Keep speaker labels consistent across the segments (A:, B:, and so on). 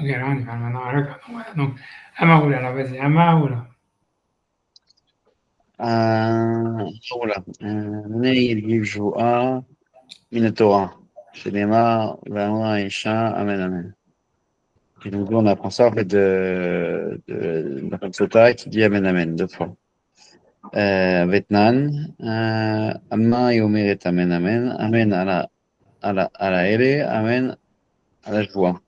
A: Ok, là on y va maintenant. Alors, voilà. Donc, Amaoula, alors vas-y, Amaoula.
B: أولى منين يجوا من التوراة שנאמר ואמרה האישה אמן אמן. Et donc, on apprend ça en fait de la Sota qui dit Amen Amen deux fois. Vetnan, Amma Yomer et Amen Amen, Amen à la Ere, Amen à la joie.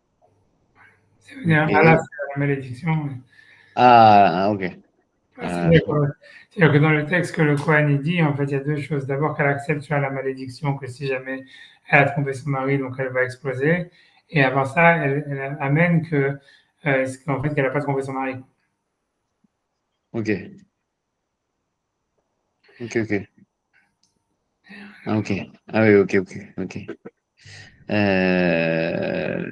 A: Ça veut dire, Allah,
B: Ok.
A: c'est la malédiction.
B: Ah, ok.
A: Ouais,
B: La joie.
A: c'est-à-dire que dans le texte que le Coran il dit, en fait, il y a deux choses. D'abord, qu'elle accepte tu vois, la malédiction, que si jamais elle a trompé son mari, donc elle va exploser. Et avant ça, elle amène que, qu'en fait, qu'elle n'a pas trompé son mari.
B: Ok. Ok, ok. Ah, ok. Ah oui, ok, ok, ok. Euh...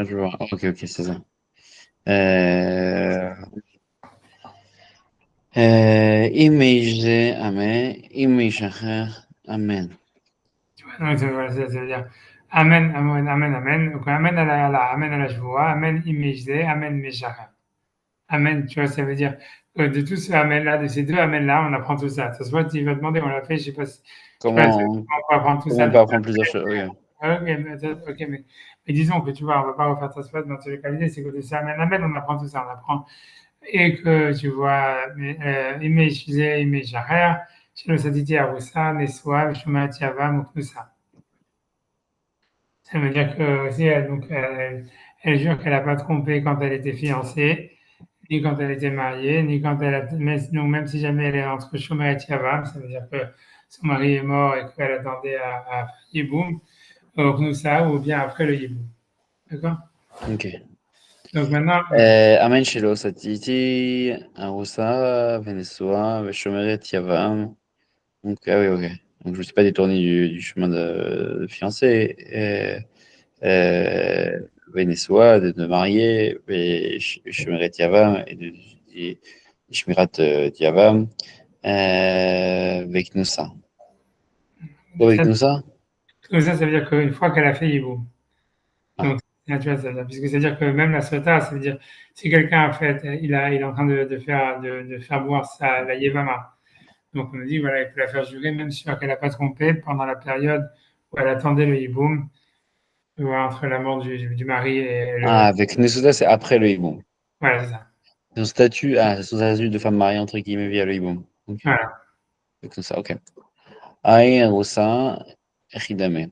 B: je vois. Ok, ok, c'est ça. Euh... אם ישזה אמן, אם ישחרר אמן.
A: Tu vois, donc, voilà, ça veut dire Amen, Amen, Amen, Amen. Donc, Amen Amen à la Shvoua, Amen Imejze, Amen Meshachar. Amen, tu vois, ça veut dire que de tous ces Amen-là, de ces deux Amen-là, on apprend tout ça. Ça se voit, tu vas demander, on l'a fait, je sais pas si, tu vois,
B: Comment,
A: on peut apprendre tout
B: comment
A: ça.
B: on peut apprendre plusieurs choses? Ok.
A: Ok, ok, mais disons que tu vois, on va pas refaire ta spot dans tous les cas. L'idée, c'est que de ça Amen, Amen, on apprend tout ça. On apprend et que tu vois, Imej Ze, Imej Shacher, Shelo Saditi Arusa, Neswa, Shuma Tiava, Muknusa. Ça veut dire que aussi, elle jure qu'elle n'a pas trompé quand elle était fiancée, ni quand elle était mariée, ni quand elle a, donc même si jamais elle est entre Shomer et Yavam, ça veut dire que son mari est mort et qu'elle attendait à Yiboum, au Knoussa, ou bien après le Yiboum. D'accord?
B: Ok.
A: Donc maintenant,
B: אמן שלא סטיתי, ארוסה ונשואה ושומרת יבם. Donc, ah oui, ok. Donc, je ne suis pas détourné du chemin de fiancé. Venezuela, de marier, et Shmirat Yavam, et Shmirat Yavam, avec Noussa. Avec
A: ça,
B: Noussa?
A: ça veut dire qu'une fois qu'elle a fait Yiboum,
B: Ah,
A: donc, tu vois, ça veut dire, puisque c'est-à-dire que même la Sota, ça veut dire, si quelqu'un, en fait, il est en train de faire boire la Yevama. Donc on nous dit, voilà, il peut la faire jurer même sûr qu'elle n'a pas trompé pendant la période où elle attendait le hiboum, tu vois, entre la mort du mari et le...
B: avec Noussa, c'est après le Hiboum.
A: Voilà, c'est ça.
B: Son statut de femme mariée, entre guillemets, via le Hiboum. Ok.
A: Voilà.
B: Avec Noussa, ok. Aïe, Roussa, Echidame.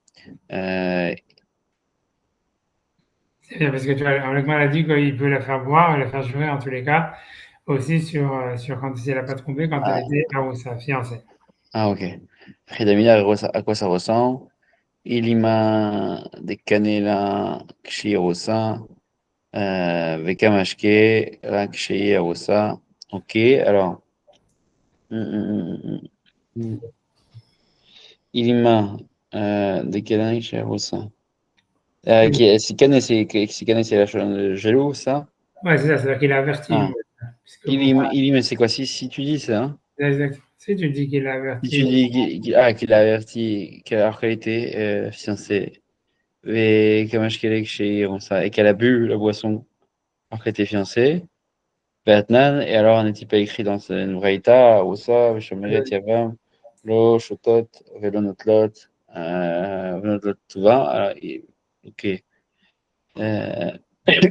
B: Euh,
A: C'est bien parce que tu vois, honnêtement, elle a dit qu'il peut la faire boire, la faire jurer en tous les cas, aussi sur quand si elle n'a pas trompé, quand elle
B: ah,
A: était sa fiancée.
B: ok. Echidamina, à quoi ça ressemble? Ilima de Canela, Kshirosa. Veka Raksheye Arosa. Ok, alors. Ilima de Canela, Kshiye Arosa. Sikane, c'est la jaloux, ça?
A: Ouais, c'est ça, c'est-à-dire qu'il a averti,
B: Ah.
A: en fait, puisque pour moi,
B: Ilim, c'est quoi? Si tu dis ça, hein?
A: c'est exact. Si tu dis qu'il a
B: Si tu
A: averti,
B: dis qu'il a averti alors qu'elle était fiancée, et qu'elle a bu la boisson alors qu'elle était fiancée, Batman, et alors n'est-il pas écrit dans une Braïta, Oussa, Shomeret Yavam, Lo, Shotot, Velonotlot, Velonotlot Tuva. Ok. Euh,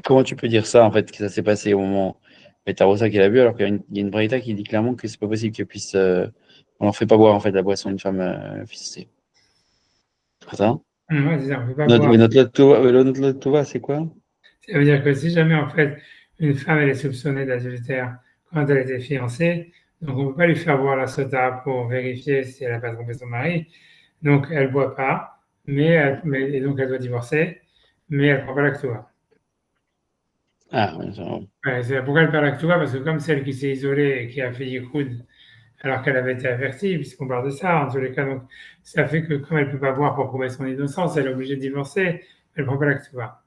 B: comment tu peux dire ça, en fait, que ça s'est passé au moment où Tarossa qu'il a bu, alors il y a une Braïta qui dit clairement que c'est pas possible qu'elle puisse. On leur fait pas boire, en fait, la boisson d'une femme fiancée. C'est ça?
A: ouais, c'est ça, on ne peut pas boire.
B: Velonotlot Tuva, c'est quoi?
A: Ça veut dire que si jamais, en fait, une femme, elle est soupçonnée d'adultère quand elle était fiancée, donc on ne peut pas lui faire boire la sota pour vérifier si elle n'a pas trompé son mari. Donc, elle ne boit pas, et donc elle doit divorcer, mais elle ne prend pas l'actua.
B: Ah, ouais, ça.
A: Ouais, c'est pourquoi elle perd l'actua, parce que comme celle qui s'est isolée et qui a fait Yichud, alors qu'elle avait été avertie, puisqu'on parle de ça, en tous les cas, donc ça fait que comme elle ne peut pas boire pour prouver son innocence, elle est obligée de divorcer, elle ne prend pas l'actua.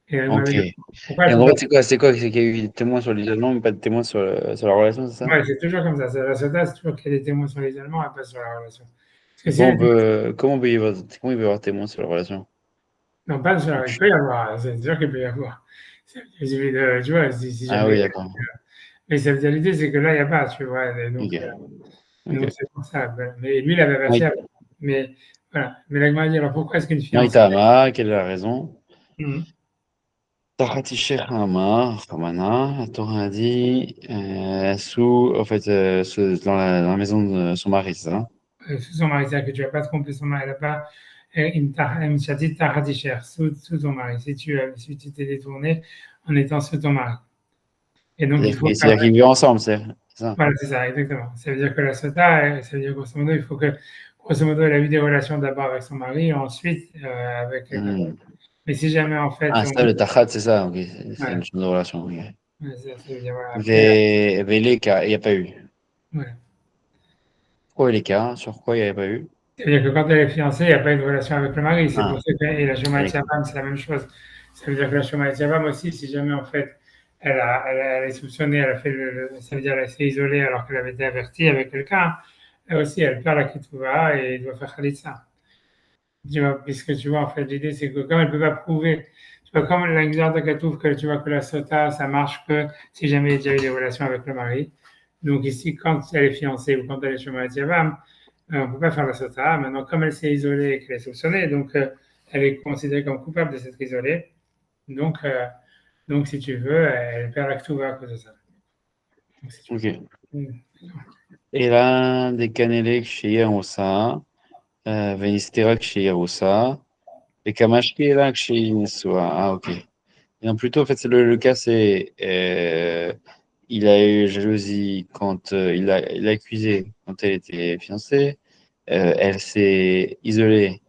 A: Et elle m'a
B: Ok.
A: dit,
B: Et
A: pourquoi elle ne
B: en
A: prend pas.
B: fait, c'est quoi? C'est qu'il y a eu des témoins sur l'isolement, mais pas de témoins sur la relation, c'est ça?
A: Ouais, c'est toujours comme ça. La SOTA, c'est toujours qu'il y a des témoins sur les Allemands et pas sur la relation. Parce que si
B: Comment
A: elle
B: on
A: dit,
B: peut, comment il peut y avoir témoin sur la relation?
A: Non, pas ça, il peut y avoir, c'est sûr qu'il peut y avoir. Il suffit de, tu vois, si
B: Ah
A: jamais.
B: oui, d'accord.
A: Mais ça veut dire l'idée, c'est que là, il n'y a pas, tu vois. Et
B: Ok.
A: donc
B: Ok.
A: c'est pour ça. Voilà. Mais lui, il avait versé
B: Oui.
A: avant. Mais voilà. Mais la Gemara dit, alors pourquoi est-ce qu'une fiancée.
B: Maïtama, quelle est la raison?
A: Mhm.
B: Taratisher Hama, Ramana, la Torah a dit, sous, en fait, dans la maison de son mari, c'est ça?
A: Sous son mari, c'est-à-dire que tu ne vas pas tromper son mari, elle n'a pas une chadit tahadicher, sous ton mari. Si tu t'es détourné en étant sous ton mari. Et donc, il faut faire.
B: C'est-à-dire qu'ils vivent ensemble, c'est ça?
A: Voilà, c'est ça, exactement. Ça veut dire que la sota, ça veut dire grosso modo, il faut que, grosso modo, elle a eu des relations d'abord avec son mari, ensuite avec quelqu'un d'autre.
B: Hmm.
A: Mais si jamais, en fait,
B: Ah, ça, le tachat, c'est ça, ok. C'est une
A: ouais,
B: chose de relation. Ok.
A: ça veut dire, voilà, après,
B: Véleka, il n'y a pas eu.
A: voilà.
B: Pourquoi les cas? Sur quoi il n'y avait pas eu?
A: Ça veut dire que quand elle est fiancée, il n'y a pas eu de relation avec le mari. C'est
B: Ah,
A: pour ça que, et la Shoma
B: Véleka.
A: Etziavam, c'est la même chose. Ça veut dire que la Shoma Etziavam aussi, si jamais, en fait, elle est soupçonnée, elle a fait ça veut dire qu'elle s'est isolée alors qu'elle avait été avertie avec quelqu'un, elle aussi, elle perd la ketouva et elle doit faire khalitsa. Tu vois, puisque tu vois, en fait, l'idée, c'est que comme elle ne peut pas prouver, tu vois, comme l'exemple de Katouf, que tu vois que la sota, ça marche que si jamais il y a déjà eu des relations avec le mari. Donc ici, quand elle est fiancée ou quand elle est chez Yavam, on ne peut pas faire la sota. Maintenant, comme elle s'est isolée et qu'elle est soupçonnée, donc elle est considérée comme coupable de s'être isolée. Donc, si tu veux, elle perd la ketouva à cause de ça. Donc, si tu
B: Ok.
A: veux.
B: Et là, des cannelés chez Yaroussa, Venistera chez Yaroussa, et Kamashki là chez Inesua. Ah, ok. Et non, plutôt, en fait, c'est le cas, c'est il a eu jalousie quand il a accusé quand elle était fiancée. Elle s'est isolée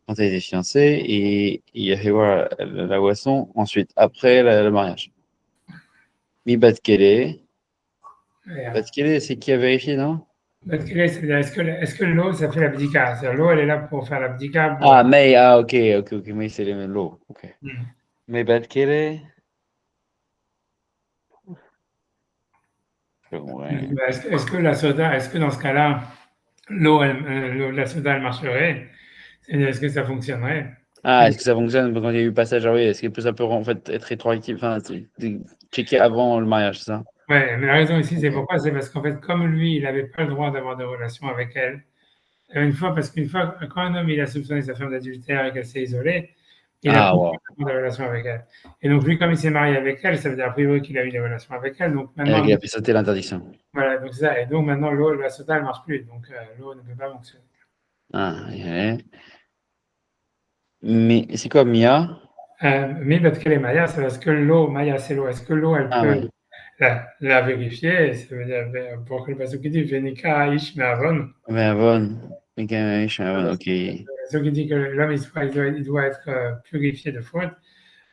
B: quand elle était fiancée et il a fait voir la boisson ensuite, après le mariage. Mi Batkele.
A: Voilà.
B: Batkele, c'est qui a vérifié, non?
A: Parce que là, c'est-à-dire, est-ce que l'eau, ça fait l'abdika? C'est-à-dire, l'eau, elle est là pour faire l'abdika, pour.
B: Ah, mais, ah, ok, mais c'est les mêmes lots. Ok.
A: Hmm.
B: Mi Batkele. Ouais.
A: Est-ce que la soda, est-ce que dans ce cas-là, la soda, elle marcherait? C'est-à-dire, est-ce que ça fonctionnerait?
B: Ah, est-ce que ça fonctionne quand il y a eu passage? Ah oui, est-ce que ça peut en fait être rétroactif, enfin, checker avant le mariage, c'est ça?
A: Ouais, mais la raison ici, c'est
B: Ok.
A: pourquoi? C'est parce qu'en fait, comme lui, il n'avait pas le droit d'avoir de relation avec elle, parce qu'une fois, quand un homme, il a soupçonné sa femme d'adultère et qu'elle s'est isolée, il n'a
B: Ah,
A: plus
B: wow.
A: de relation avec elle. Et donc, lui, comme il s'est marié avec elle, ça veut dire a priori qu'il a eu des relations avec elle. Donc, maintenant,
B: Il a fait sauter l'interdiction.
A: voilà, donc ça. Et donc, maintenant, l'eau, la soda, elle ne marche plus. Donc, l'eau ne peut pas fonctionner.
B: Ah, ouais. Mais c'est quoi Mia?
A: Mais parce qu'elle est Maya, c'est parce que l'eau, Maya, c'est l'eau. Est-ce que l'eau, elle
B: Ah
A: peut
B: ouais.
A: la vérifier? Ça veut dire, pour que le passage qui dit, Venika Ish Me'avon,
B: Mais Avon. Mais quand même, je suis Avon, ok.
A: ce qui dit que l'homme, il doit être purifié de faute.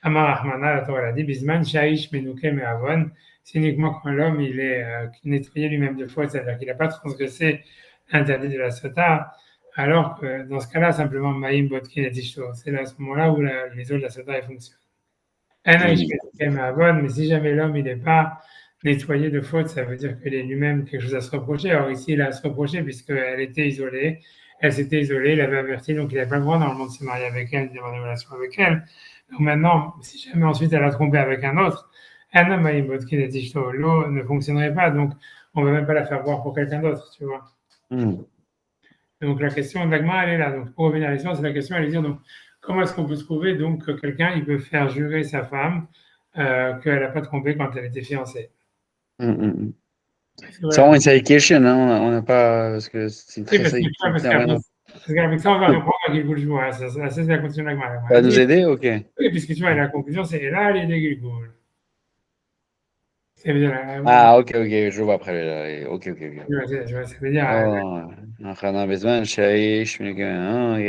A: Amar Rahmana, la Torah elle a dit, Bisman Shaish Menuke Me'avon, c'est uniquement quand l'homme, il est nettoyé lui-même de faute, c'est-à-dire qu'il n'a pas transgressé l'interdit de la sota, alors que dans ce cas-là, simplement, Maïm Botkin et Tishto, c'est à ce moment-là où les eaux de la sota, elles fonctionnent.
B: Hmm.
A: Mais si jamais l'homme il n'est pas nettoyé de faute, ça veut dire qu'il est lui-même quelque chose à se reprocher. Alors ici, il a à se reprocher puisqu'elle était isolée, elle s'était isolée, il avait averti, donc il n'avait pas le droit normalement de se marier avec elle, d'avoir des relations avec elle. Donc maintenant, si jamais ensuite elle a trompé avec un autre, un homme à l'eau ne fonctionnerait pas, donc on ne va même pas la faire voir pour quelqu'un d'autre, tu vois.
B: Hmm.
A: Donc la question d'Agma, elle est là. Donc pour revenir à l'histoire, c'est la question, elle est de dire donc comment est-ce qu'on peut trouver donc que quelqu'un il peut faire jurer sa femme qu'elle n'a pas trompé quand elle était fiancée.
B: Hmm, hmm, hmm. C'est
A: Voilà.
B: vraiment une citation, hein, on n'a pas, parce que c'est
A: Oui,
B: très
A: parce que tu vois,
B: citation,
A: parce
B: ça n'a rien
A: qu'après,
B: à
A: parce qu'avec ça, on va répondre à Gilgul Joua. Ça, c'est la question d'Agma.
B: ça
A: Elle
B: va
A: a
B: nous
A: dit,
B: aider? Ok.
A: oui, puisque tu vois, la conclusion, c'est là, les Gilgul. Ça veut dire,
B: Ah, ok, je vois après. Là. Ok, ok.
A: ça veut dire,
B: Oh, אנחנו בזמן שהאיש מתכוון,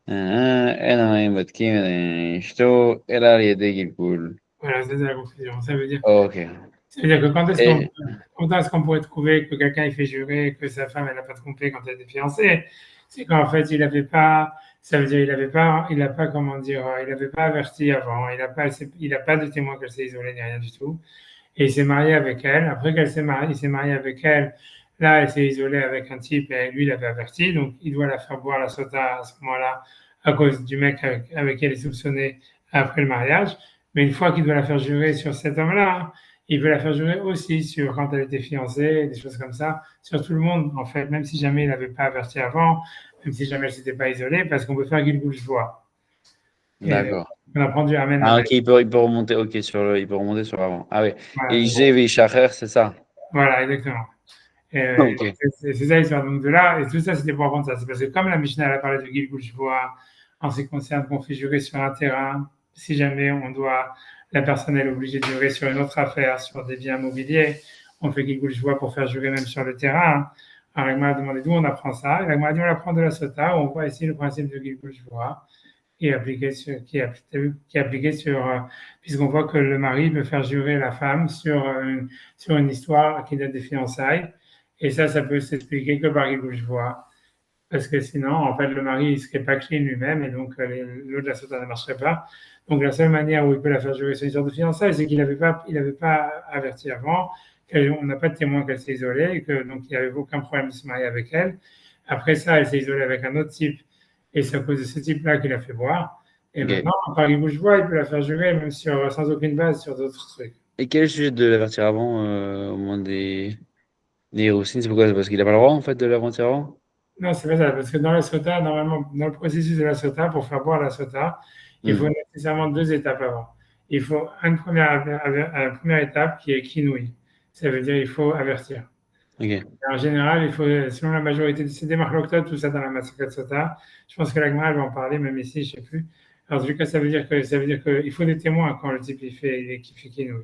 B: אין המים בודקים את אשתו, אלא על ידי גלגול.
A: voilà, c'est la conclusion.
B: Ok.
A: Ça veut dire que
B: Et,
A: quand est-ce qu'on pourrait trouver que quelqu'un il fait jurer que sa femme elle n'a pas trompé quand elle était fiancée? C'est qu'en fait il n'avait pas, ça veut dire il n'a pas comment dire, il n'avait pas averti avant, il n'a pas de témoin qu'elle s'est isolée ni rien du tout. Et il s'est marié avec elle. Après qu'elle s'est mariée, il s'est marié avec elle. Là, elle s'est isolée avec un type et lui il avait averti, donc il doit la faire boire la sota à ce moment-là à cause du mec avec qui elle est soupçonnée après le mariage. Mais une fois qu'il doit la faire jurer sur cet homme-là, il veut la faire jurer aussi sur quand elle était fiancée, des choses comme ça, sur tout le monde, en fait, même si jamais il n'avait pas averti avant, même si jamais elle s'était pas isolée, parce qu'on peut faire Gilgul Shvoah. Et
B: D'accord.
A: on apprend du Amen
B: Ah,
A: Amen.
B: ok, il peut remonter, ok, il peut remonter sur avant. Ah oui. Et
A: Voilà,
B: J. Shacher, c'est ça.
A: voilà, exactement.
B: Ok.
A: C'est ça l'histoire. Donc de là, et tout ça, c'était pour apprendre ça. C'est parce que comme la Mishnah elle a parlé de Gilgul Shvoah, en ce qui concerne qu'on fait jurer sur un terrain, si jamais la personne est obligée de jurer sur une autre affaire, sur des biens immobiliers, on fait Gilgul Shvoah pour faire jurer même sur le terrain. Alors, il m'a demandé d'où on apprend ça. Il m'a dit on apprend de la Sota, où on voit ici le principe de Gilgul Shvoah qui est appliqué sur, puisqu'on voit que le mari peut faire jurer la femme sur une histoire qui date des fiançailles. Et ça peut s'expliquer que par Gilgul Shvoah. Parce que sinon, en fait, le mari, il ne serait pas clean lui-même et donc l'eau de la sota ne marcherait pas. Donc, la seule manière où il peut la faire jurer sur une sorte de fiançailles, c'est qu'il n'avait pas averti avant, qu'on n'a pas de témoin qu'elle s'est isolée et que donc il n'y avait aucun problème de se marier avec elle. Après ça, elle s'est isolée avec un autre type et c'est à cause de ce type-là qu'il a fait boire. Et
B: Ok.
A: maintenant, par il bouge il peut la faire jurer même sans aucune base sur d'autres trucs.
B: Et quel est le sujet de l'avertir avant, au moment des Roussines? C'est pourquoi? C'est parce qu'il n'a pas le droit, en fait, de l'avertir avant?
A: Non, c'est pas ça, parce que dans la sota, normalement, dans le processus de la sota, pour faire boire la sota, il faut
B: Hmm.
A: nécessairement deux étapes avant. Il faut une première étape qui est kinouï. Ça veut dire il faut avertir.
B: Ok.
A: En général, il faut, selon la majorité des marques tout ça dans la massacre de sota, je pense que la Gemara va en parler, même ici, je ne sais plus. Alors, en tout cas, ça veut dire qu'il faut des témoins quand le type il fait kinouï.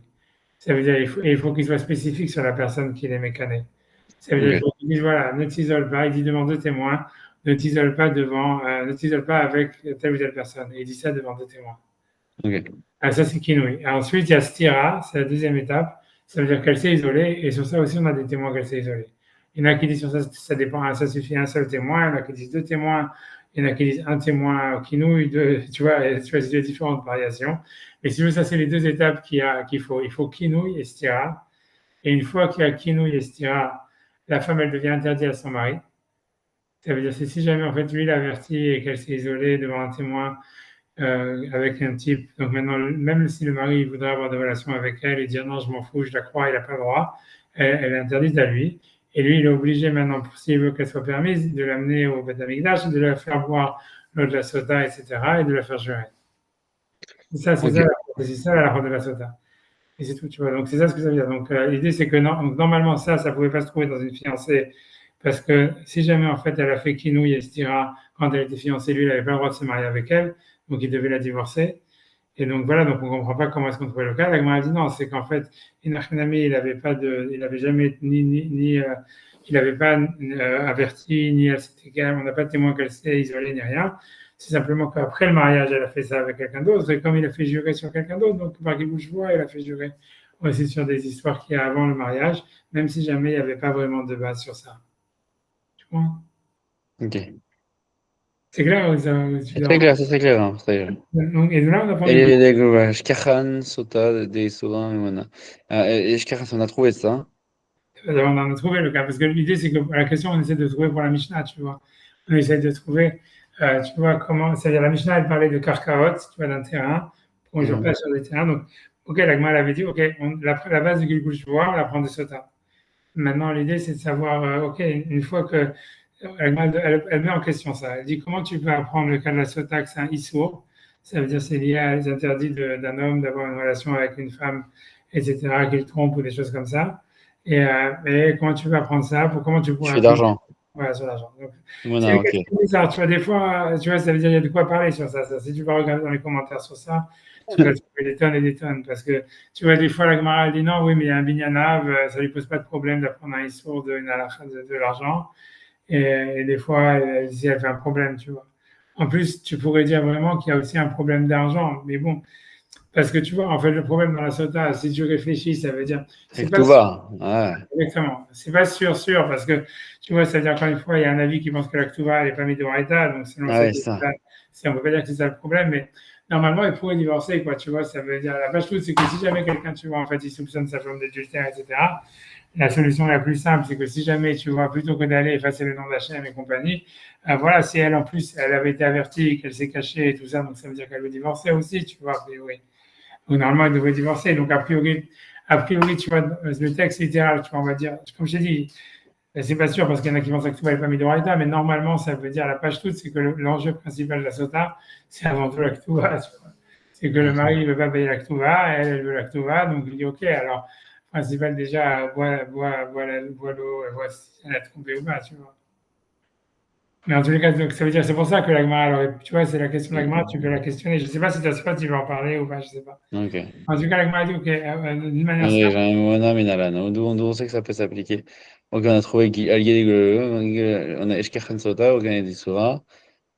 A: Ça veut dire il faut qu'il soit spécifique sur la personne qui est mécanée. Ça veut dire
B: Ok.
A: qu'il faut qu'il dise, voilà, ne t'isole pas, il dit devant deux témoins, ne t'isole pas avec telle ou telle personne. Et il dit ça devant deux témoins.
B: Ok.
A: Ah, ça, c'est Kinouï. Et ensuite, il y a Stira, c'est la deuxième étape. Ça veut dire qu'elle s'est isolée, et sur ça aussi, on a des témoins qu'elle s'est isolée. Il y en a qui disent sur ça, ça dépend, ça suffit un seul témoin, il y en a qui disent deux témoins, il y en a qui disent un témoin Kinouï, deux, tu vois, c'est des différentes variations. Et si tu veux, ça, c'est les deux étapes qu'il faut. Il faut Kinouï et Stira. Et une fois qu'il y a Kinouï et Stira, la femme, elle devient interdite à son mari. Ça veut dire que si jamais, en fait, lui, il averti et qu'elle s'est isolée devant un témoin avec un type, donc maintenant, même si le mari voudrait avoir des relations avec elle et dire non, je m'en fous, je la crois, il n'a pas le droit, elle est interdite à lui. Et lui, il est obligé maintenant, s'il veut qu'elle soit permise, de l'amener au Beth Amikdash, de la faire boire l'eau de la sota, etc., et de la faire jurer.
B: Ok.
A: C'est ça la de la sota. Et c'est tout, tu vois. Donc, c'est ça ce que ça veut dire. Donc, l'idée, c'est que non, donc, normalement, ça ne pouvait pas se trouver dans une fiancée. Parce que si jamais, en fait, elle a fait Kinouï et Stira quand elle était fiancée, lui, il n'avait pas le droit de se marier avec elle. Donc, il devait la divorcer. Et donc, voilà. Donc, on ne comprend pas comment est-ce qu'on trouvait le cas. La Gemara dit non, c'est qu'en fait, Inachanami, il n'avait jamais, il n'avait pas averti, ni elle s'était, on n'a pas de témoin qu'elle s'est isolée, ni rien. C'est simplement qu'après le mariage, elle a fait ça avec quelqu'un d'autre, et comme il a fait jurer sur quelqu'un d'autre, donc par qui bouge voix, elle a fait jurer aussi sur des histoires qu'il y a avant le mariage, même si jamais il n'y avait pas vraiment de base sur ça. Tu vois?
B: Ok.
A: C'est clair tu
B: C'est très clair, c'est très clair. Hein,
A: donc, et de là, on apprend des
B: Shkachan, Sota, des Soda, Mona. Et Shkachan, on a trouvé ça.
A: on en a trouvé le cas, parce que l'idée, c'est que la question, on essaie de trouver pour la Mishnah, tu vois. On essaie de trouver, tu vois, comment, c'est-à-dire la Mishnah, elle parlait de Karkaot, tu vois, d'un terrain, on ne joue pas
B: Mhm.
A: sur des terrains, donc, ok, la Gemara, elle avait dit, ok, la base du Gilgul Shvoah, on la prend de Sota. Maintenant, l'idée, c'est de savoir, OK, une fois que elle met en question ça, elle dit comment tu peux apprendre le cas de la sota que c'est un issour, ça veut dire c'est lié à les interdits d'un homme d'avoir une relation avec une femme, etc., qu'il trompe ou des choses comme ça. Et comment tu peux apprendre ça, comment tu
B: Je
A: pourrais
B: fais
A: apprendre
B: d'argent.
A: voilà, sur l'argent. Donc, c'est
B: Mona,
A: une
B: ok.
A: question bizarre. Tu vois, des fois, tu vois, ça veut dire qu'il y a de quoi parler sur ça. Si tu vas regarder dans les commentaires sur ça, tu vas trouver des tonnes et des tonnes. Parce que, tu vois, des fois, la Gemara dit non, oui, mais il y a un binyanav, ça lui pose pas de problème d'apprendre un issour de l'argent. Et des fois, elle fait un problème, tu vois. En plus, tu pourrais dire vraiment qu'il y a aussi un problème d'argent. Mais bon, parce que tu vois, en fait, le problème dans la sota, si tu réfléchis, ça veut dire,
B: C'est
A: c'est
B: que
A: pas
B: tout va. Ouais.
A: exactement. C'est pas sûr, parce que tu vois, ça veut dire encore une fois, il y a un avis qui pense que la Ktuva, elle n'est pas Midoraita, donc selon
B: Ah
A: cette
B: ouais, ça.
A: logique-là, on ne peut pas dire que c'est ça le problème, mais normalement, il pourrait divorcer, quoi, tu vois. Ça veut dire, la vache toute, c'est que si jamais quelqu'un, tu vois, en fait, il soupçonne sa femme d'adultère, etc., la solution la plus simple, c'est que si jamais, tu vois, plutôt que d'aller effacer le nom d'Hachem et compagnie, voilà, si elle, en plus, elle avait été avertie, qu'elle s'est cachée et tout ça, donc ça veut dire qu'elle veut divorcer aussi, tu vois, a priori. Donc, normalement, elle devrait divorcer. Donc, a priori, tu vois, le texte littéral, tu vois, on va dire, comme je t'ai dit, c'est pas sûr parce qu'il y en a qui pensent que tout n'est pas Midoraita, mais normalement, ça veut dire la page toute, c'est que l'enjeu principal de la sota, c'est avant tout la Ktuva. C'est que le mari ne veut pas payer la Ktuva, elle veut la Ktuva, donc il dit ok, alors, principal déjà, bois l'eau, voit si elle a trompé ou pas, tu vois. Mais en tous les cas, donc, ça veut dire, c'est pour ça que l'agma, alors, tu vois, c'est la question de l'agma, tu peux la questionner. Je ne sais pas si tu as spot, tu veux en parler ou pas, je ne sais pas.
B: Ok.
A: En tout cas, l'agma a dit, ok, d'une manière
B: Oui,
A: simple.
B: j'ai un mona minalan. D'où on sait que ça peut s'appliquer. Donc, on a trouvé on a Eshkachan Sota, on a des Sura,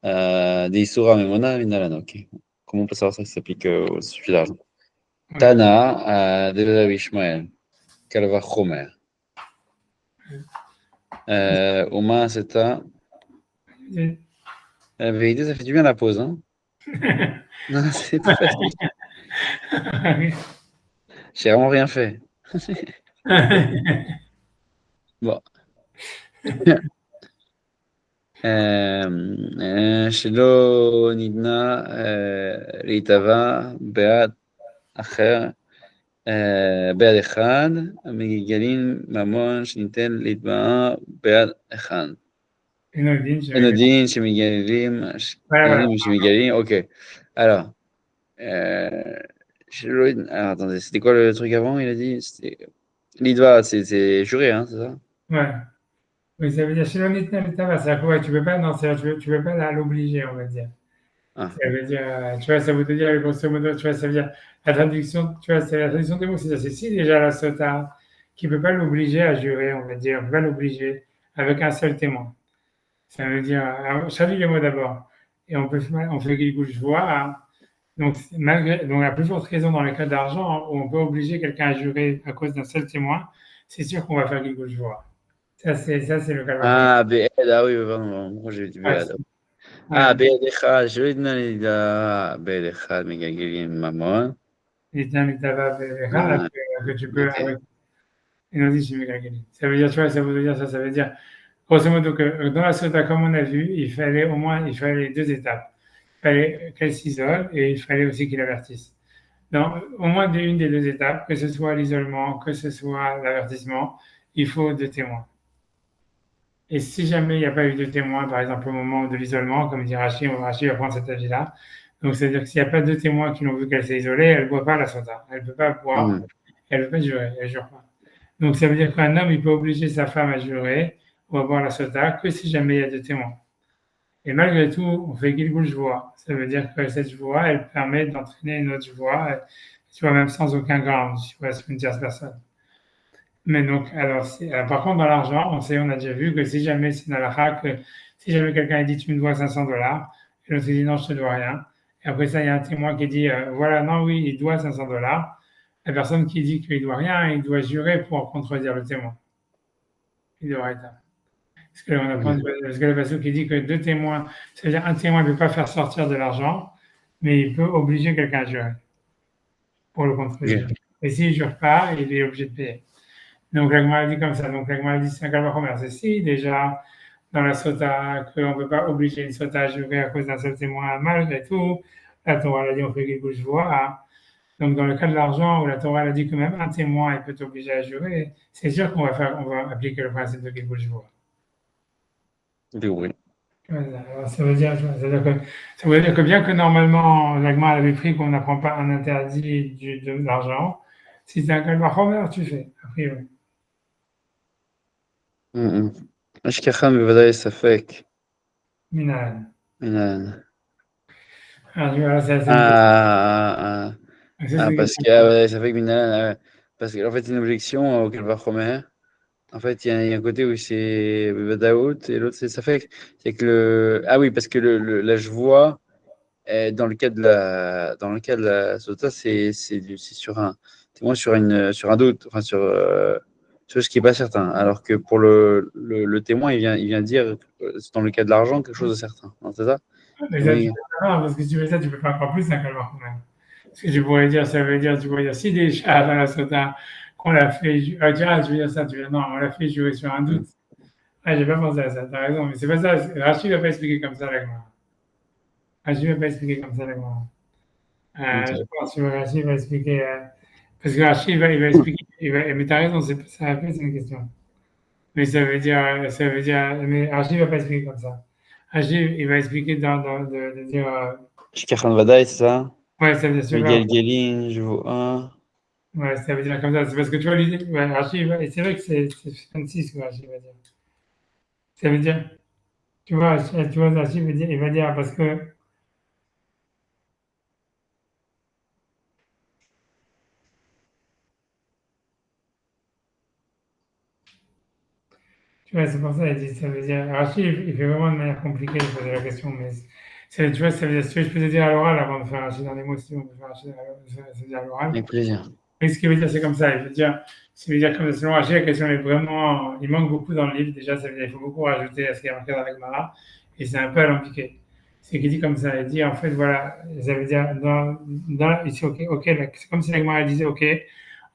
B: des Sura Memona minalan. Ok. Comment on peut savoir ça que ça s'applique au sujet d'argent?
A: Ouais.
B: Tana, de Rabbi Ishmael, Kalva Chomer. Oma, c'est ça. La vérité, ça fait du bien la pause, hein? Non, c'est pas facile. J'ai vraiment rien fait. Bon. שלא ניתנה להתהווה בעד אחר, בעד אחד, המגלגלים ממון שניתן להתבעה בעד אחד. אין הדין שמגלגלים,
A: Voilà,
B: שמגלגלים, ok. Alors, alors, attendez, c'était quoi le truc avant? Il a dit, l'idva, c'est juré, hein, c'est ça?
A: voilà. Ouais. Oui, ça veut dire chez l'honnête l'État, c'est-à-dire que ouais, tu peux pas, non, tu peux pas l'obliger, on va dire.
B: Ah.
A: Ça veut dire, tu vois, ça veut dire, grosso modo, tu vois, ça veut dire, la traduction, tu vois, c'est la traduction des mots, c'est si déjà la sota, qui peut pas l'obliger à jurer, on va dire, on peut pas l'obliger avec un seul témoin. Ça veut dire, traduis les mots d'abord. Et on fait qu'il bouge voix, hein. Donc, donc, la plus forte raison dans les cas d'argent, hein, où on peut obliger quelqu'un à jurer à cause d'un seul témoin, c'est sûr qu'on va faire qu'il bouge voix. Ça, c'est le cas de
B: Ah, Béad, ah oui, pardon, moi j'ai dit
A: ouais,
B: Béad.
A: ouais.
B: Ah, בעד אחד, שלא ייתנה לידה בעד אחד מגלגלים ממון.
A: Et tiens, mais
B: Ah,
A: que tu peux,
B: ok.
A: avec une audition mécanique. Ça veut dire, tu vois, ça veut dire ça, ça veut dire, grosso modo, que dans la sota, comme on a vu, il fallait deux étapes. Il fallait qu'elle s'isole et il fallait aussi qu'il avertisse. Donc, au moins une des deux étapes, que ce soit l'isolement, que ce soit l'avertissement, il faut deux témoins. Et si jamais il n'y a pas eu de témoins, par exemple au moment de l'isolement, comme dit Rachid, Rachid va prendre cet avis-là. Donc, c'est-à-dire que s'il n'y a pas deux témoins qui l'ont vu qu'elle s'est isolée, elle ne boit pas la sota. Elle ne peut pas boire,
B: Hmm.
A: elle ne peut pas jurer, elle ne jure pas. Donc, ça veut dire qu'un homme, il peut obliger sa femme à jurer ou à boire la sota que si jamais il y a deux témoins. Et malgré tout, on fait Gilgul Jvoa. Ça veut dire que cette joie, elle permet d'entraîner une autre joie, tu vois, même sans aucun ground, tu vois, sur une tierce personne. Mais donc, alors, par contre, dans l'argent, on a déjà vu que si jamais c'est dans la que si jamais quelqu'un dit tu me dois 500 $, et l'autre dit non, je te dois rien, et après ça, il y a un témoin qui dit voilà, non, oui, il doit 500 $, la personne qui dit qu'il doit rien, il doit jurer pour contredire le témoin. Il doit être là. Parce que le passage qui dit que deux témoins, c'est-à-dire un témoin ne peut pas faire sortir de l'argent, mais il peut obliger quelqu'un à jurer pour le contredire.
B: Ok.
A: Et s'il ne jure pas, il est obligé de payer. Donc la Gemara dit comme ça. Donc la Gemara dit c'est un cas de c'est si déjà dans la sota qu'on ne peut pas obliger une sota à jurer à cause d'un seul témoin malgré tout, la Torah a dit on fait qu'il bouge voix. Donc dans le cas de l'argent où la Torah a dit que même un témoin il peut t'obliger à jurer, c'est sûr on va appliquer le principe de qu'il bouge voix.
B: Oui.
A: Voilà. Alors, ça veut dire que bien que normalement l'agma avait pris qu'on n'apprend pas un interdit de l'argent, si c'est un cas de tu fais, a priori.
B: השכחה בוודאי ספק.
A: Minal.
B: מן
A: Alors, voilà, c'est une question.
B: Ah,
A: Ça, c'est une
B: parce
A: question.
B: que ça fait que parce qu'en fait, c'est une objection auquel va Romer. En fait, il y a un côté où c'est Vadaout et l'autre c'est Safek. C'est que ah oui, parce que la je vois dans le cas de la Sota, c'est sur un témoin sur un doute, enfin sur ce qui est pas certain. Alors que pour le témoin, il vient dire dans le cas de l'argent quelque chose de certain. Non, c'est ça?
A: Mais ça,
B: Oui.
A: parce que si tu fais ça, tu peux faire encore plus un calmar quand même. Ce que tu pourrais dire, ça veut dire, tu pourrais dire, si déjà dans la sota, qu'on l'a fait, tu veux dire ça, tu veux dire, non, on l'a fait jouer sur un
B: Mm.
A: doute. Ah, j'ai pas pensé à ça, t'as raison, mais c'est pas ça, Rachid va pas expliquer comme ça avec moi. Rachid va pas expliquer comme ça avec moi. Je
B: Ok.
A: pense que Rachid va expliquer, parce que Rachid il va expliquer, mais t'as raison, ça va c'est une question. Mais ça veut dire, mais Rachid va pas expliquer comme ça. Rachid, il va expliquer de dire,
B: Shikachan Vadaï, c'est ça?
A: ouais, ça veut dire super.
B: Miguel Guélin, je vous un.
A: Ouais, ça veut dire comme ça. C'est parce que tu vois l'idée. Ouais, archive, et c'est vrai que c'est 26 quoi, archive va dire. Ça veut dire, tu vois, archive veut dire, il va dire parce que, tu vois, c'est pour ça, il dit, ça veut dire, archive, il fait vraiment de manière compliquée de poser la question, mais tu vois, ça veut dire, si tu veux, je peux te dire à l'oral avant de faire archive dans les mots, si on peut faire archive, ça veut dire à l'oral.
B: Avec plaisir.
A: Mais ce qu'il veut dire, c'est comme ça, il veut dire, ce veut dire comme ça, selon archive, la question est vraiment, il manque beaucoup dans le livre, déjà, ça veut dire, il faut beaucoup rajouter à ce qui est marqué dans la Gemara, et c'est un peu alambiqué. C'est qu'il dit comme ça, il dit en fait, voilà, ça veut dire, ici, ok, c'est comme si la Gemara disait, ok,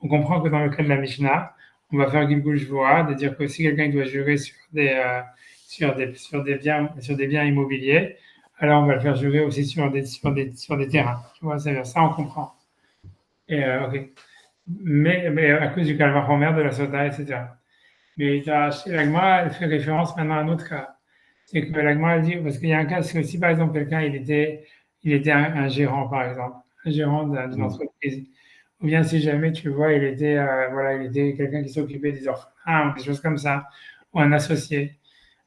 A: on comprend que dans le cas de la Mishnah, on va faire Gilgul Shvua, de dire que si quelqu'un doit jurer sur des biens immobiliers, alors on va le faire jurer aussi sur des terrains. Tu vois, ça, on comprend. Et, ok. Mais à cause du calvaire en mer, de la sota, etc. Mais chez l'agma, elle fait référence maintenant à un autre cas. C'est que l'agma, elle dit, parce qu'il y a un cas, c'est que si par exemple quelqu'un, il était un gérant, par exemple, un gérant d'une
B: Mm.
A: entreprise, ou bien si jamais tu vois, voilà, il était quelqu'un qui s'occupait des orphelins, ou des choses comme ça, ou un associé.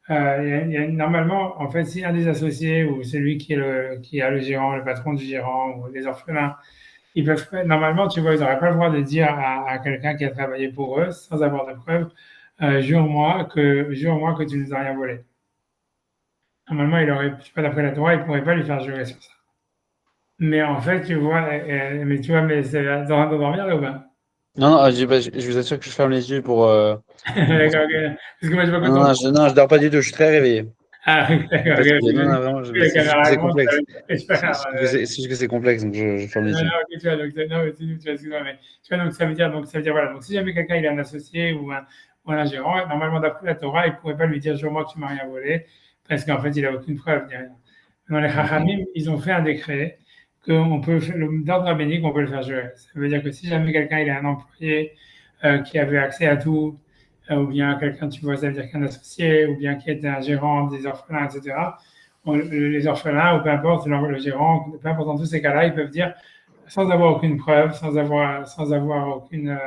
A: Normalement, en fait, si un des associés ou celui qui a le gérant, le patron du gérant ou les orphelins, ils peuvent pas, normalement, tu vois, ils n'auraient pas le droit de dire à quelqu'un qui a travaillé pour eux sans avoir de preuves, jure-moi que tu ne nous as rien volé. Normalement, il aurait, tu vois, d'après la Torah, il ne pourrait pas lui faire jurer sur ça. Mais en fait, tu vois, mais tu vois, mais c'est en train de dormir là ou pas?
B: Non, non, je vous assure que je ferme les yeux pour. Pour
A: D'accord, ok. Parce que moi, je vois que
B: Non,
A: ton.
B: non, non, je dors pas du tout, je suis très réveillé.
A: Ah, ok,
B: Je suis
A: d'accord, ok,
B: fatigué.
A: parce
B: Non,
A: que
B: non, vraiment,
A: la
B: c'est juste que
A: caméra
B: c'est
A: avance,
B: complexe.
A: c'est pas grave.
B: C'est juste que c'est complexe, donc je ferme
A: Non,
B: les
A: non,
B: yeux.
A: ok, tu vois, donc, non, mais tu vois, excuse-moi, mais tu vois, donc, ça veut dire, voilà, donc si jamais quelqu'un il est un associé ou un gérant, normalement, d'après la Torah, il ne pourrait pas lui dire, jure-moi que tu m'as rien volé, parce qu'en fait, il n'a aucune preuve, ni rien. Dans les
B: Ok.
A: Chachamim, ils ont fait un décret qu'on peut, d'ordre rabbinique, on peut le faire jurer. Ça veut dire que si jamais quelqu'un il est un employé qui avait accès à tout, ou bien quelqu'un, tu vois, ça veut dire qu'un associé, ou bien qui était un gérant des orphelins, etc., les orphelins, ou peu importe, le gérant, peu importe, dans tous ces cas-là, ils peuvent dire, sans avoir aucune preuve, sans avoir aucune,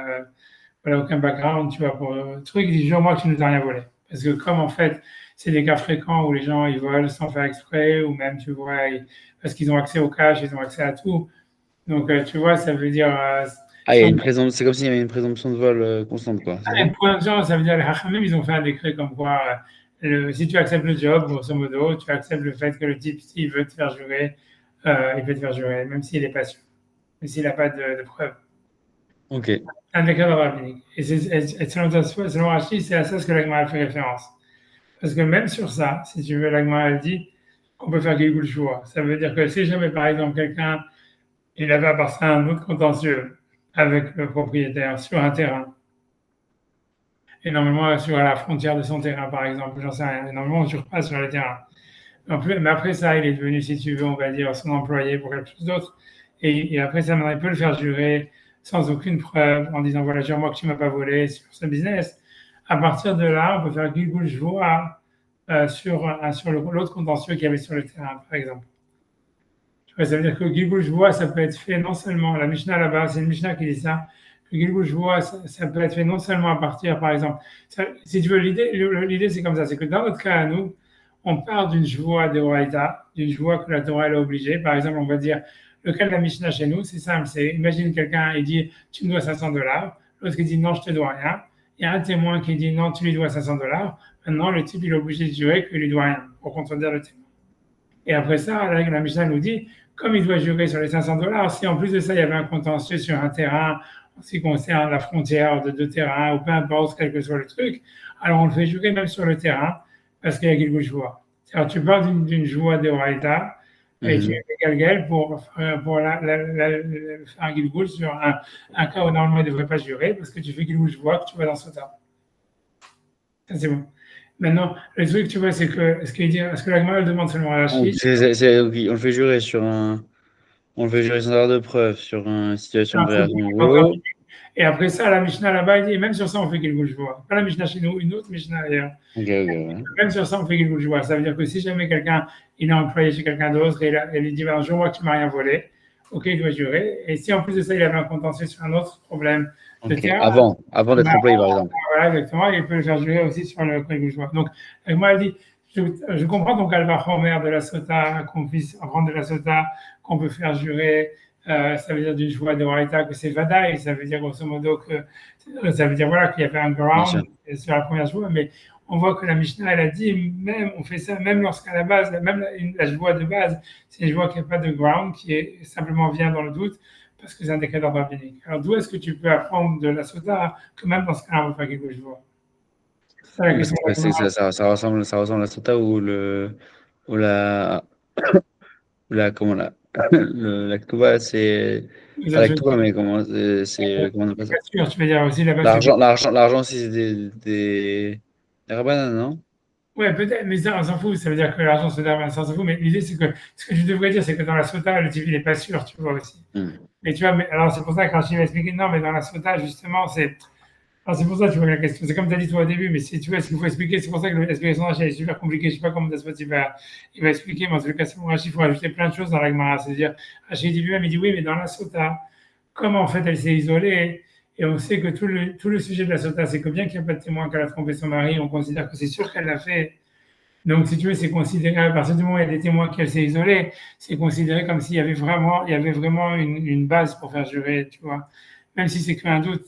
A: voilà, aucun background, tu vois, pour le truc, ils disent, jure-moi que tu ne nous as rien volé. Parce que comme en fait, c'est des cas fréquents où les gens, ils volent sans faire exprès, ou même, tu vois, parce qu'ils ont accès au cash, ils ont accès à tout. Donc, tu vois, ça veut dire,
B: Ah, il y a une présomption, c'est comme s'il y avait une présomption de vol constante, quoi, c'est ça?
A: pour l'instant, ça veut dire, les Hachamim, ils ont fait un décret comme quoi, si tu acceptes le job, grosso modo, tu acceptes le fait que le type, s'il veut te faire jurer, il peut te faire jurer, même s'il n'est pas sûr, même s'il n'a pas de preuve.
B: Ok.
A: Un décret rabbinique. Et selon Rachid, c'est à ça ce que l'Agma fait référence. Parce que même sur ça, si tu veux, l'Agma elle dit qu'on peut faire Gilgul Shua. Ça veut dire que si jamais, par exemple, quelqu'un il avait appartenu à un autre contentieux avec le propriétaire sur un terrain, et normalement sur la frontière de son terrain, par exemple, j'en sais rien, et normalement on ne jure pas sur le terrain. Mais après ça, il est devenu, si tu veux, on va dire, son employé pour quelque chose d'autre. Et après ça, maintenant, il peut le faire jurer sans aucune preuve, en disant, voilà, jure-moi que tu ne m'as pas volé sur ce business. À partir de là, on peut faire Gilgul Shvoa sur l'autre contentieux qu'il y avait sur le terrain, par exemple. Tu vois, ça veut dire que Gilgul Shvoa, ça peut être fait non seulement, la Mishnah là-bas, c'est une Mishnah qui dit ça, que Gilgul Shvoa, ça peut être fait non seulement à partir, par exemple, si tu veux, l'idée c'est comme ça, c'est que dans notre cas à nous, on part d'une joie de Horaïta, d'une joie que la Torah elle a obligée. Par exemple, on va dire, le cas de la Mishnah chez nous, c'est simple, c'est, imagine quelqu'un, il dit, tu me dois 500 $, l'autre qui dit, non, je te dois rien. Il y a un témoin qui dit, non, tu lui dois 500 $. Maintenant, le type, il est obligé de jurer qu'il lui doit rien, pour contredire le témoin. Et après ça, la Mishnah nous dit, comme il doit jurer sur les 500 $, si en plus de ça, il y avait un contentieux sur un terrain, en ce qui concerne la frontière de deux terrains, ou peu importe, quel que soit le truc, alors on le fait jurer même sur le terrain, parce qu'il y a quelque joie. Alors tu parles d'une joie de Horaïta, Et tu
B: Mhm.
A: fais Galgal pour faire un Gilgoul sur un cas où normalement il ne devrait pas jurer, parce que tu fais Gilgoul, je vois que tu vas dans ce tas. Ça, c'est bon. Maintenant, le truc, tu vois, c'est que ce que la Gemara elle demande selon Rachid,
B: Oui, on le fait jurer on le fait jurer sans avoir de preuve sur une situation
A: c'est un
B: vraie.
A: truc
B: En
A: encore.
B: gros,
A: Et après ça, la Mishnah là-bas, il dit, même sur ça, on fait Gilgoul, je vois. Pas la Mishnah chez nous, une autre Mishnah ailleurs.
B: ok, ouais.
A: Même sur ça, on fait Gilgoul, je vois. Ça veut dire que si jamais quelqu'un, il est employé chez quelqu'un d'autre et il dit, ben, je vois que tu m'as rien volé, ok, il doit jurer. Et si en plus de ça, il avait un contentieux sur un autre problème de
B: Ok,
A: terrain,
B: avant d'être
A: ben,
B: employé, par exemple.
A: voilà, exactement, il peut le faire jurer aussi sur le code bourgeois. Donc, moi, elle dit, je comprends ton calva Homer de la sota, qu'on puisse apprendre de la sota, qu'on peut faire jurer, ça veut dire d'une joie de Waraita que c'est Vada, et ça veut dire grosso modo que, ça veut dire voilà, qu'il y avait un
B: Bien
A: ground
B: sûr.
A: sur la première joie, mais on voit que la Mishnah, elle a dit, même, on fait ça, même lorsqu'à la base, même la joie de base, c'est une joie qui n'a pas de ground, qui est simplement vient dans le doute, parce que c'est un décret d'ordre rabbinique. Alors, d'où est-ce que tu peux apprendre de la sota que même dans ce cas-là, on va faire quelque chose? C'est ça la
B: Parce
A: question.
B: que ça ressemble à Sota ou comment la, la Ktuba, c'est pas la Ktuba, mais comment on appelle ça?
A: Pas sûr, tu veux dire aussi là-bas, c'est.
B: L'argent aussi, c'est des rabbanan, non?
A: Ouais, peut-être, mais ça, on s'en fout. Ça veut dire que l'argent se donne, ça, on s'en fout. Mais l'idée, c'est que ce que je devrais dire, c'est que dans la sota, le type, il n'est pas sûr, tu vois aussi.
B: Hmm.
A: Mais tu vois, alors c'est pour ça que quand je vais expliquer, non, mais dans la sota, justement, c'est. Alors c'est pour ça, tu vois, la question. C'est comme tu as dit toi au début, mais si tu vois ce qu'il faut expliquer, c'est pour ça que l'explication d'Rachid est super compliquée. Je ne sais pas comment Daspot il va expliquer, mais en tout cas, c'est pour Rachid, il faut ajouter plein de choses dans la Gemara. C'est-à-dire, Rachid dit lui-même, il dit oui, mais dans la sota, comme en fait elle s'est isolée, et on sait que tout le sujet de la sota, c'est que bien qu'il n'y a pas de témoin qu'elle a trompé son mari, on considère que c'est sûr qu'elle l'a fait. Donc, si tu veux, c'est considéré, à partir du moment où il y a des témoins qu'elle s'est isolée, c'est considéré comme s'il y avait vraiment une base pour faire jurer, tu vois. Même si c'est qu'un doute.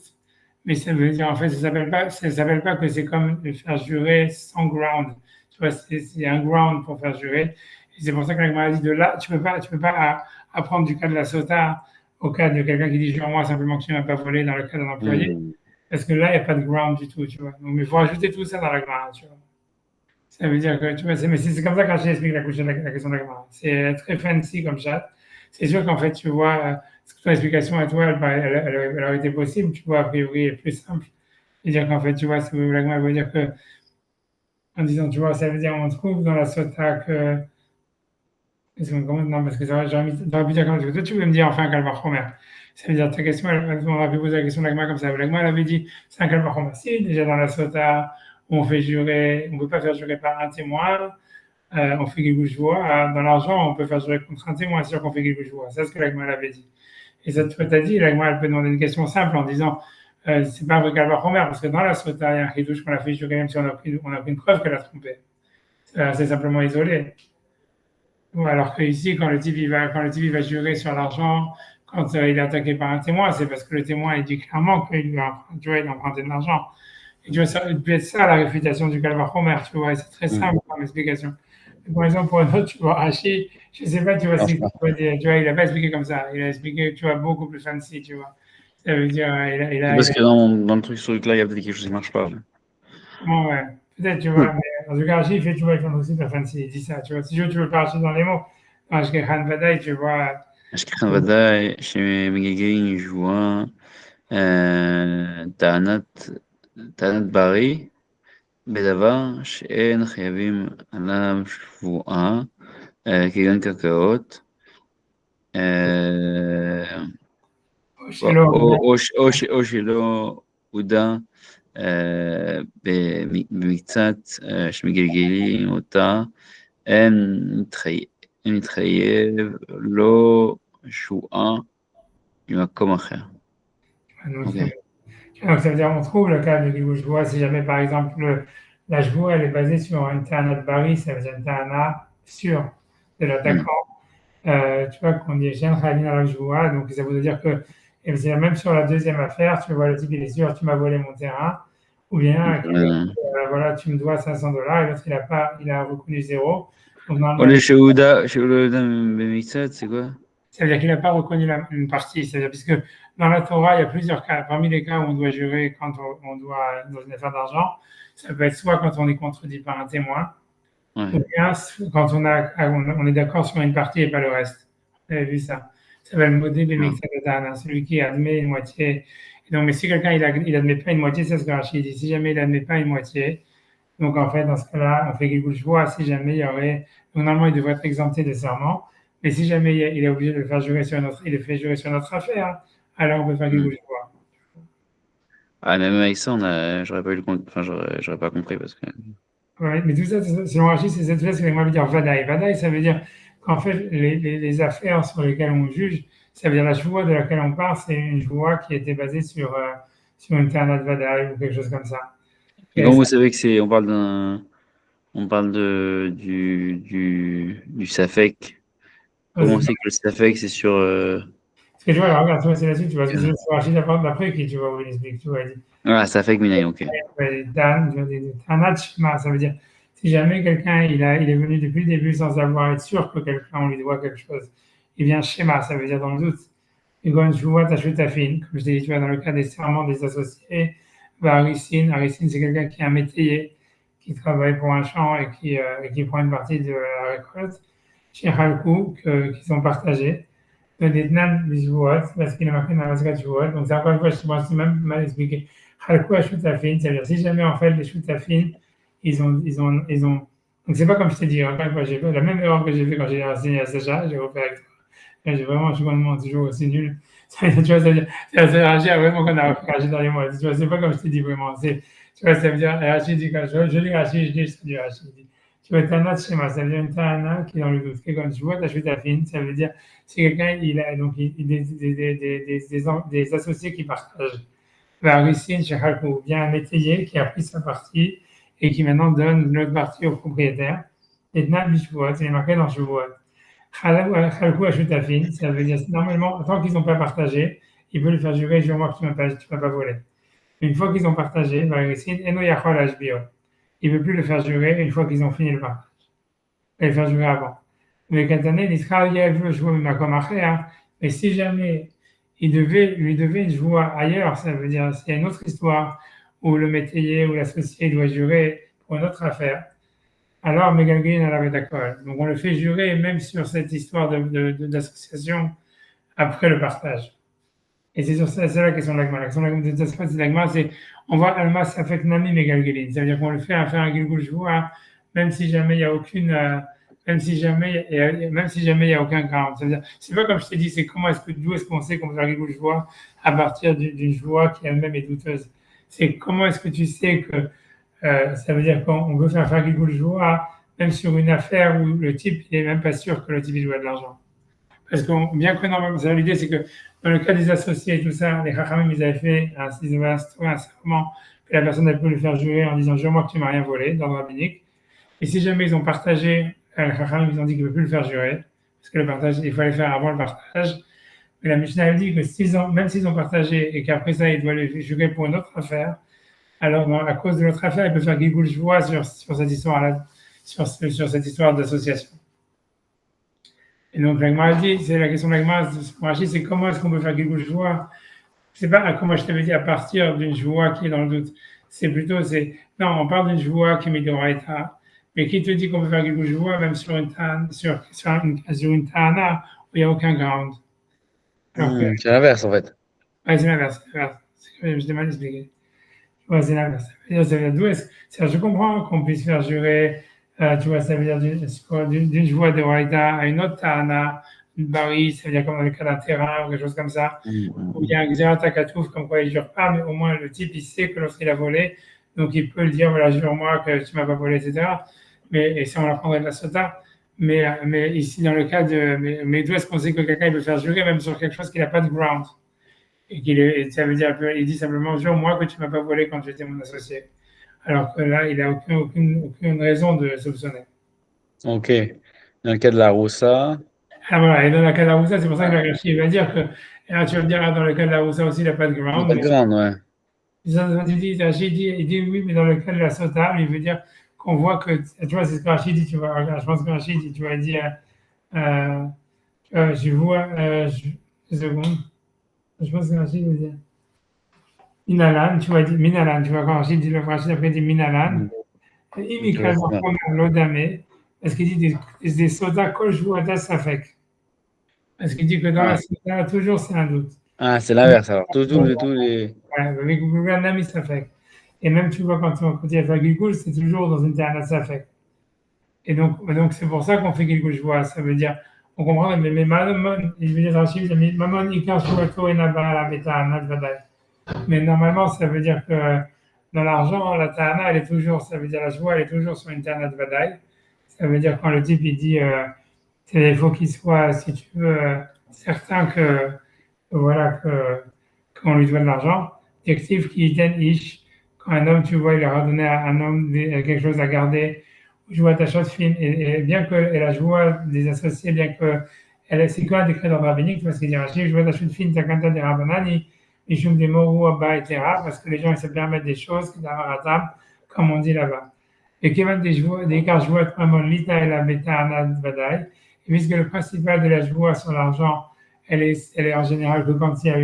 A: Mais ça veut dire, en fait, ça s'appelle pas que c'est comme de faire jurer sans ground. Tu vois, c'est un ground pour faire jurer. Et c'est pour ça que la Gemara dit de là, tu peux pas apprendre du cas de la sota au cas de quelqu'un qui dit jure-moi simplement que tu n'as pas volé dans le cas d'un employé.
B: Hmm.
A: Parce que là, il n'y a pas de ground du tout, tu vois. Donc, il faut ajouter tout ça dans la Gemara, tu vois. Ça veut dire que, tu vois, mais c'est comme ça quand j'explique la question de la Gemara. C'est très fancy comme chat. C'est sûr qu'en fait, tu vois, ton explication à toi, elle aurait été possible, tu vois, a priori, est plus simple. C'est-à-dire qu'en fait, tu vois, la Gemara veut dire que, en disant, tu vois, ça veut dire, on trouve dans la sota que, non, parce que j'aurais pu dire comme ça, que toi, tu veux me dire, enfin, un calvar chomer. Ça veut dire, ta question, on aurait pu poser la question de la Gemara comme ça. La Gemara, elle avait dit, c'est un calvar chomer. Si, déjà dans la sota, on fait jurer, on ne peut pas faire jurer par un témoin, on fait quelque chose, dans l'argent, on peut faire jurer contre un témoin, c'est sûr qu'on fait quelque chose. C'est ce que l'Agma avait dit. Et ça, tu as dit, l'Agma, elle peut demander une question simple en disant, c'est pas un vrai calvar romain, parce que dans la sota, il y a un chidouche qu'on a fait jurer, même si on a pris une preuve qu'elle a trompé. C'est simplement isolé. Ou alors que ici, quand le type il va jurer sur l'argent, quand il est attaqué par un témoin, c'est parce que le témoin il dit clairement qu'il lui a, tu vois, il a emprunté de l'argent. Et tu vois, ça peut être ça la réfutation du calvar romain, tu vois, et c'est très
B: Hmm.
A: simple comme explication. Par exemple, pour un autre, tu vois, Hachi, je ne sais pas, tu vois,
B: Ça marche pas.
A: tu vois, il n'a pas expliqué comme ça. Il a expliqué, tu vois, beaucoup plus fancy, tu vois. Ça veut dire,
B: C'est parce que dans le truc sur le là, il y a peut-être quelque chose qui marche pas.
A: bon, ouais, peut-être, tu vois,
B: Hmm.
A: mais en tout cas, Hachi, il fait, tu vois, il fait aussi super fancy, il dit ça, tu vois. Si tu veux pas Hachi dans les mots, dans Shkechan Vadaï, tu vois,
B: אשכחן ודאי שמגיגים שבועה טענת ברי בדבר שאין חייבים עליו שבועה כגון קרקעות אה,
A: Shelo,
B: או שלא הודע במקצת שמגלגלים אותה אין מתחייב לא שועה ממקום אחר.
A: donc,
B: אוקיי.
A: donc, ça veut dire, on trouve le cas de Gibouche si jamais, par exemple, la Jvoua, elle est basée sur une Tana de Bari, ça veut dire une Tana sûre de
B: Hmm.
A: l'attaquant. Tu vois, qu'on dit Shen Khalin al Jvoua, donc ça veut dire que, et c'est même sur la deuxième affaire, tu vois, le type, il est sûr, tu m'as volé mon terrain, ou bien, voilà, tu me dois 500 $, et l'autre, il a reconnu zéro. Donc,
B: או
A: normalement,
B: לשהודה, שהוא לא יודע במקצת, c'est quoi?
A: ça veut dire qu'il n'a pas reconnu une partie. C'est-à-dire, puisque dans la Torah, il y a plusieurs cas. Parmi les cas où on doit jurer quand on doit, dans une affaire d'argent, ça peut être soit quand on est contredit par un témoin,
B: Ouais.
A: Ou bien quand on est d'accord sur une partie et pas le reste. Vous avez vu ça? Ça s'appelle modé bemixadatan, celui qui admet une moitié. Et donc, mais si quelqu'un il admet pas une moitié, c'est ce que Rachid dit. Si jamais il admet pas une moitié, donc en fait, dans ce cas-là, on fait quelque chose. Si jamais il y aurait, donc, normalement, il devrait être exempté de serment. Mais si jamais il est obligé de le faire jurer sur notre, il le fait jurer sur notre affaire, alors on peut faire quelque chose.
B: Ah, même avec ça, j'aurais pas eu enfin, j'aurais pas compris parce que.
A: Ouais, mais tout ça, selon Rachid, c'est cette phrase que moi veut dire vadaï. Vadaï, ça veut dire qu'en fait, les affaires sur lesquelles on juge, ça veut dire la joie de laquelle on parle, c'est une joie qui était basée sur une tana de vadaï ou quelque chose comme ça.
B: Et
A: Et
B: comment
A: ça,
B: vous savez que on parle du Safek. Comment on sait que le Safek, c'est sur,
A: parce que tu vois, alors, regarde, tu vois, c'est là-dessus, tu vois, parce que c'est Rachid apporte d'après qui, tu vois, où il explique, tu vois, il dit,
B: ah, Safek Minaï, ok.
A: Tanat Shema, ça veut dire, si jamais quelqu'un, il est venu depuis le début sans avoir être sûr que quelqu'un, on lui doit quelque chose, il vient Shema, ça veut dire dans le doute. Et quand je vois ta fine, comme je t'ai dit, tu vois, dans le cas des serments des associés, bah, Aricine, c'est quelqu'un qui est un métayer, qui travaille pour un champ et qui prend une partie de la récolte. Chez Halkou, qui sont partagés. Des Tnan Bishuot, parce qu'il est marqué dans la Zakat Shuot. Donc, c'est encore une fois, je pense que c'est même mal expliqué. Halkou à Shutafin, c'est-à-dire, si jamais, en fait, les Shutafin, ils ont, donc c'est pas comme je t'ai dit, encore une fois, j'ai fait la même erreur que j'ai fait quand j'ai enseigné à Sacha, j'ai refait avec toi. Et j'ai vraiment, je suis vraiment toujours aussi nul. Tu vois, ça veut dire, c'est réagir vraiment qu'on a réagi dans les mots. Tu vois, c'est pas comme je t'ai dit vraiment. Tu vois, ça veut dire, Rachid dit, quand je lis Rachid, je dis, je dis Rachid. Tu vois, Tana Shema, ça veut dire une Tana qui est dans le doute. Quand je vois ta chute à fine, ça veut dire, c'est quelqu'un, il a donc des associés qui partagent. Varicine, chez Halkou, bien un métayer qui a pris sa partie et qui maintenant donne une autre partie au propriétaire. Et Tana Bishvoat, c'est marqué dans Shavuot. Khalkou Ashutafin, ça veut dire normalement, tant qu'ils n'ont pas partagé, ils peuvent le faire jurer, jure-moi que tu ne m'as pas volé. Une fois qu'ils ont partagé, Eno Yachol Ashbio. Il ne peut plus le faire jurer une fois qu'ils ont fini le partage. Et le faire jurer avant. Mais Katané, l'Israël veut jouer Makom Achea, mais si jamais lui devait une joie ailleurs, ça veut dire s'il y a une autre histoire où le métayer ou l'associé doit jurer pour une autre affaire, alors Megalgin à la d'accord. Donc on le fait jurer même sur cette histoire d'association après le partage. Et c'est sur ça, c'est la question de l'agma. La question de l'agma, c'est on voit Alma Safek Nami Megalgin. Ça veut dire qu'on le fait à faire un Gilgul Joua, même si jamais il n'y a aucune. Même si jamais il n'y a aucun ground. Ça veut dire, c'est pas comme je t'ai dit, c'est d'où est-ce qu'on sait qu'on peut faire Gilgul Joua à partir d'une joie qui elle-même est douteuse. C'est comment est-ce que tu sais que ça veut dire qu'on veut faire quelque chose, même sur une affaire où le type n'est même pas sûr que le type il doit de l'argent. Parce que bien que normalement, l'idée c'est que dans le cas des associés et tout ça, les Chachamim ils avaient fait ils avaient instauré un serment que la personne elle peut le faire jurer en disant jure-moi que tu m'as rien volé dans le rabbinique. Et si jamais ils ont partagé, les Chachamim ils ont dit qu'ils ne peuvent plus le faire jurer parce que le partage il fallait le faire avant le partage. Mais la Mishnah elle dit que même s'ils ont partagé et qu'après ça ils doivent le jurer pour une autre affaire, alors, à cause de notre affaire, il peut faire Gigoul Joie sur cette histoire-là, sur cette histoire d'association. Et donc, l'Agma dit, c'est la question de l'Agma, c'est comment est-ce qu'on peut faire Gigoul Joie? C'est pas, comme je t'avais dit, à partir d'une joie qui est dans le doute. C'est plutôt, non, on parle d'une joie qui est Midoraita, mais qui te dit qu'on peut faire Gigoul Joie même sur une Tana où il n'y a aucun ground.
B: C'est l'inverse, en fait.
A: Ouais, c'est l'inverse. Je t'ai mal expliqué. Ouais, c'est l'inverse. Ça veut dire d'où est-ce. Je comprends qu'on puisse faire jurer, tu vois, ça veut dire d'une joie de Waïda à une autre Tana, une Bari, ça veut dire comme dans le cas d'un terrain ou quelque chose comme ça, où il y a un Xerata Katouf, comme quoi il ne jure pas, mais au moins le type, il sait que lorsqu'il a volé, donc il peut le dire, voilà, jure-moi que tu ne m'as pas volé, etc. Et ça, on l'apprendrait de la Sota. Mais ici, dans le cas de. Mais d'où est-ce qu'on sait que quelqu'un il peut faire jurer, même sur quelque chose qui n'a pas de ground? Et ça veut dire, il dit simplement, jure-moi que tu ne m'as pas volé quand j'étais mon associé. Alors que là, il n'a aucune raison de soupçonner.
B: Ok. Dans le cas de la Roussa.
A: Ah voilà, et dans le cas de la Roussa, c'est pour ça que la Rachid va dire que, et là, tu vas me dire, dans le cas de la Roussa aussi, il n'a pas de
B: Il n'y a
A: ground.
B: pas de grande, ouais.
A: Il dit oui, mais dans le cas de la Sota, il veut dire qu'on voit que, tu vois, c'est ce que Rachid dit, tu vois, regarde, je pense que Rachid dit, tu vas dire, je vois, une seconde, je pense que Rachid veut dire, Minalan, tu vois, dit Minalan, tu vois, quand Rachid dit le Rachid après dit Minalan, Parce qu'il dit des sodas Koshvuata Safek. Parce qu'il dit que dans la soda, toujours c'est un doute.
B: Ah, c'est l'inverse alors. Tous les.
A: Ouais, avec Gouvernement Safek. Et même, tu vois, quand il y a fait Gilgul, c'est toujours dans une terre Safek. Et donc c'est pour ça qu'on fait Gilgul Shvoa. Ça veut dire, on comprend, mais Mamon, il veut dire Rachid, Mamon Ikar Shvoato et Naba la Beta Anad Vadaï. Mais normalement, ça veut dire que dans l'argent, la Tahana, elle est toujours, ça veut dire la joie, elle est toujours sur une Tahana de Vadaï. Ça veut dire quand le type, il dit, il faut qu'il soit, si tu veux, certain que, voilà, qu'on lui doit de l'argent. Actif qui est ish, quand un homme, tu vois, il a donné à un homme quelque chose à garder, je vois ta chose fine, et bien qu'elle a joie des associés, bien que c'est quoi décret dans le rabbinique, parce qu'il dit, je vois ta chose fine, ta kanta des rabbanani, Mishum des mots etc. Parce que les gens ils se permettent des choses qui d'avoir à table, comme on dit là-bas. Et qu'il y a des cas joueurs vraiment l'ita et la bêta anad vadaï. Et puisque le principal de la joie sur l'argent, elle est en général que quand il y a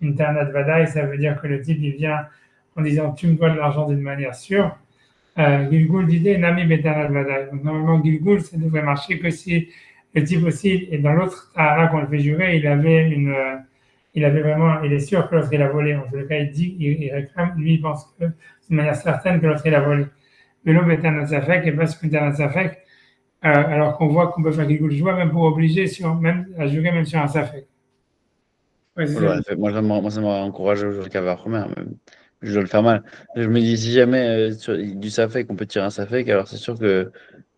A: une tanad vadaï, ça veut dire que le type il vient en disant tu me dois de l'argent d'une manière sûre. Gilgul disait Nami betanad vadaï. Donc normalement Gilgul ça devrait marcher que si le type aussi, et dans l'autre Tahara qu'on le fait jurer, il avait vraiment, il est sûr que l'autre il a volé. En tout cas, il dit, il réclame, lui, il pense que, d'une manière certaine que l'autre il a volé. Mais l'homme est un Safek et parce qu'il est un Safek, alors qu'on voit qu'on peut faire quelque chose, même pour obliger, même à jurer même sur un Safek. Ouais,
B: Moi, ça m'a encouragé aujourd'hui qu'à avoir mais je dois le faire mal. Je me dis, si jamais du Safek, on peut tirer un Safek, alors c'est sûr que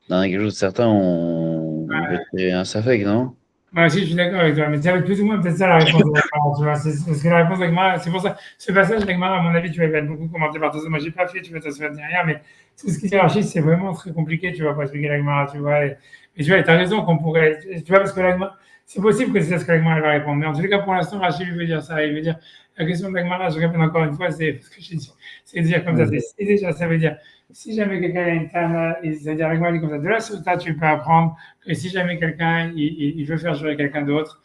B: dans quelque chose de certain, on peut tirer un Safek, non?
A: Moi aussi, je suis d'accord avec toi, mais c'est avec plus ou moins peut-être ça la réponse de l'Agmara, tu vois. Parce que la réponse de l'Agmara, c'est pour ça, ce passage de l'Agmara, à mon avis, tu vas être beaucoup commenté par tout ça. Moi, j'ai pas fait, tu vas t'assurer de rien, mais tout ce qui est hiérarchie, c'est vraiment très compliqué, tu vois, pour expliquer l'Agmara, tu vois. Mais tu vois, tu as raison qu'on pourrait, tu vois, parce que l'Agmara, c'est possible que c'est ça ce que l'Agmara va répondre. Mais en tous les cas, pour l'instant, Rachid lui veut dire ça. Il veut dire, la question de l'Agmara, je répète encore une fois, c'est ce que j'ai dit, c'est de dire comme ça. C'est déjà, ça veut dire, si jamais quelqu'un a une tana, c'est-à-dire l'Agmara dit comme ça, de la sota, tu peux apprendre que si jamais quelqu'un, il veut faire jurer quelqu'un d'autre,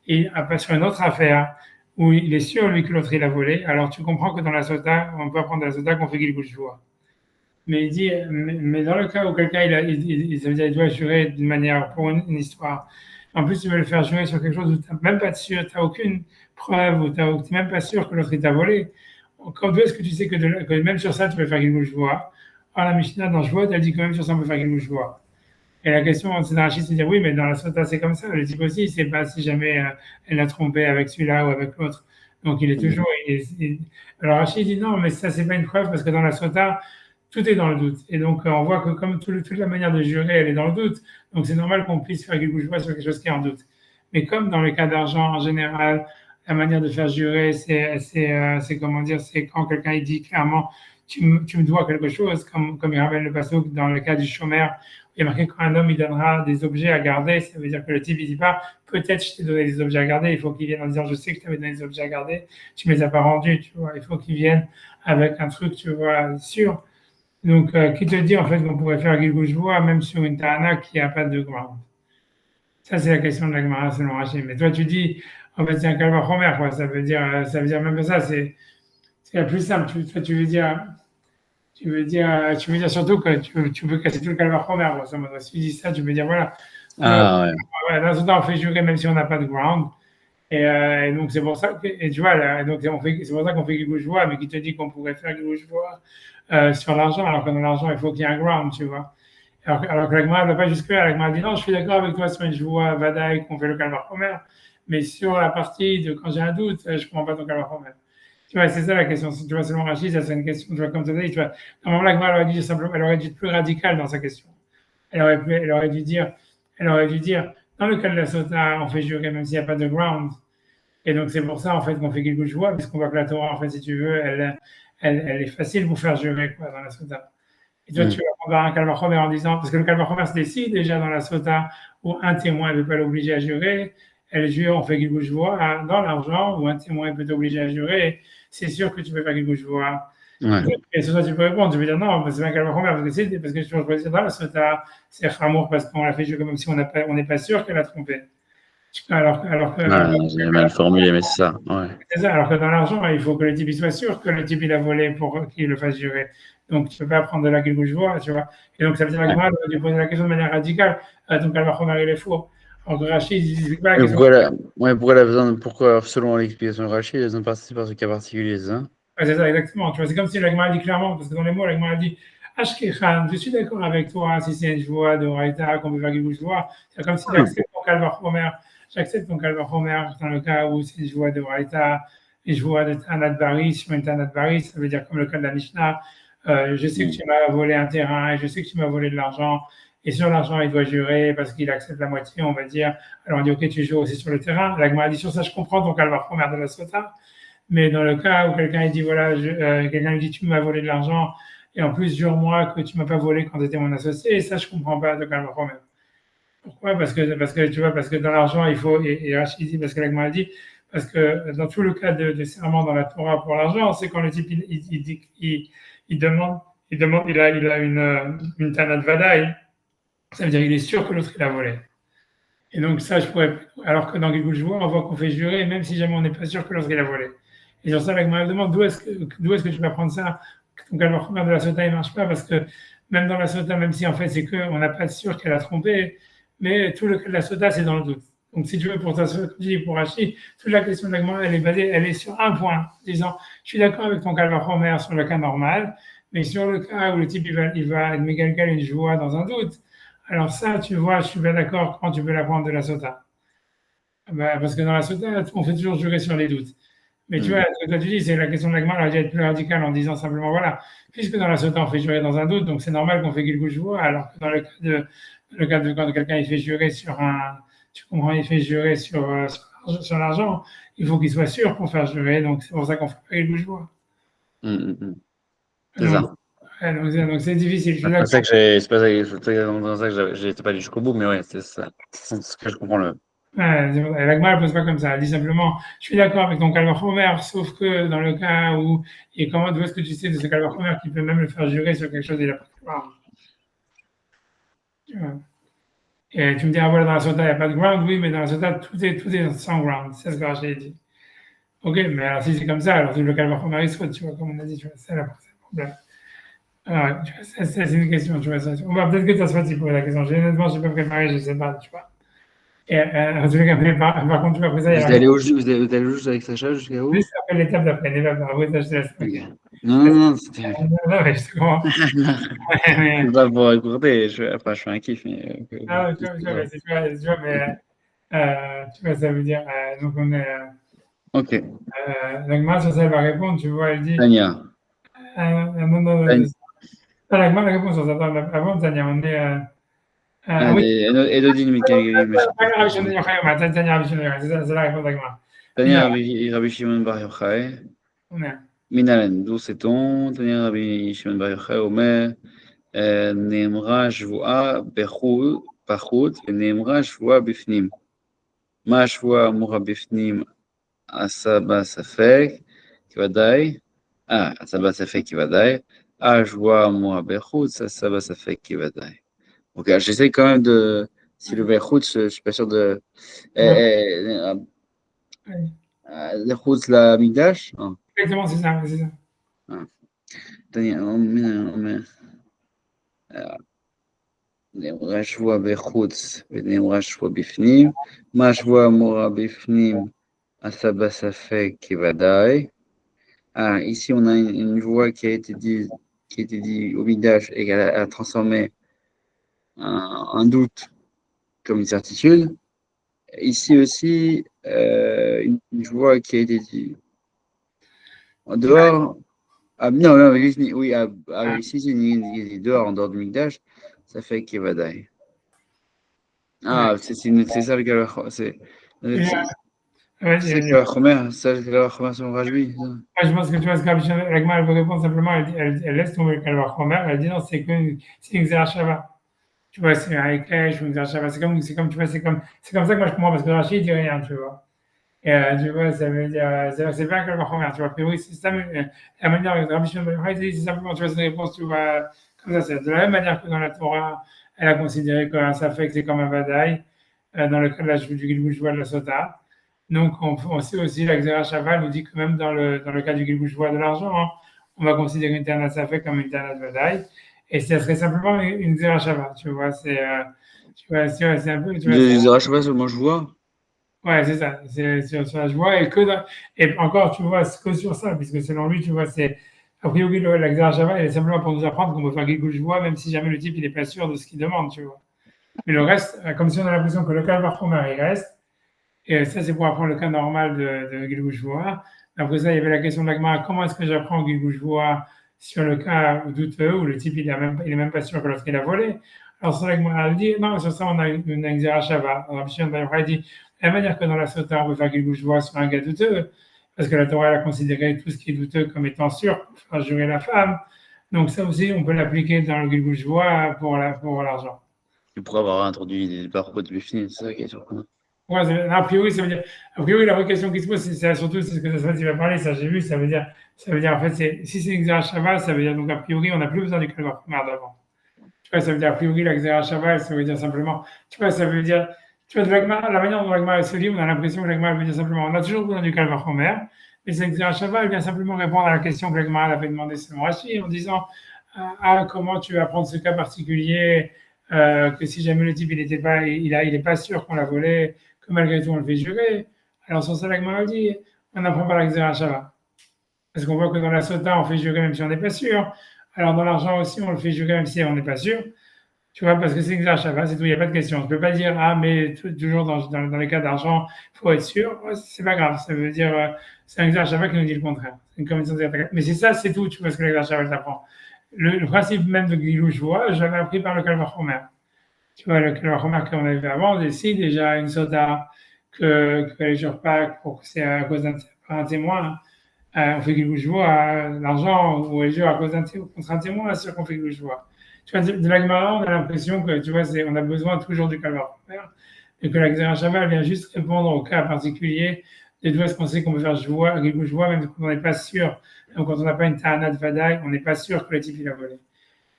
A: et après sur une autre affaire où il est sûr lui que l'autre il a volé, alors tu comprends que dans la sota, on peut apprendre de la sota qu'on fait Gilgul Shvoa. Mais il dit, mais dans le cas où quelqu'un ça veut dire, il doit jurer d'une manière pour une histoire. En plus, tu veux le faire jurer sur quelque chose où tu n'as même pas sûr, tu n'as aucune preuve, ou tu n'es même pas sûr que l'autre il t'a volé. Quand est-ce que tu sais que même sur ça, tu peux faire Gilgul Shvoa? Alors la Mishnah dans Shvoa, elle dit que même sur ça, on peut faire Gilgul Shvoa. Et la question, c'est d'anarchiste, c'est de dire oui, mais dans la sota, c'est comme ça. Le type aussi, il ne sait pas si jamais elle l'a trompé avec celui-là ou avec l'autre. Donc, il est toujours. Alors, Rachid dit non, mais ça, c'est pas une preuve parce que dans la sota, tout est dans le doute. Et donc, on voit que comme toute la manière de jurer, elle est dans le doute. Donc, c'est normal qu'on puisse faire quelque chose sur quelque chose qui est en doute. Mais comme dans le cas d'argent, en général, la manière de faire jurer, c'est comment dire, c'est quand quelqu'un il dit clairement, tu me dois quelque chose, comme il ramène le passeau dans le cas du chômeur. Il y a marqué quand un homme il donnera des objets à garder, ça veut dire que le type il dit pas peut-être je t'ai donné des objets à garder, il faut qu'il vienne en disant je sais que tu avais donné des objets à garder, tu me les as pas rendus, tu vois, il faut qu'il vienne avec un truc, tu vois, sûr. Donc, qui te dit en fait qu'on pourrait faire quelque chose même sur une Tahana qui n'a pas de ground. Ça, c'est la question de la Gemara selon Rachid. Mais toi, tu dis, en fait, c'est un calva romer, quoi. Ça veut dire même pas ça, c'est la plus simple. Tu veux dire. Tu veux dire surtout que tu veux casser tout le calvaire romain. Si tu dis ça, tu veux dire voilà.
B: Ah ouais.
A: Dans ce temps, on fait jurer même si on n'a pas de ground. Et donc, c'est pour ça que, et tu vois, là, donc, c'est pour ça qu'on fait quelque chose, mais qui te dit qu'on pourrait faire quelque chose sur l'argent, alors que dans l'argent, il faut qu'il y ait un ground, tu vois. Alors que la Gemara ne va pas jusque-là. La Gemara dit non, je suis d'accord avec toi sur une joie Vadaï qu'on fait le calvaire romain, mais sur la partie de quand j'ai un doute, je ne comprends pas ton calvaire romain. Tu vois, c'est ça la question. Tu vois, selon Rachid, ça c'est une question, tu vois, comme tu as dit, tu vois. Normalement, la Gemara aurait dû dire simplement, elle aurait dû être plus radicale dans sa question. Elle aurait dû dire, dans le cas de la sota, on fait jurer même s'il n'y a pas de ground. Et donc, c'est pour ça, en fait, qu'on fait quelque chose, puisqu'on voit que la Torah, en fait, si tu veux, elle est facile pour faire jurer, quoi, dans la sota. Et toi, tu vas prendre un calvachomer en disant, parce que le calvachomer se décide déjà dans la sota, où un témoin ne veut pas l'obliger à jurer, elle jure, on fait quelque chose dans l'argent, où un témoin peut t'obliger à jurer, c'est sûr que tu peux faire quelque chose.
B: Ouais.
A: Et sur ça, tu peux répondre, tu peux dire non, c'est pas un calvachomer, parce que tu vas choisir dans la sota, c'est Khamour, parce qu'on l'a fait jurer même si on n'est pas sûr qu'elle a trompé. Alors que,
B: J'ai mal formulé, mais c'est ça. Ouais.
A: c'est ça, alors que dans l'argent, il faut que le type il soit sûr que le type il a volé pour qu'il le fasse jurer. Donc tu ne peux pas prendre de la gueule tu vois. Et donc ça veut dire que
B: Ouais.
A: moi, je vais poser la question de manière radicale. Donc alors Khomeini il est faux. Alors que Rachid, il dit pas la
B: Et
A: question.
B: pourquoi, selon l'explication de Rachid, ils ont participé par ce cas particulier, c'est ça?
A: Ouais, c'est ça, exactement. Tu vois, c'est comme si l'Agma dit clairement, parce que dans les mots, l'Agma dit Ashkechan, je suis d'accord avec toi si c'est une joie de Raïta, qu'on peut faire quelque chose. C'est comme si j'accepte ton calvaire Homer. J'accepte ton calvaire Homer dans le cas où c'est une joie de Raïta, une joie de Tanat Baris, sur une Tanat Baris, ça veut dire comme le cas de la Mishnah. Je sais que tu m'as volé un terrain et je sais que tu m'as volé de l'argent. Et sur l'argent, il doit jurer parce qu'il accepte la moitié, on va dire. Alors on dit, OK, tu jures aussi sur le terrain. L'Agma dit sur ça, je comprends ton calvaire Homer de la Sota. Mais dans le cas où quelqu'un dit voilà, quelqu'un lui dit tu m'as volé de l'argent et en plus jure-moi que tu m'as pas volé quand tu étais mon associé, et ça je comprends pas de quel problème. Pourquoi parce que tu vois parce que dans l'argent il faut et Rachid dit parce que l'Agma dit parce que dans tout le cas de serment dans la Torah pour l'argent, c'est quand le type il demande il a une tanat vadaï, ça veut dire il est sûr que l'autre il a volé. Et donc ça, alors que dans Gilgul Shvuah, on voit qu'on fait jurer, même si jamais on n'est pas sûr que l'autre il a volé. Et sur ça, la Gemara demande d'où est-ce que tu vas prendre ça? Donc, alors, de la Sota, il ne marche pas parce que même dans la Sota, même si en fait c'est qu'on n'a pas sûr qu'elle a trompé, mais tout le cas de la Sota, c'est dans le doute. Donc, si tu veux, pour ta Sota, pour Rashi, toute la question de la Gemara, elle est sur un point, disant, je suis d'accord avec ton calvaire Homer sur le cas normal, mais sur le cas où le type, il va mécaniquer une joie dans un doute, alors ça, tu vois, je suis bien d'accord quand tu peux la prendre de la Sota. Ben, parce que dans la Sota, on fait toujours jurer sur les doutes. Mais tu vois, ce que toi tu dis, c'est la question de l'Agma, elle a dû être plus radicale en disant simplement, voilà, puisque dans la Sota, on fait jurer dans un doute, donc c'est normal qu'on fait quelque chose, alors que dans le cas de quand quelqu'un il fait jurer sur un, tu comprends, il fait jurer sur l'argent, il faut qu'il soit sûr pour faire jurer, donc c'est pour ça qu'on fait pas quelque chose.
B: C'est
A: Donc,
B: ça.
A: donc c'est difficile, je suis d'accord.
B: C'est pas ça, dans ça que j'étais pas allé jusqu'au bout, mais ouais, c'est ça. C'est ce que je comprends le.
A: Ouais, l'Agma, elle ne pose pas comme ça. Elle dit simplement, je suis d'accord avec ton calvaire Homer, sauf que dans le cas où, et comment, d'où est-ce que tu sais de ce calvaire Homer qui peut même le faire jurer sur quelque chose il a pas de ground. Tu vois. Et tu me dis, ah voilà, dans la Sota, il n'y a pas de ground, oui, mais dans la Sota, tout est sans ground. C'est ce que j'ai dit. Ok, mais alors si c'est comme ça, alors tout le calvaire Homer il saute, tu vois, comme on a dit, tu vois, c'est le problème. Alors, tu vois, c'est une question, tu vois, ça. On va peut-être que ça soit type la question. Honnêtement, je ne sais pas préparé, je ne sais pas, tu vois. Et, en tout cas, par contre, tu vois, après ça, il y a
B: Vous êtes allé au juste avec Sacha jusqu'à où?
A: juste après l'étape d'après, l'étape d'après, oui, ça, je te laisse.
B: Ok. Non, c'était.
A: Non, mais je comprends.
B: C'est pas pour raconter, enfin, je fais un kiff, mais.
A: Non, tu vois, mais tu vois, ça veut dire, donc on est,
B: Ok.
A: donc moi, ça, elle va répondre, tu vois, elle dit,
B: Tania.
A: non, non,
B: Tania.
A: la Gemara répond sur ça, avant, Tania, on est,
B: Ah,
A: oui,
B: Elodie Mikhail, machin.
A: c'est la réponse de la Gemara.
B: Tania Rabbi Shimon Bar Yochai.
A: On est,
B: Minalen, d'où sait-on? Tania Rabbi Shimon Bar Yochai, Omer. נאמרה שבועה בחוץ ונאמרה שבועה בפנים. מה השבועה אמורה בפנים עשה בה ספק, כוודאי. עשה בה ספק כוודאי. השבועה אמורה בחוץ עשה בה ספק כוודאי. Ok, j'essaie quand même de. Si le verre je suis pas sûr de. Le route la Migdash?
A: exactement, c'est ça, c'est ça.
B: נאמרה שבועה בחוץ ונאמרה שבועה בפנים. מה שבועה אמורה בפנים עשה בה ספק כוודאי. Ici on a une voix qui a été dit au Migdash et qu'elle a transformé un doute comme une certitude. Ici aussi, une voix qui a été dit en dehors. Non, non, oui, ici, c'est une dehors, en dehors du Migdash, ça fait Kevadai. C'est ça le Galach. C'est le Chomer, ça le Chomer sur Rajbi.
A: Je pense que tu vois, ce la Gemara, elle veut répondre simplement, elle laisse tomber le calvaire Homer, elle dit non, c'est une Xerashava. Tu vois, c'est un Ekech ou une Xerashava. C'est comme, tu vois, c'est comme ça que moi je comprends, parce que Rachid dit rien, tu vois. Et tu vois, ça veut dire, c'est pas un calvaire Homer, tu vois. Puis oui, c'est ça, la manière dont Rabbi Shimon Ben Yochai dit, c'est simplement, tu vois, c'est une réponse, tu vois, comme ça, c'est de la même manière que dans la Torah, elle a considéré que ça fait que c'est comme un Vadaï. dans le cas du Gilgul Shvoa de la Sota. Donc, on sait aussi, la Xéra Shava nous dit que même dans le cas du Gilgul Shvoa de l'argent, hein, on va considérer une Tana Safek comme une Tana Vadaï, et ça serait simplement une Xéra Shava, tu vois, c'est un peu, tu vois,
B: Les arachas, seulement je vois.
A: ouais, c'est ça, c'est sur la joie, et encore, tu vois, que sur ça, puisque selon lui, tu vois, a priori, la Xéra Shava, elle est simplement pour nous apprendre qu'on peut faire Gilgul Shvoa, même si jamais le type, il n'est pas sûr de ce qu'il demande, tu vois. Mais le reste, comme si on a l'impression que le cas Varchomer, il reste, et ça, c'est pour apprendre le cas normal de Gilgul Shvoa. Après ça, il y avait la question de l'Agma, comment est-ce que j'apprends Gilgul Shvoa sur le cas douteux où le type, il est même pas sûr que lorsqu'il a volé. Alors, sur l'Agma, elle dit, non, sur ça, on a une Xéra Shava. Alors, Rabbi Shimon ben Yochai dit, de la manière que dans la Sota, on peut faire Gilgul Shvoa sur un gars douteux, parce que la Torah, elle a considéré tout ce qui est douteux comme étant sûr pour faire jurer la femme. Donc, ça aussi, on peut l'appliquer dans le Gilgul Shvoa pour l'argent.
B: Tu pourrais avoir introduit des barreaux de Bifni, c'est ça qui est surprenant.
A: Ouais, a priori, ça veut dire, a priori, la vraie question qui se pose, c'est surtout c'est ce que ça va parler, ça j'ai vu, ça veut dire, en fait, si c'est une Xéra ça veut dire, donc, a priori, on n'a plus besoin du calvaire primaire d'avant. Tu vois, ça veut dire, a priori, la Xéra ça veut dire simplement, tu vois, ça veut dire, tu vois, la manière dont l'Agma se lit, on a l'impression que l'Agma veut dire simplement, on a toujours besoin du calvaire primaire, mais cette Xéra elle vient simplement répondre à la question que l'Agma avait demandé selon Rashi, en disant, comment tu vas prendre ce cas particulier, que si jamais le type, il est pas sûr qu'on l'a volé, que malgré tout on le fait jurer. Alors sur ça, l'Agma dit, on n'apprend pas la Xéra Shava. Parce qu'on voit que dans la Sota, on fait jurer même si on n'est pas sûr. Alors dans l'argent aussi, on le fait jurer même si on n'est pas sûr. Tu vois, parce que c'est Xéra Shava, c'est tout, il n'y a pas de question. On ne peut pas dire, ah, mais toujours dans les cas d'argent, il faut être sûr. Ouais, c'est pas grave, ça veut dire, c'est un Xéra Shava qui nous dit le contraire. C'est une commission mais c'est ça, c'est tout, tu vois, ce que la Xéra Shava t'apprend. Le principe même de Gilou, je vois, j'avais appris par le Calvar Homer. Tu vois, le remarque qu'on avait fait avant, si déjà une sota que les jours Pâques, pour que c'est à cause d'un témoin, on fait quelque chose, l'argent ou les jours à cause contre un témoin, c'est sûr qu'on fait quelque chose. Tu vois, de la Gemara, on a l'impression que, tu vois, on a besoin toujours du calvaire et que la Xéra Shava vient juste répondre au cas particulier de d'où est-ce qu'on sait qu'on peut faire quelque chose, même quand on n'est pas sûr. Donc, quand on n'a pas une ta'ana de Vadaï, on n'est pas sûr que le type il a volé.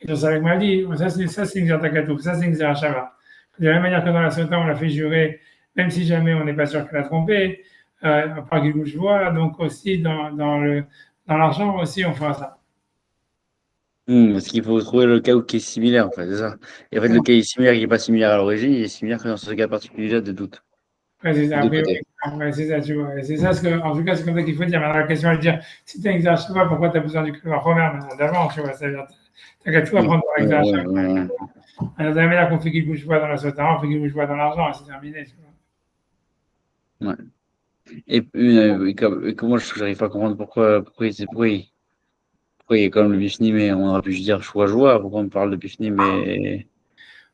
A: Et dans sa m'a dit, ça c'est une Xertakatou, ça c'est une Xerashava. De la même manière que dans la Sota, on l'a fait jurer, même si jamais on n'est pas sûr qu'elle a trompé, par Gilgul Shvoa, donc aussi dans l'argent aussi, on fera ça.
B: Parce qu'il faut trouver le cas qui est similaire, en fait, c'est ça. Et en fait, le cas est similaire qui n'est pas similaire à l'origine, il est similaire que dans ce cas particulier de doute.
A: Ouais, c'est ça,
B: Des deux
A: après,
B: côtés.
A: ouais, c'est ça, tu vois. C'est ça, en tout cas, c'est comme ça qu'il faut dire. Maintenant, la question, elle est de dire, si tu as un Xerashava, pourquoi tu as besoin du Romain d'avant, tu vois, c'est-à-dire, tu qu'à tout
B: Ouais,
A: apprendre par
B: ouais, ouais,
A: Xerashava.
B: ouais.
A: Alors, de la manière qu'on fait Gilgul Shvoa dans la Sota, on fait Gilgul Shvoa dans l'argent, et c'est terminé, tu
B: Ouais. Et comment j'arrive pas à comprendre pourquoi il y a comme le Bifni, mais on aurait pu juste dire joie, pourquoi on parle de Bifni, mais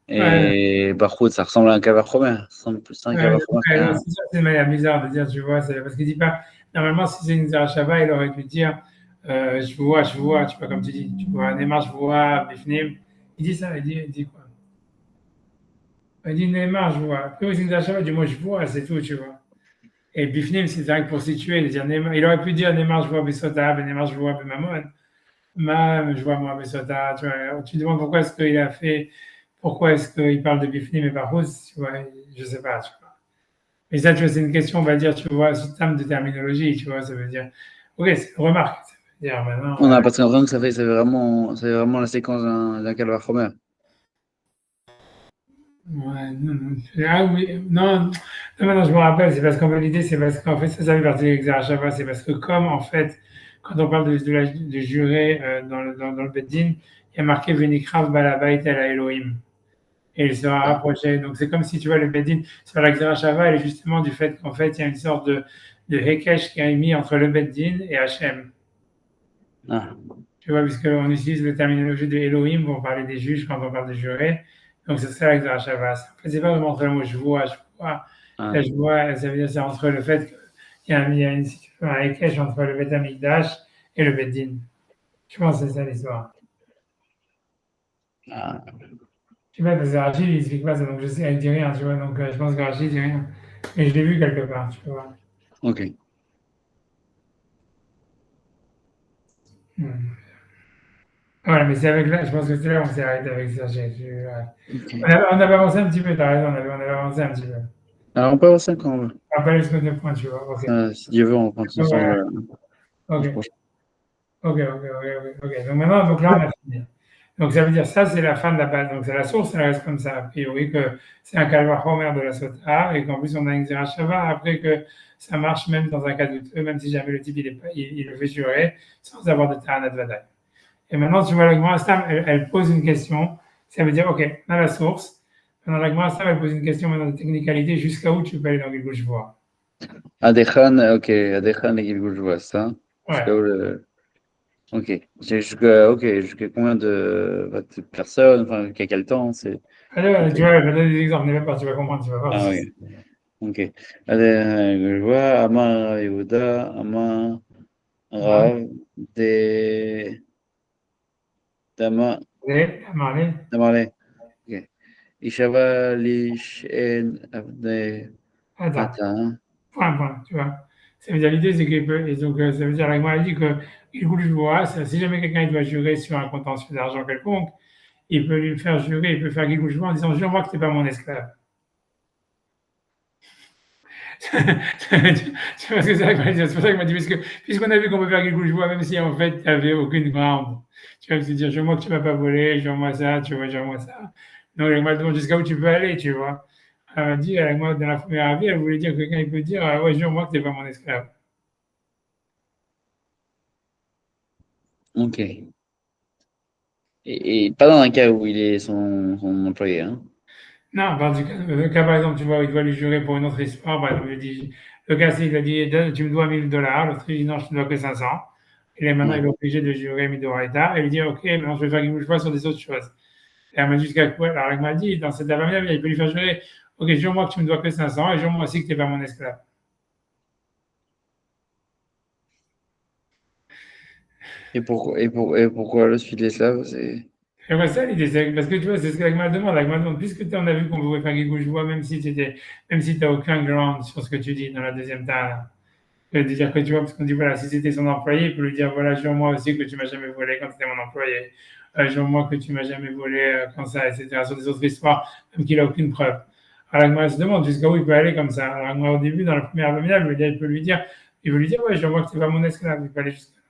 A: vois. Ouais.
B: et Barhoud, ça ressemble à un caverne romain. Ça ressemble plus à un caverne romain qu'un.
A: C'est ça, c'est une manière bizarre de dire, tu vois, parce qu'il dit pas, normalement, si c'est une Zerachava, il aurait pu dire, je vois, tu vois, comme tu dis, tu vois, Neymar, je vois, Bifnim. Il dit ça, il dit quoi? Il dit Neymar, je vois. Après, c'est une Zerachava, il dit, moi, je vois, c'est tout, tu vois. Et Bifnim, c'est vrai que pour situer, dire Neymar, il aurait pu dire Neymar, je vois Bessota, Neymar, je vois Bemamon. Je vois moi Bessota, tu vois. Tu te demandes pourquoi est-ce qu'il a fait, pourquoi est-ce qu'il parle de Bifnim et Barros, tu vois, je sais pas, tu vois. Et ça, tu vois, c'est une question, on va dire, tu vois, sous terme de terminologie, tu vois, ça veut dire, ok, c'est une remarque, ça veut dire maintenant,
B: On a parce qu'en que ça fait vraiment la séquence d'un calvaire romain.
A: ouais, non, non, ah oui, non, non, maintenant je me rappelle, c'est parce qu'en réalité, c'est parce qu'en fait, ça fait partie de l'exarchava, c'est parce que comme, en fait, quand on parle de juré dans le Beddin, il y a marqué Venikrav Balabait el Elohim. Et il sera
B: Ah,
A: rapproché. Donc c'est comme si tu vois le Beddin sur la Xerashava, elle est justement du fait qu'en fait il y a une sorte de Hekesh qui est mis entre le Beddin et Hachem.
B: ah,
A: Tu vois, puisqu'on utilise la terminologie de Elohim pour parler des juges quand on parle de jurés. Donc c'est ça la Xerashava. En fait, c'est pas vraiment entre le mot je vois, je vois.
B: ah.
A: Là, je vois, ça veut dire c'est entre le fait qu'il y a une, si tu veux, un Hekesh entre le Beth Amikdash et le Beddin. Je pense que c'est ça l'histoire.
B: Ah,
A: Je sais pas, parce que Rachid, il explique pas ça, donc je sais, elle dit rien, tu vois, donc je pense que Rachid dit rien. Mais je l'ai vu quelque part, tu vois.
B: ok.
A: Hmm. Voilà, mais c'est avec là, je pense que c'est là où on s'est arrêté avec Sergei.
B: Ok.
A: On avait avancé un petit peu, t'as raison, on avait avancé un petit peu.
B: Alors, on peut avancer quand on veut.
A: Pas jusqu'au 9 points, tu vois. Ok.
B: Si Dieu veut, on continue ensemble
A: Voilà. Ok.
B: dimanche prochain.
A: Ok. Donc maintenant, donc là, on a fini. Donc ça veut dire ça, c'est la fin de la base. Donc c'est la source, elle reste comme ça, a priori, que c'est un calvaire homer de la sota, et qu'en plus on a une zerachava, après que ça marche même dans un cas douteux, même si jamais le type il le fait jurer, sans avoir de taranat vadaï. Et maintenant, tu vois, la Gemara Stam, elle pose une question, ça veut dire, ok, dans la source, maintenant la Gemara Stam, elle pose une question maintenant de technicalité, jusqu'à où tu peux aller dans le gauche voir.
B: Adéchan, ok. Adéchan et Gilgul, je vois ça. Jusqu'à
A: Ouais.
B: où le... Ok. Jusqu'à combien de personnes, enfin, jusqu'à quel temps, c'est...
A: Alors,
B: Ok.
A: tu vois, je vais donner des exemples, n'aie pas, tu vas comprendre, tu vas voir.
B: Ah oui. Ok. Je vois Amar Yehuda, Amar Rav, des... Dama,
A: Allez, Marley,
B: Damarle. Ok. Ishava Lish En Avne
A: attends.
B: Matin.
A: Point, tu vois. Ça veut dire, l'idée, c'est qu'il peut, et donc, ça veut dire, la Gemara dit que il voulait voir, si jamais quelqu'un il doit jurer sur un contentieux d'argent quelconque, il peut lui faire jurer, il peut faire Gilgouchement en disant, jure-moi que tu n'es pas mon esclave. Tu vois ce que c'est pour ça qu'il m'a dit, parce que, puisqu'on a vu qu'on peut faire Gilgouchement, même si en fait, tu n'avais aucune ground. Tu vas se dire, jure-moi que tu ne m'as pas volé, jure-moi ça, tu vois, jure-moi ça. Donc, la Gemara demande jusqu'à où tu peux aller, tu vois. Elle m'a dit, moi, dans la première avis, elle voulait dire que quelqu'un, il peut dire, ouais, jure-moi que tu n'es pas mon esclave.
B: Ok. Et pas dans un cas où il est son employé, hein.
A: Non, dans le cas, par exemple, tu vois, il doit lui jurer pour une autre histoire. Par exemple, il dit, le gars, il a dit, tu me dois 1000 $. L'autre, il dit, non, je te dois que 500. Et là, maintenant,
B: Ouais.
A: il est obligé de jurer Midoraita. Et il dit, OK, maintenant, je vais faire quelque chose sur des autres choses. Et elle m'a dit, jusqu'à quoi? Alors, elle m'a dit, dans cette affaire, il peut lui faire jurer, OK, jure-moi que tu me dois que 500 et jure-moi aussi que tu n'es pas mon esclave.
B: Et pourquoi le suite de l'esclave, c'est...
A: Et moi, ça, l'idée, c'est parce que tu vois, c'est ce que l'Agma demande. L'Agma demande, puisque on a vu qu'on pouvait faire quelque chose, même si tu n'as aucun ground sur ce que tu dis dans la deuxième table. De dire que tu vois, parce qu'on dit, voilà, si c'était son employé, il peut lui dire, voilà, jure-moi aussi que tu m'as jamais volé quand c'était mon employé. Jure-moi que tu m'as jamais volé quand ça, etc. Sur des autres histoires, même qu'il n'a aucune preuve. Alors, Agma se demande jusqu'à où il peut aller comme ça. Alors, Agma, au début, dans la première abdominale, il veut lui dire, ouais, jure-moi que tu es pas mon esclave. Il peut aller jusqu'à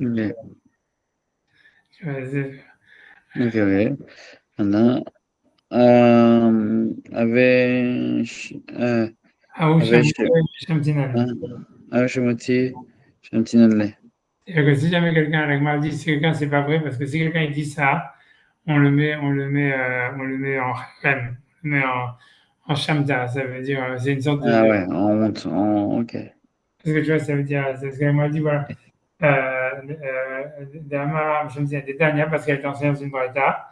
B: Ok,
A: là.
B: ok. Maintenant,
A: Ah, ou
B: avec,
A: Shamtinal.
B: hein, avec Shemoti, Shemtinanle.
A: C'est-à-dire que si jamais quelqu'un, Agma dit, si quelqu'un, c'est pas vrai, parce que si quelqu'un il dit ça, on le met en reine, on le met en shamta, ça veut dire, c'est une sorte
B: Ah
A: de,
B: ouais, en honte, ok.
A: parce que tu vois, ça veut dire, c'est ce qu'elle m'a dit, voilà, Dama, je me dis, des dernières, parce qu'elle est enseignante dans une braïta,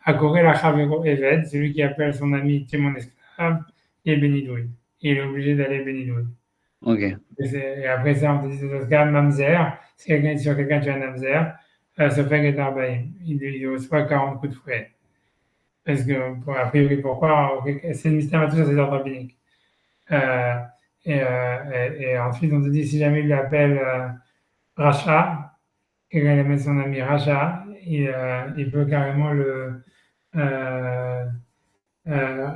A: à Corée, la Chavero Eved, celui qui appelle son ami, tu es mon esclave, il est bénidoui. Il est obligé d'aller bénidoui.
B: Ok.
A: Et après ça, on te dit, dans ce cas, mamzer, si quelqu'un est sur quelqu'un, tu as un mamzer, ça fait que d'arbaïm. Il reçoit 40 coups de fouet. Parce que, a priori, pourquoi? C'est le mystère à tout ça, c'est l'ordre rabbinique. Euh, et ensuite, on te dit, si jamais il appelle Racha, quelqu'un il appelle son ami Racha, il peut carrément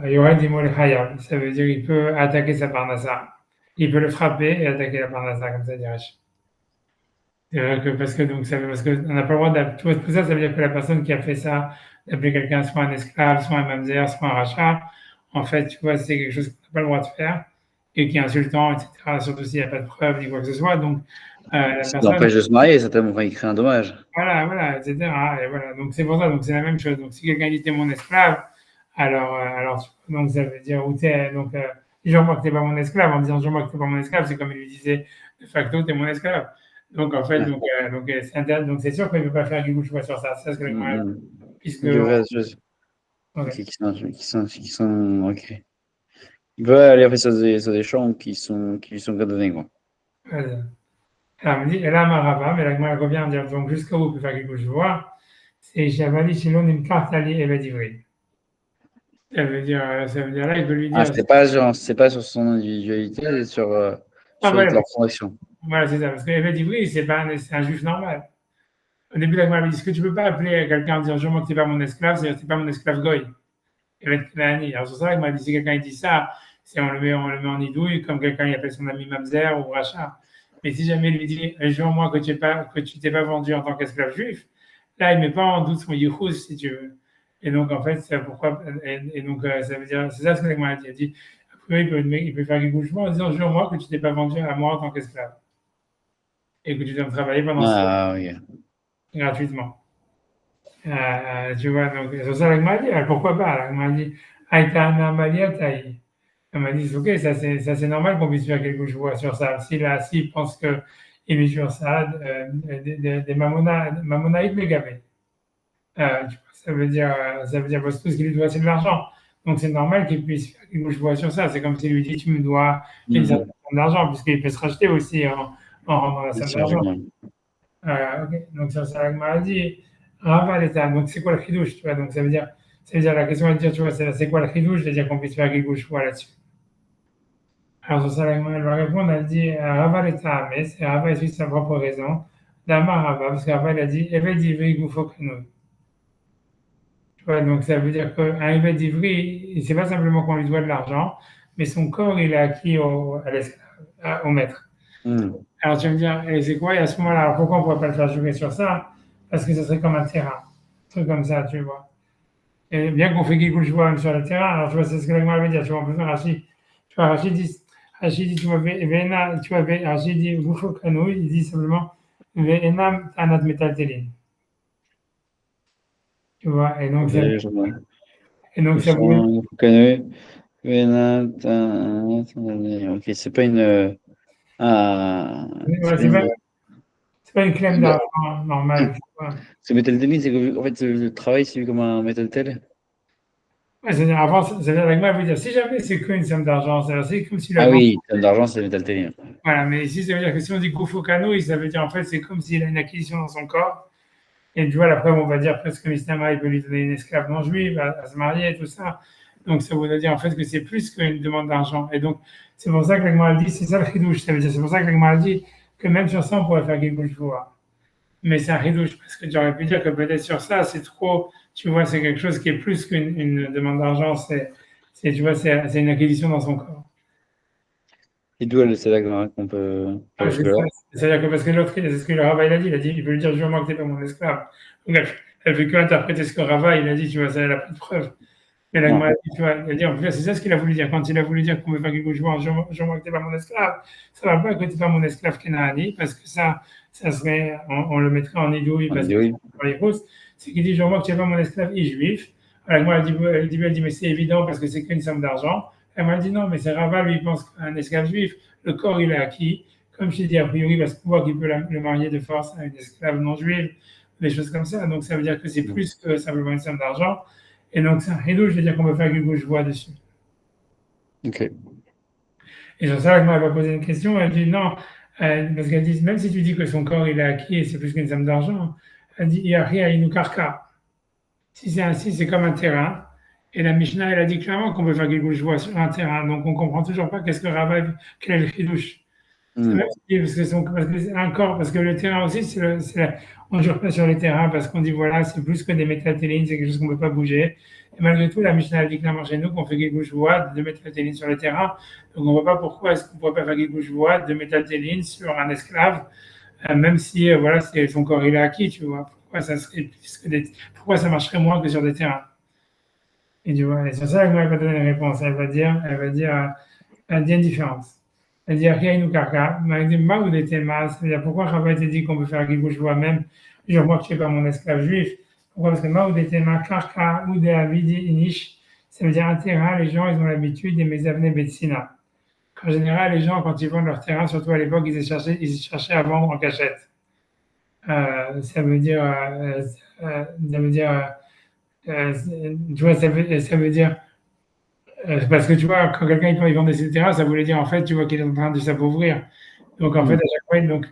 A: il y aurait des mots le ça veut dire qu'il peut attaquer sa parnassa. Il peut le frapper et attaquer la parnassa, comme ça dirait. C'est vrai que parce qu'on n'a pas le droit d'appeler tout ça, ça veut dire que la personne qui a fait ça, d'appeler quelqu'un soit un esclave, soit un mamzer, soit un rachat, en fait, tu vois, c'est quelque chose qu'on n'a pas le droit de faire et qui est insultant, etc. Surtout s'il n'y a pas de preuve ni quoi que ce soit. Donc, la
B: Ça
A: personne,
B: l'empêche de se marier, certainement, enfin, il crée un dommage.
A: voilà, etc. Et voilà. Donc, c'est pour ça, donc c'est la même chose. Donc, si quelqu'un dit t'es mon esclave, donc ça veut dire où t'es, donc, dis-moi que t'es pas mon esclave, en disant dis-moi que t'es pas mon esclave, c'est comme il lui disait de facto t'es mon esclave. Donc en fait,
B: Ouais.
A: donc c'est sûr qu'il ne peut pas faire du coup choix sur ça. Ça, c'est
B: Mm,
A: le
B: mm.
A: puisque
B: Il devrait, ok,
A: ok.
B: ok. Il peut aller faire sur des champs qui lui sont donnés, quoi.
A: Voilà. Alors, on dit, et là, Marava, mais là, moi, elle revient à dire, donc jusqu'à où on peut faire quelque choix, c'est Javali Shilon une carte alliée Eved Ivri. Ça veut dire là, il peut lui
B: Ah,
A: dire,
B: c'est pas sur son individualité, c'est
A: ah
B: sur
A: voilà,
B: leur fondation.
A: voilà, c'est ça, parce que Eved Ivri, c'est pas c'est un juif normal. au début, la Gemara avait dit, ce que tu peux pas appeler quelqu'un en disant, jure-moi que tu n'es pas mon esclave, c'est-à-dire que tu n'es pas mon esclave goy. Il va être Knaani. Alors, sur ça, la Gemara dit, si quelqu'un dit ça, c'est on le met en idouille, comme quelqu'un il appelle son ami Mamzer ou Racha. Mais si jamais il lui dit, jure-moi que tu t'es pas vendu en tant qu'esclave juif, là, il ne met pas en doute son yichus, si tu veux. Et donc, en fait, c'est pourquoi, et donc, ça veut dire, c'est ça ce que la Gemara dit. Elle dit, après, il peut faire quelque chose en disant, jure-moi que tu t'es pas vendu à moi en tant qu'esclave. Et que tu dois travailler pendant 6
B: Ah, oui.
A: gratuitement. Tu vois, donc, c'est ça la Gemara dit. Alors, pourquoi pas? La Gemara dit, Aïtana Malia Taï. Elle m'a dit, ok, ça c'est normal qu'on puisse faire quelque chose sur ça. S'il pense qu'il est sur ça, des mamonaïdes mégavés. Ça veut dire parce que tout ce qu'il lui doit, c'est de l'argent. Donc c'est normal qu'il puisse faire quelque chose sur ça. C'est comme s'il lui dit, tu me dois une certaine somme d'argent, puisqu'il peut se racheter aussi en rendant la somme d'argent. Okay. Donc ça la Gemara dit, Rava l'état. Donc c'est quoi le chidouche, tu vois? Donc ça veut dire la question est de dire, tu vois, c'est quoi le chidouche, c'est-à-dire qu'on puisse faire quelque chose là-dessus. Alors, sur ça, elle va répondre, elle dit, Rava l'état, mais c'est Rava explique sa propre raison. D'Amar Rava, parce que Rava, il a dit, Eved Ivri Goufo Kanoui. Tu vois, donc ça veut dire qu'un Eved Ivri, c'est pas simplement qu'on lui doit de l'argent, mais son corps, il est acquis au maître. Alors, tu vas me dire, et c'est quoi? Et à ce moment-là, alors pourquoi on ne pourrait pas le faire jouer sur ça? Parce que ce serait comme un terrain. Un truc comme ça, tu vois. Et bien qu'on fait quelque chose même sur le terrain, alors tu vois, c'est ce que la Gemara veut dire, tu vois, on peut faire Rachid. Tu vois, Rachid dit, tu vois, Rachid dit, Goufo Kanou, il dit simplement, Ve'enam Tanat Metaltelin. Tu vois, et donc ça veut
B: Ok, c'est pas une.
A: c'est pas une clème d'argent normale, tu vois.
B: C'est Metaltelin, c'est qu'en fait, le travail, c'est vu comme un Metaltel.
A: Ouais, c'est-à-dire, avant, c'est-à-dire, la Gemara veut dire, si jamais c'est qu'une somme d'argent, c'est comme si
B: Ah oui, somme d'argent, c'est Metaltelin.
A: Voilà, mais ici, ça veut dire que si on dit Goufo Kanou, ça veut dire en fait, c'est comme s'il a une acquisition dans son corps. Et tu vois, la preuve, on va dire presque que Mistama, il peut lui donner une esclave non juive à se marier et tout ça. Donc, ça voudrait dire en fait que c'est plus qu'une demande d'argent. Et donc, c'est pour ça que l'Agma dit, c'est ça le chidouche. Ça veut dire, c'est pour ça que l'Agma dit que même sur ça, on pourrait faire quelque chose. Mais c'est un chidouche, parce que j'aurais pu dire que peut-être sur ça, c'est trop, tu vois, c'est quelque chose qui est plus qu'une demande d'argent. Tu vois, c'est une acquisition dans son corps.
B: Et d'où c'est là qu'on peut faire jusque-là.
A: C'est-à-dire que parce que l'autre, c'est ce que le Rava il a dit, il peut lui dire, jure-moi que tu n'es pas mon esclave. Donc elle fait que interpréter ce que Rava il a dit, tu vois, ça, elle n'a pas de preuve. Mais la Gemara, tu vois, elle dit, en fait, c'est ça ce qu'il a voulu dire. Quand il a voulu dire qu'on veut faire quelque chose, jure-moi que tu n'es pas mon esclave, ça ne va pas que tu n'es pas mon esclave Kenaani, parce que ça serait, on le mettrait en idouille, parce que pour les grosses, c'est qu'il dit, jure-moi que tu n'es pas mon esclave juif. Alors, moi, elle dit, mais c'est évident parce que c'est qu'une somme d'argent. Elle m'a dit, non, mais c'est Rava, lui, il pense qu'un esclave juif, le corps, il est acquis. Comme je t'ai dit, a priori, parce qu'on voit qu'il peut le marier de force à une esclave non juive, des choses comme ça. Donc, ça veut dire que c'est plus que simplement une somme d'argent. Et donc, c'est un rideau, je veux dire qu'on peut faire quelque chose dessus.
B: Ok.
A: Et sur ça, elle m'a posé une question. Elle dit non, parce qu'elle dit, même si tu dis que son corps, il est acquis et c'est plus qu'une somme d'argent, elle dit, il y a rien, il nous karka. Si c'est ainsi, c'est comme un terrain. Et la Mishnah, elle a dit clairement qu'on peut faire quelque chose sur un terrain. Donc, on ne comprend toujours pas qu'est-ce que Rava, quel est le chidouche. Parce que c'est un corps, parce que le terrain aussi, on ne jure pas sur les terrains parce qu'on dit voilà, c'est plus que des métaltélines, c'est quelque chose qu'on ne peut pas bouger. Et malgré tout, la Mishnah a dit clairement chez nous qu'on fait quelque chose de métaltélines sur le terrain. Donc, on ne voit pas pourquoi est-ce qu'on ne pourrait pas faire quelque chose de métaltélines sur un esclave, même si voilà, son corps il est acquis, tu vois. Pourquoi ça marcherait moins que sur des terrains? Et tu vois, et sur ça, elle va donner une réponse. Elle va dire une différence. C'est-à-dire qu'il y a une karka, c'est-à-dire pourquoi Rava t'a dit qu'on peut faire quelque chose même, je vois que tu n'es pas mon esclave juif. Pourquoi? Parce que Maoudetema, karka ou de avidi inish, ça veut dire un terrain, les gens ils ont l'habitude des mezavne betsina. En général, les gens, quand ils vendent leur terrain, surtout à l'époque, ils cherchaient à vendre en cachette. Ça veut dire, tu vois, ça veut dire, parce que tu vois, quand quelqu'un il vendait ses terrains, ça voulait dire en fait, tu vois qu'il est en train de s'appauvrir. Donc en fait, à chaque fois, donc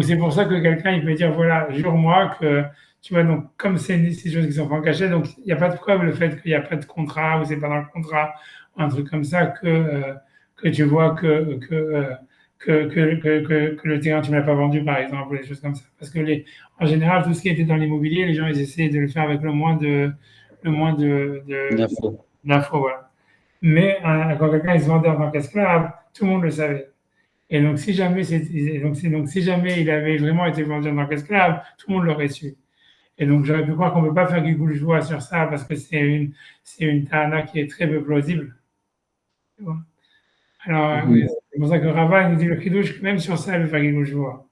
A: c'est pour ça que quelqu'un il peut dire voilà, jure-moi que tu vois, donc comme c'est des choses qui sont en cachet, donc il n'y a pas de preuve le fait qu'il n'y a pas de contrat ou c'est pas dans le contrat ou un truc comme ça que tu vois que que le terrain, tu ne me l'as pas vendu, par exemple, ou des choses comme ça. Parce que en général, tout ce qui était dans l'immobilier, les gens, ils essaient de le faire avec le moins
B: D'infos.
A: d'infos, voilà. Mais quand quelqu'un est vendeur en tant qu'esclave, tout le monde le savait. Et donc, si jamais il avait vraiment été vendu en tant qu'esclave, tout le monde l'aurait su. Et donc, j'aurais pu croire qu'on ne peut pas faire Gigouche joie sur ça parce que c'est une Tana qui est très peu plausible. Tu vois. Alors, oui,
B: Mhm.
A: c'est pour ça que Rava nous dit le Kiddush, même sur ça, il veut faire Gigouche joie.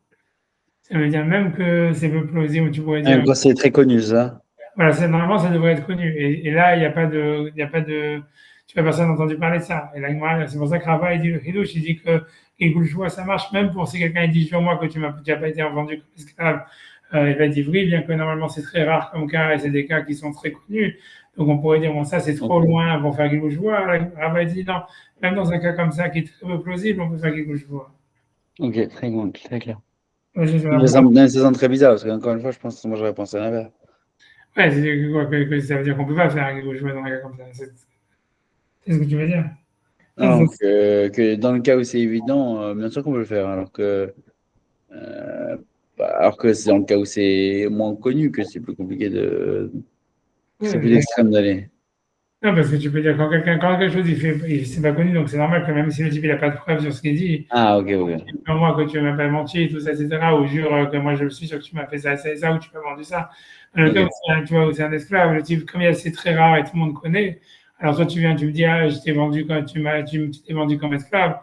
A: Ça veut dire même que c'est peu plausible, tu pourrais dire.
B: Quand c'est très connu, ça.
A: Voilà, normalement, ça devrait être connu. Et là, il y a pas de, tu n'as personne entendu parler de ça. Et là, c'est pour ça que Rava, il dit le Kiddush, il dit que Gigouche joie, ça marche même pour si quelqu'un dit, jure-moi que tu n'as pas été vendu comme esclave. Il va dire oui, bien que normalement c'est très rare comme cas et c'est des cas qui sont très connus. Donc on pourrait dire, bon, ça c'est trop
B: Ok,
A: loin pour faire Gigouche joie. Rava dit non, même dans un cas comme ça qui est très peu plausible, on peut faire Gigouche joie.
B: ok, très bon, très clair.
A: Ouais,
B: Mais ça sent très bizarre, parce qu'encore une fois, je pense que moi j'aurais pensé à l'inverse.
A: ouais, ça veut dire qu'on peut pas faire Gigouche joie dans un cas comme ça. C'est ce que tu veux dire. Non,
B: Donc, que dans le cas où c'est évident, bien sûr qu'on peut le faire, euh, alors que c'est dans le cas où c'est moins connu que c'est plus compliqué c'est plus
A: ouais,
B: extrême d'aller.
A: non, parce que tu peux dire quand quelque chose c'est pas connu, donc c'est normal que même si le type il a pas de preuves sur ce qu'il dit,
B: Ah, ok, ok.
A: moi que tu m'as pas menti, tout ça, etc., ou jure que moi je suis sûr que tu m'as fait ça et ça, ou tu m'as vendu ça. Dans le cas où
B: Ok,
A: tu vois, où c'est un esclave, le type, comme c'est très rare et tout le monde connaît, alors toi tu viens, tu me dis, ah, je t'ai vendu quand tu t'es vendu comme esclave.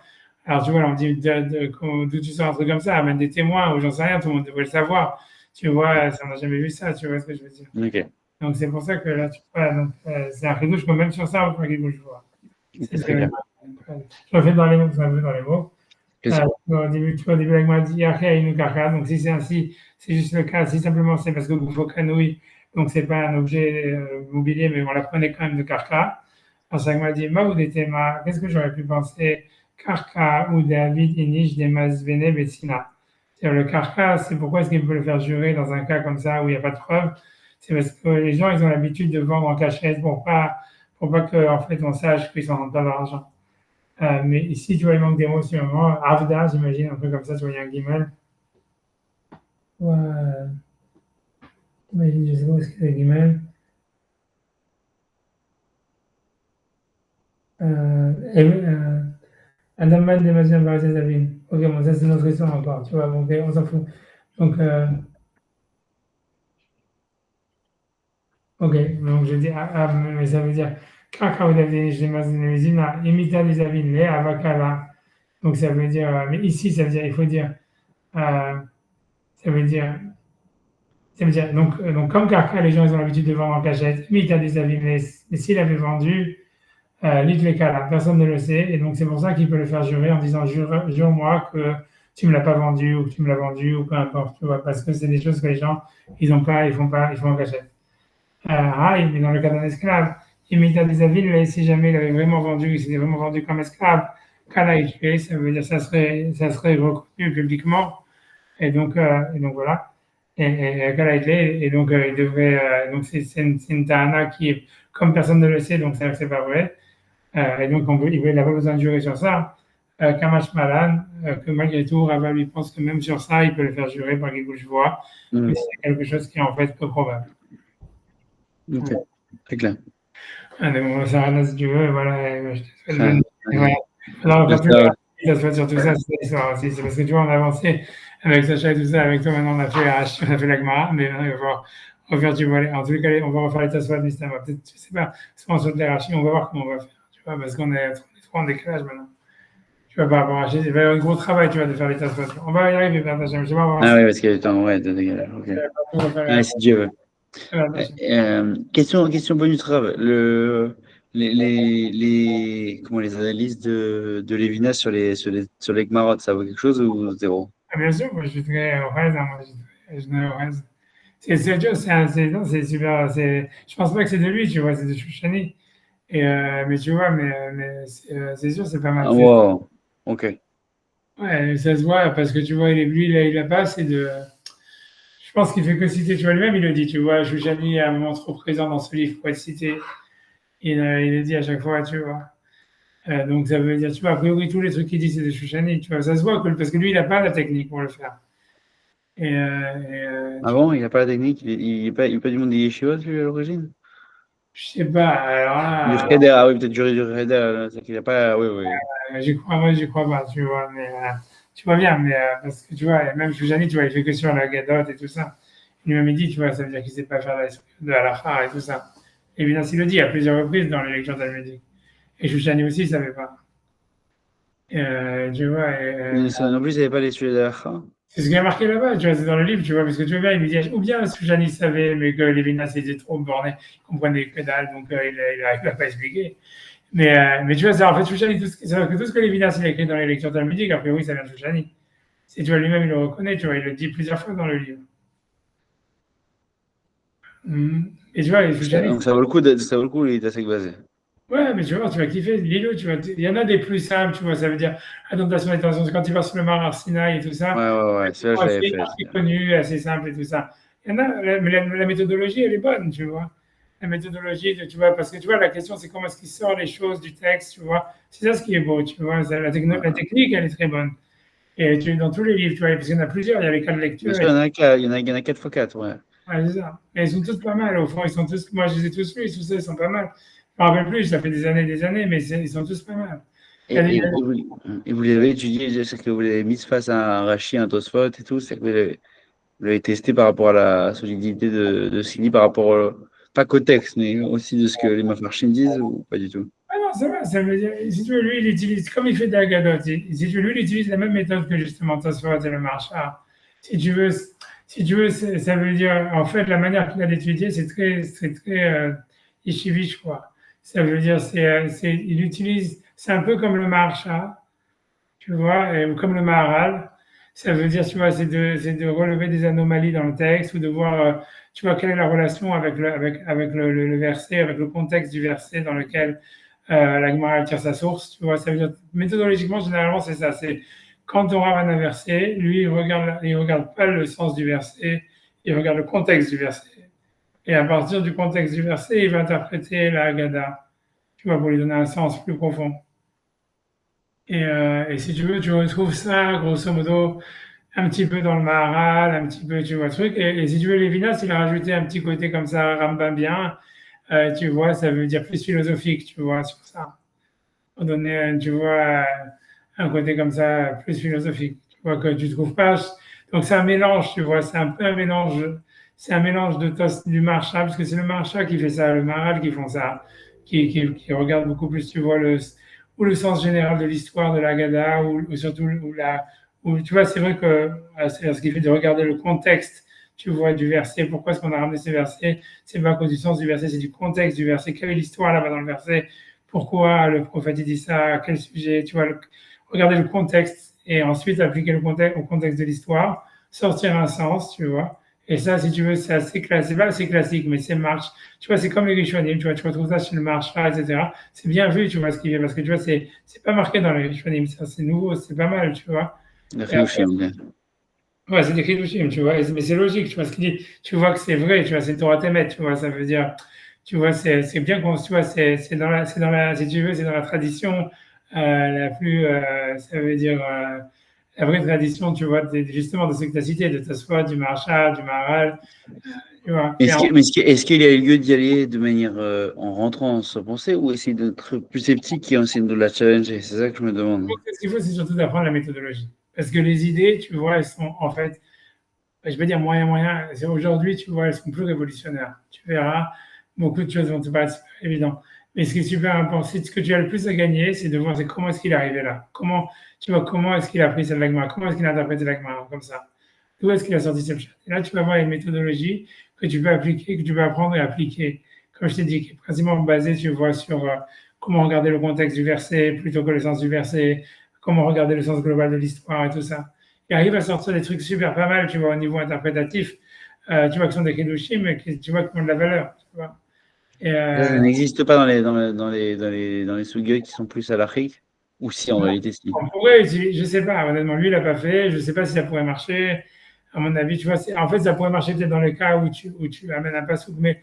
A: Alors tu vois, là, on dit, d'où tu sors un truc comme ça, amène des témoins, ou j'en sais rien, tout le monde devrait le savoir. Tu vois, ça, on n'a jamais vu ça, tu vois ce que je veux dire.
B: ok,
A: Donc c'est pour ça que là, tu vois, donc, c'est un rideau, je peux même sur ça, on peut faire quelque chose. C'est
B: ok,
A: ce que
B: très clair.
A: je refais dans les mots, c'est un peu dans les mots.
B: Bien sûr.
A: Au début, elle m'a dit Achei Nukaka. Donc, si c'est ainsi, c'est juste le cas. Si simplement c'est parce que vous faut canouille, donc c'est pas un objet mobilier, mais on la prenait quand même de Karka. Alors, ça m'a dit Maoudetema, qu'est-ce que j'aurais pu penser Karka ou David Inish des Masvene Betsina. C'est-à-dire, le Karka, c'est pourquoi est-ce qu'il peut le faire jurer dans un cas comme ça où il n'y a pas de preuve? C'est parce que les gens, ils ont l'habitude de vendre en cachette pour pas que, en fait, on sache qu'ils s'en rendent pas l'argent. Mais ici, tu vois, il manque des mots sur un moment. Avda, j'imagine, un truc comme ça, tu vois, il y a un guimel. Ouais, j'imagine, je sais pas où est-ce qu'il y a le guimel. Adaman de Mazin Barazé Zavin. Ok, bon, ça, c'est notre histoire encore, tu vois, bon, ok, on s'en fout. Donc, ok, donc je dis, mais ça veut dire, Kaka ou Davin, je Mazin Mezina, imita des Zavin, les Avakala. Donc, ça veut dire, mais ici, ça veut dire, il faut dire, euh, ça veut dire, ça veut dire, donc comme Kaka, les gens ils ont l'habitude de vendre en cachette, mais il a des avis, mais s'il avait vendu, lit les cas là, personne ne le sait, et donc c'est pour ça qu'il peut le faire jurer en disant jure-moi que tu me l'as pas vendu, ou que tu me l'as vendu, ou peu importe, tu vois, parce que c'est des choses que les gens, ils font en cachette. Mais dans le cas d'un esclave, imita des avis, mais si jamais il avait vraiment vendu, il s'était vraiment vendu comme esclave, Kala il ça veut dire ça serait reconnu publiquement, et donc voilà. Et donc, il devrait. Donc, c'est une Tahana qui est, comme personne ne le sait, donc c'est pas vrai. Et donc, il n'a pas besoin de jurer sur ça. Kamash Malan, que malgré tout, Rava lui pense que même sur ça, il peut le faire jurer par quelque chose voix, mais
B: Mhm.
A: c'est quelque chose qui est en fait peu probable.
B: Ok, très clair.
A: Allez, on va s'arrêter là si tu veux. Voilà, et je te souhaite bonne.
B: Ah,
A: Et voilà.
B: allez.
A: Alors, on va plus
B: Ciao.
A: ça se fait sur tout ça, c'est l'histoire aussi. C'est parce que tu vois, on a avancé avec Sacha et tout ça. Avec toi, maintenant, on a fait on a fait la Gemara, mais maintenant, il va falloir refaire du volet. En tous les cas, on va refaire les tassoirs de l'islam. Peut-être, je sais pas, soit on saute l'hierarchie, on va voir comment on va faire. Tu vois, parce qu'on est trop en décalage maintenant. Tu vois, par rapport à il va y avoir un gros travail, tu vois, de faire les tassoirs. On va y arriver, Père Tachem. Je sais pas, on va
B: Ah
A: avancer.
B: oui, parce qu'il y a le temps, ouais, de dégager. Ok.
A: On va faire
B: Ah, si Dieu veut.
A: Père Tachem.
B: Question bonus grave. Comment les analyses de Lévinas sur les Gmarot, ça vaut quelque chose ou zéro?
A: Ah, bien sûr, moi, je suis très au reste, hein, moi, je suis très au reste. Sergio, non, c'est super. Je pense pas que c'est de lui, tu vois, c'est de Chouchani. Mais tu vois, c'est sûr, c'est pas mal
B: Ah,
A: fait.
B: wow. Ok.
A: Ouais, ça se voit parce que tu vois, lui, il a pas assez de. Je pense qu'il fait que citer, tu vois, lui-même, il le dit, tu vois, Chouchani est un moment trop présent dans ce livre pour être cité. Il le dit à chaque fois, tu vois. Donc ça veut dire, tu vois, a priori, tous les trucs qu'il dit, c'est des Shouchani, tu vois, ça se voit, parce que lui, il n'a pas la technique pour le faire.
B: Ah bon, il n'a pas la technique, il est pas du monde des yeshivot, lui, à l'origine?
A: Je sais pas, alors
B: Du
A: là,
B: Cheder, ah oui, peut-être du Cheder, c'est qu'il n'a pas, oui, oui.
A: moi, j'y crois pas, tu vois, mais tu vois bien, mais parce que tu vois, même Shouchani, tu vois, il fait que sur la Gadot et tout ça. Il m'a dit, tu vois, ça veut dire qu'il sait pas faire de halakha et tout ça. Et bien, il le dit à plusieurs reprises dans les lectures talmudiques. Et Shouchani aussi, il savait pas. Tu vois,
B: Non plus, il n'avait pas les sujets d'Alacha.
A: c'est ce qui a marqué là-bas, tu vois, c'est dans le livre, tu vois, parce que tu vois bien, il lui dit, ou bien Shouchani savait, mais que Lévinas était trop borné, il comprenait que dalle, donc il n'arrive pas à expliquer. Mais tu vois, c'est en fait Shouchani, c'est vrai que tout ce que Lévinas il a écrit dans les lectures talmudiques, a priori, ça vient de Shouchani. C'est, tu vois, lui-même, il le reconnaît, tu vois, il le dit plusieurs fois dans le livre. Et tu vois, et Shouchani,
B: Donc ça vaut le coup, il est assez basé.
A: ouais, mais tu vas kiffer Lilo, tu vois. Il y en a des plus simples, tu vois. Ça veut dire adaptation et tension. Quand tu vas sur le Mar Arsina et tout ça,
B: Ouais, celui-là, je l'avais fait.
A: assez connu, assez simple et tout ça. Il y en a, mais la méthodologie, elle est bonne, tu vois. La méthodologie, tu vois, parce que tu vois, la question, c'est comment est-ce qu'il sort les choses du texte, tu vois. C'est ça ce qui est beau, tu vois. La
B: Ouais.
A: technique, elle est très bonne. Et dans tous les livres, tu vois, parce qu'il y en a plusieurs, il y a les cas de
B: Bien
A: lecture.
B: sûr, il y en a 4 x 4, ouais.
A: Ouais, c'est ça. Mais ils sont tous pas mal, au fond. Ils sont tous, moi, je les ai tous lus, tous ça, ils sont pas mal. Je me rappelle plus, ça fait des années, mais ils sont tous pas mal. Il y a
B: Et, et,
A: des-
B: et vous l'avez étudié, c'est que vous l'avez mis face à un Rashi, un Tosfot et tout, c'est que vous l'avez testé par rapport à la solidité de Sidi, par rapport, pas qu'au texte, mais aussi de ce que les Mafarchim disent, ou pas du tout?
A: Ah non, ça va, ça veut dire, si tu veux, lui, il utilise, comme il fait de la gadote, si tu veux, lui, il utilise la même méthode que justement Tosfot et le Marchar. Si tu veux, si tu veux, ça veut dire, en fait, la manière qu'il a d'étudier, c'est très yeshivish, quoi. Ça veut dire, il utilise, c'est un peu comme le Marchar, tu vois, comme le Maharal. Ça veut dire, tu vois, c'est de relever des anomalies dans le texte ou de voir, tu vois, quelle est la relation avec le verset, avec le contexte du verset dans lequel la Gemara tire sa source. Tu vois, ça veut dire, méthodologiquement, généralement, c'est ça. C'est quand on ramène un verset, lui, il regarde pas le sens du verset, il regarde le contexte du verset. Et à partir du contexte du verset, il va interpréter la Haggadah, tu vois, pour lui donner un sens plus profond. Et si tu veux, tu retrouves ça, grosso modo, un petit peu dans le Maharal, un petit peu, tu vois, truc. Et si tu veux, Lévinas, il a rajouté un petit côté comme ça, Rambam bien, tu vois, ça veut dire plus philosophique, tu vois, sur ça. Pour donner, tu vois, un côté comme ça, plus philosophique, tu vois, que tu trouves pas. Donc c'est un mélange, tu vois, c'est un peu un mélange, c'est un mélange du Marcha, parce que c'est le Marcha qui fait ça, le Maharal qui font ça, qui regarde beaucoup plus, tu vois, ou le sens général de l'histoire de la Gada, ou surtout, tu vois, c'est vrai que c'est ce qui fait de regarder le contexte, tu vois, du verset. Pourquoi est-ce qu'on a ramené ces versets? C'est pas à cause du sens du verset, c'est du contexte du verset. Quelle est l'histoire là-bas dans le verset? Pourquoi le prophète dit ça? À quel sujet? Tu vois, regarder le contexte et ensuite appliquer le contexte au contexte de l'histoire, sortir un sens, tu vois. Et ça, si tu veux, c'est assez classique. C'est pas assez classique, mais c'est marche. Tu vois, c'est comme les Rishonim, tu vois, tu retrouves ça chez le Marcha, etc. C'est bien vu, tu vois, ce qu'il fait, parce que tu vois, c'est pas marqué dans les Rishonim, ça, c'est nouveau, c'est pas mal, tu vois.
B: La
A: Et après,
B: Chilouchim, ok.
A: ouais, c'est des Hidushim, tu vois, mais c'est logique, tu vois, ce qu'il dit, tu vois que c'est vrai, tu vois, c'est Torah Temet, tu vois, ça veut dire, tu vois, c'est bien qu'on, tu vois, c'est dans la, si tu veux, c'est dans la tradition la plus, ça veut dire, la vraie tradition, tu vois, justement de ce que tu as cité, de Tosfot, du Maharsha, du Maharal, tu vois.
B: Est-ce qu'il y a lieu d'y aller de manière en rentrant sans penser ou essayer d'être plus sceptique et essayer de la challenger? C'est ça que je me demande.
A: Ce qu'il faut, c'est surtout d'apprendre la méthodologie. Parce que les idées, tu vois, elles sont, en fait, je vais dire moyen. Aujourd'hui, tu vois, elles sont plus révolutionnaires. Tu verras, beaucoup de choses vont te paraître super évidentes. Mais ce qui est super important, c'est ce que tu as le plus à gagner, c'est de voir c'est comment est-ce qu'il est arrivé là. Comment, tu vois, comment est-ce qu'il a pris cette lagma, comment est-ce qu'il a interprété lagma comme ça. D'où est-ce qu'il a sorti cette chose. Et là, tu vas voir une méthodologie que tu peux appliquer, que tu peux apprendre et appliquer. Comme je t'ai dit, qui est principalement basée, tu vois, sur comment regarder le contexte du verset plutôt que le sens du verset, comment regarder le sens global de l'histoire et tout ça. Il arrive à sortir des trucs super pas mal, tu vois, au niveau interprétatif, tu vois, qui sont des Kedushim, mais tu vois, qui ont de la valeur, tu vois. Et,
B: Ça n'existe pas dans les suguyots qui sont plus halachiques? Ou si, en réalité, si.
A: on pourrait utiliser, je sais pas, honnêtement, lui, il l'a pas fait, je sais pas si ça pourrait marcher. À mon avis, tu vois, en fait, ça pourrait marcher peut-être dans le cas où tu amènes un pasouk, mais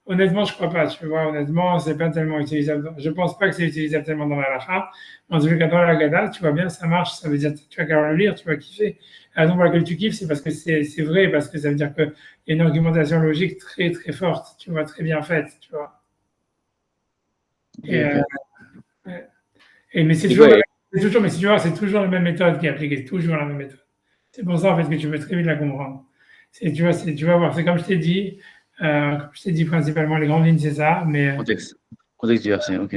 A: Honnêtement, je crois pas, tu vois. Honnêtement, c'est pas tellement utilisable. Je pense pas que c'est utilisable tellement dans la halakha. En tout cas, dans la Haggadah, tu vois bien, ça marche. Ça veut dire, tu vas quand le lire, tu vas kiffer. La raison pour laquelle tu kiffes, c'est parce que c'est vrai, parce que ça veut dire qu'il y a une argumentation logique très, très forte, tu vois, très bien faite, tu vois.
B: Ok,
A: Et,
B: ok.
A: mais c'est
B: Et
A: toujours
B: quoi,
A: la même, c'est toujours, mais si tu vois, c'est toujours la même méthode qui est appliquée, c'est toujours la même méthode. C'est pour ça, en fait, que tu peux très vite la comprendre. Tu vois, tu vas voir, c'est comme je t'ai dit principalement, les grandes lignes, c'est ça, mais
B: contexte. Contexte du verset, ok.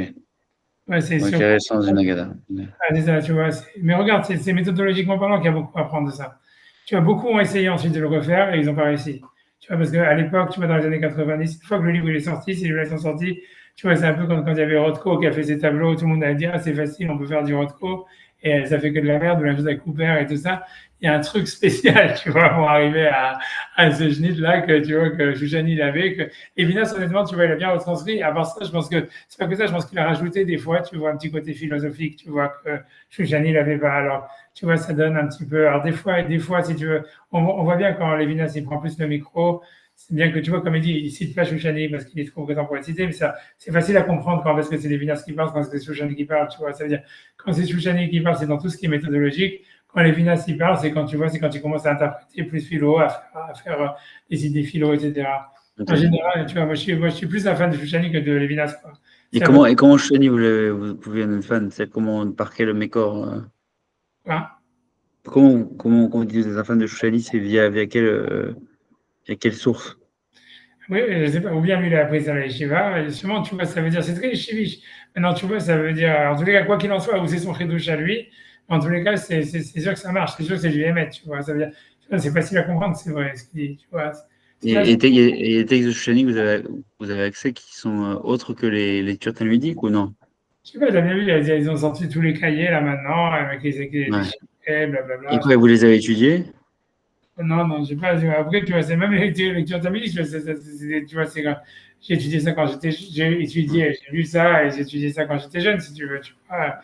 A: ouais, c'est
B: Donc,
A: sûr.
B: il y a le sens du Nagada. Ok.
A: Ah, c'est ça, tu vois. Mais regarde, c'est méthodologiquement parlant qu'il y a beaucoup à apprendre de ça. Tu vois, beaucoup ont essayé ensuite de le refaire et ils n'ont pas réussi. Tu vois, parce qu'à l'époque, tu vois, dans les années 90, une fois que le livre il est sorti, ces livres sont sortis, tu vois, c'est un peu comme quand il y avait Rothko qui a fait ses tableaux, tout le monde a dit, ah, c'est facile, on peut faire du Rothko, et ça fait que de la merde, ou la chose avec Cooper et tout ça. Il y a un truc spécial, tu vois, pour arriver à ce genit-là que, tu vois, que Shoshani il avait, que, et Vinas, honnêtement, tu vois, il a bien retranscrit. À part ça, je pense que, c'est pas que ça, je pense qu'il a rajouté des fois, tu vois, un petit côté philosophique, tu vois, que Shoshani l'avait pas. Alors, tu vois, ça donne un petit peu. Alors, des fois, si tu veux, on voit bien quand Lévinas il prend plus le micro, c'est bien que tu vois, comme il dit, il cite pas Shoshani parce qu'il est trop présent pour le citer, mais ça, c'est facile à comprendre quand est-ce que c'est Lévinas qui parle, quand c'est Shoshani qui parle, tu vois. Ça veut dire, quand c'est Shoshani qui parle, c'est dans tout ce qui est méthodologique. Quand Lévinas y parle, c'est quand tu vois, c'est quand il commence à interpréter plus philo, à faire des idées philo, etc.
B: Ok.
A: En général, tu vois, moi, je suis plus un fan de Shoshani que de Lévinas, quoi.
B: Et
A: C'est un peu
B: comment Shani, vous pouvez être fan? C'est comment, par quel mécor
A: quoi.
B: comment vous dites que vous êtes un fan de Shani, c'est via quelle source?
A: Oui, je sais pas, ou bien lui, il a appris ça à la yeshiva, et justement, tu vois, ça veut dire, c'est très yeshivish. Maintenant, tu vois, ça veut dire, en tous les cas, quoi qu'il en soit, ou c'est son chidouche à lui, en tous les cas, c'est sûr que ça marche, c'est sûr que c'est du émet, tu vois, ça veut dire, c'est facile à comprendre, c'est vrai, ce qu'il dit, tu vois. C'est pas,
B: Et les textes de Shani, vous avez accès qui sont autres que les lectures talmudiques ou non?
A: je sais pas, t'as bien vu, ils ont sorti tous les cahiers, là, maintenant, avec les
B: Ouais.
A: chiffres,
B: Et
A: blablabla.
B: quoi, vous les avez étudiés?
A: Non, non, j'ai pas. Après, tu vois, c'est même les lectures tamiliques, tu vois, c'est quand j'ai étudié ça quand j'ai
B: Ouais.
A: étudié, j'ai lu ça et j'ai étudié ça quand j'étais jeune, si tu veux, tu vois.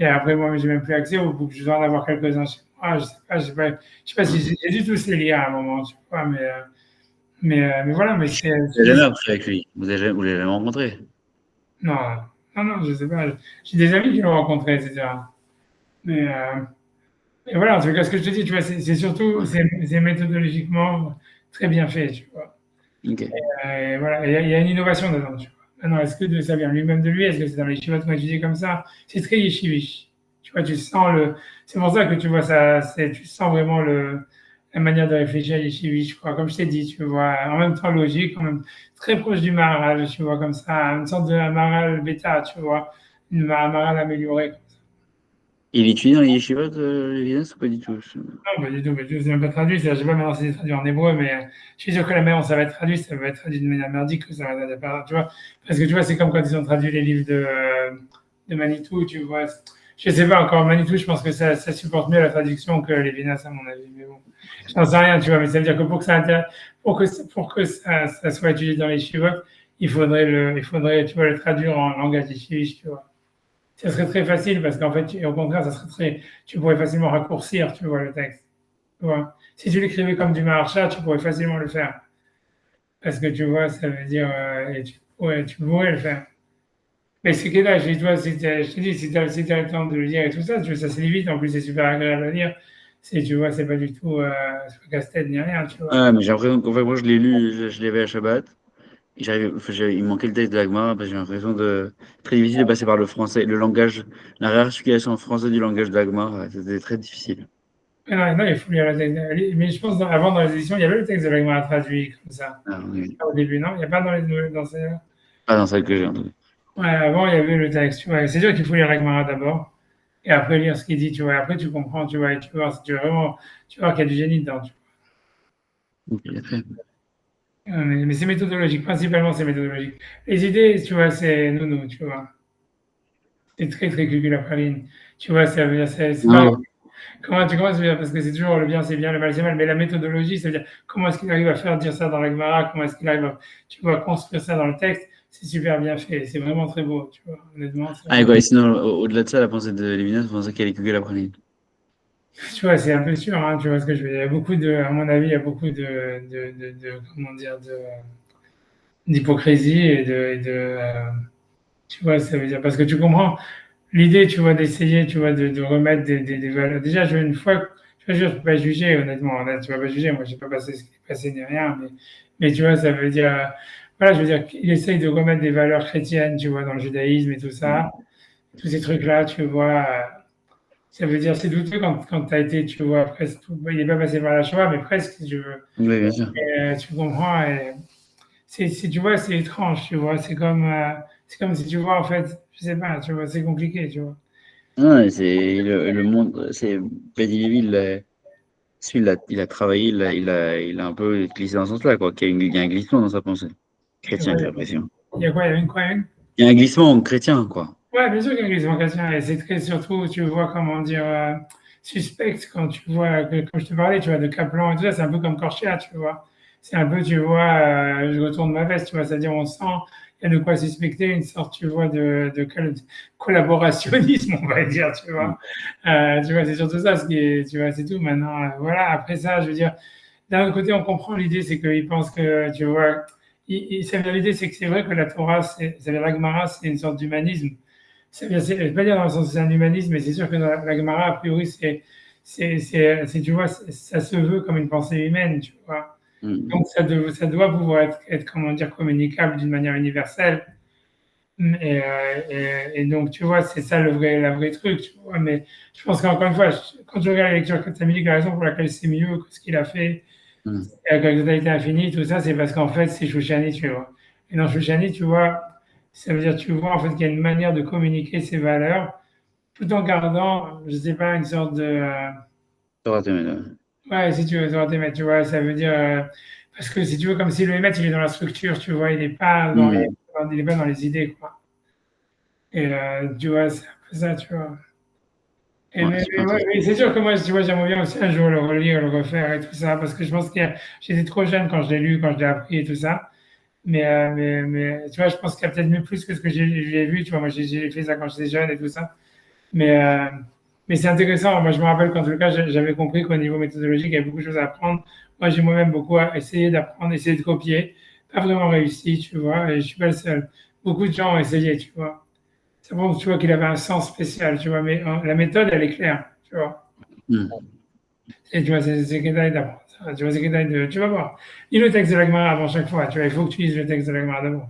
A: Et après, moi, j'ai même plus accès au book, je dois en avoir quelques-uns chez moi, je sais pas si j'ai dû tous les lire à un moment, tu vois, mais voilà, mais
B: Vous n'avez jamais appris avec lui. Vous l'avez jamais rencontré.
A: non, non, je sais pas. J'ai des amis qui l'ont rencontré, etc. Mais, et voilà, en tout cas, ce que je te dis, tu vois, c'est surtout,
B: Ouais.
A: c'est méthodologiquement très bien fait, tu vois.
B: Ok.
A: Voilà, il y a une innovation dedans, tu vois. Maintenant, est-ce que ça vient lui-même de lui? Est-ce que c'est dans les chivas qu'on étudie comme ça? C'est très yeshivish. Tu vois, tu sens le. C'est pour ça que tu vois ça, tu sens vraiment la manière de réfléchir à yeshivish, je crois. Comme je t'ai dit, tu vois, en même temps logique, en même très proche du Maharal, tu vois, comme ça, une sorte de Maharal bêta, tu vois, une Maharal améliorée.
B: Il étudie dans les yeshivot, l'évidence, ou pas du tout?
A: Non, pas du tout, mais je ne sais même pas traduit. Je ne sais pas maintenant si c'est traduit en hébreu, mais je suis sûr que la manière dont ça va être traduit de manière merdique, que ça va pas, tu vois. Parce que tu vois, c'est comme quand ils ont traduit les livres de Manitou, tu vois. Je ne sais pas encore, Manitou, je pense que ça supporte mieux la traduction que les Vinas, à mon avis. Mais bon, je n'en sais rien, tu vois. Mais ça veut dire que pour que ça soit étudié dans les chivotes, il faudrait, tu vois, le traduire en langage yiddish, tu vois. Ça serait très facile parce qu'en fait, au contraire, tu pourrais facilement raccourcir, tu vois, le texte. Tu vois. Si tu l'écrivais comme du Maharsha, tu pourrais facilement le faire. Parce que tu vois, ça veut dire, et tu pourrais le faire. Mais c'est que là, je te dis, si t'as le temps de le lire et tout ça, tu vois, ça se lit vite, en plus c'est super agréable à lire. Tu vois, c'est pas du tout, c'est pas casse-tête ni rien, tu vois.
B: Ah, mais j'ai l'impression qu'en fait, moi, je l'ai lu, je l'avais à Shabbat. Et il me manquait le texte de l'Agmara, parce que j'ai l'impression de. Très difficile de passer par le français, le langage, la réarticulation en français du langage de l'Agmara, c'était très difficile.
A: Mais non, non, il faut lire le texte. Mais je pense, avant, dans les éditions, il y avait le texte de l'Agma traduit comme ça.
B: Ah, oui.
A: Au début, non? Il n'y a pas dans dans ces.
B: Pas dans celle que j'ai entendue.
A: Ouais, avant, il y avait le texte. Tu vois. C'est sûr qu'il faut lire l'Agma d'abord. Et après, lire ce qu'il dit, tu vois. Après, tu comprends, tu vois. Et tu vois, si tu veux vraiment, tu vois qu'il y a du génie dedans. Tu
B: Ok, très
A: vois. Mais c'est méthodologique. Principalement, c'est méthodologique. Les idées, tu vois, c'est nounou, tu vois. C'est très, très cuculapraline. Tu vois, ça veut dire, c'est pas.
B: bien.
A: Comment tu commences à dire, parce que c'est toujours le bien, c'est bien, le mal, c'est mal. Mais la méthodologie, c'est-à-dire comment est-ce qu'il arrive à faire dire ça dans la Gemara, comment est-ce qu'il arrive à, tu vois, construire ça dans le texte, c'est super bien fait. C'est vraiment très beau, tu vois. Honnêtement, c'est
B: Ah, et
A: vraiment.
B: quoi, et sinon, au-delà de ça, la pensée de Lévinas, vous pensez qu'elle est que la praline.
A: Tu vois, c'est un peu sûr, hein, tu vois ce que je veux dire. Il y a beaucoup de, à mon avis, il y a beaucoup comment dire, d'hypocrisie tu vois, ça veut dire, parce que tu comprends, l'idée, tu vois, d'essayer, tu vois, de remettre des valeurs. Déjà, je, une fois, je ne peux pas juger, honnêtement, tu vas pas juger, moi, j'ai pas passé ce qui est passé ni rien, mais tu vois, ça veut dire, voilà, je veux dire qu'il essaye de remettre des valeurs chrétiennes, tu vois, dans le judaïsme et tout ça, tous ces trucs-là, tu vois, ça veut dire, c'est douteux quand tu as été, tu vois, presque, il n'est pas passé par la Shoah, mais presque, si tu veux.
B: Oui, bien sûr.
A: Tu comprends, et tu vois, c'est étrange, tu vois, c'est comme si tu vois, en fait, je sais pas, tu vois, c'est compliqué, tu vois.
B: Ouais, c'est le monde, c'est Beddy Levy, il a travaillé, il a un peu glissé dans ce sens-là, quoi. Il y a un glissement dans sa pensée. Chrétien, j'ai l'impression.
A: Il y a quoi? Il y a une quoi?
B: Il y a un glissement chrétien, quoi.
A: Ouais, bien sûr qu'il y a une crise vocation, et c'est très surtout, tu vois, comment dire, suspect quand tu vois, comme je te parlais, tu vois, de Kaplan et tout ça, c'est un peu comme Korchia, tu vois. C'est un peu, tu vois, je retourne ma veste, tu vois, c'est-à-dire on sent, il y a de quoi suspecter une sorte, tu vois, de collaborationnisme, on va dire,
B: Mm.
A: tu vois, c'est surtout ça, ce qui est, tu vois, c'est tout maintenant. Voilà, après ça, je veux dire, d'un autre côté, on comprend l'idée, c'est qu'ils pensent que, tu vois, l'idée, c'est que c'est vrai que la Torah, c'est-à-dire la Gemara, c'est une sorte d'humanisme. Je ne vais pas dire dans le sens où c'est un humanisme, mais c'est sûr que dans la Gemara, a priori, tu vois, ça se veut comme une pensée humaine, tu vois.
B: Mm.
A: Donc, ça doit pouvoir être, comment dire, communicable d'une manière universelle. Et donc, tu vois, c'est ça la vraie truc, tu vois. Mais je pense qu'encore une fois, quand je regarde la lecture catholique, la raison pour laquelle c'est mieux que ce qu'il a fait,
B: Mm.
A: avec la totalité infinie, tout ça, c'est parce qu'en fait, c'est Shouchani, tu vois. Et dans Shouchani, tu vois, ça veut dire, tu vois, en fait, qu'il y a une manière de communiquer ses valeurs, tout en gardant, je sais pas, une sorte de,
B: T'auras tes médailles.
A: ouais, si tu veux, tu vois, ça veut dire, parce que si tu veux, comme si le maître, il est dans la structure, tu vois, il n'est pas
B: Mm.
A: il est pas dans les idées, quoi. Et tu vois, c'est un peu ça, tu vois.
B: Ouais, c'est pas
A: Ouais,
B: intéressant.
A: mais c'est sûr que moi, tu vois, j'aimerais bien aussi un jour le relire, le refaire et tout ça, parce que je pense que j'étais trop jeune quand je l'ai lu, quand je l'ai appris et tout ça. Tu vois, je pense qu'il y a peut-être mieux plus que ce que j'ai vu. Tu vois, moi, j'ai fait ça quand j'étais jeune et tout ça. Mais, euh, mais c'est intéressant. Moi, je me rappelle qu'en tout cas, j'avais compris qu'au niveau méthodologique, il y avait beaucoup de choses à apprendre. Moi, j'ai moi-même beaucoup essayé d'apprendre, essayé de copier. Pas vraiment réussi, tu vois, et je suis pas le seul. Beaucoup de gens ont essayé, tu vois. C'est bon, tu vois qu'il avait un sens spécial, tu vois, mais la méthode, elle est claire, tu vois.
B: Mm.
A: Et tu vois, c'est qu'il d'apprendre ça. Tu vois, c'est tu vas voir. Lis le texte de la Gemara avant chaque fois, tu vois, il faut que tu lises le texte de la Gemara d'abord.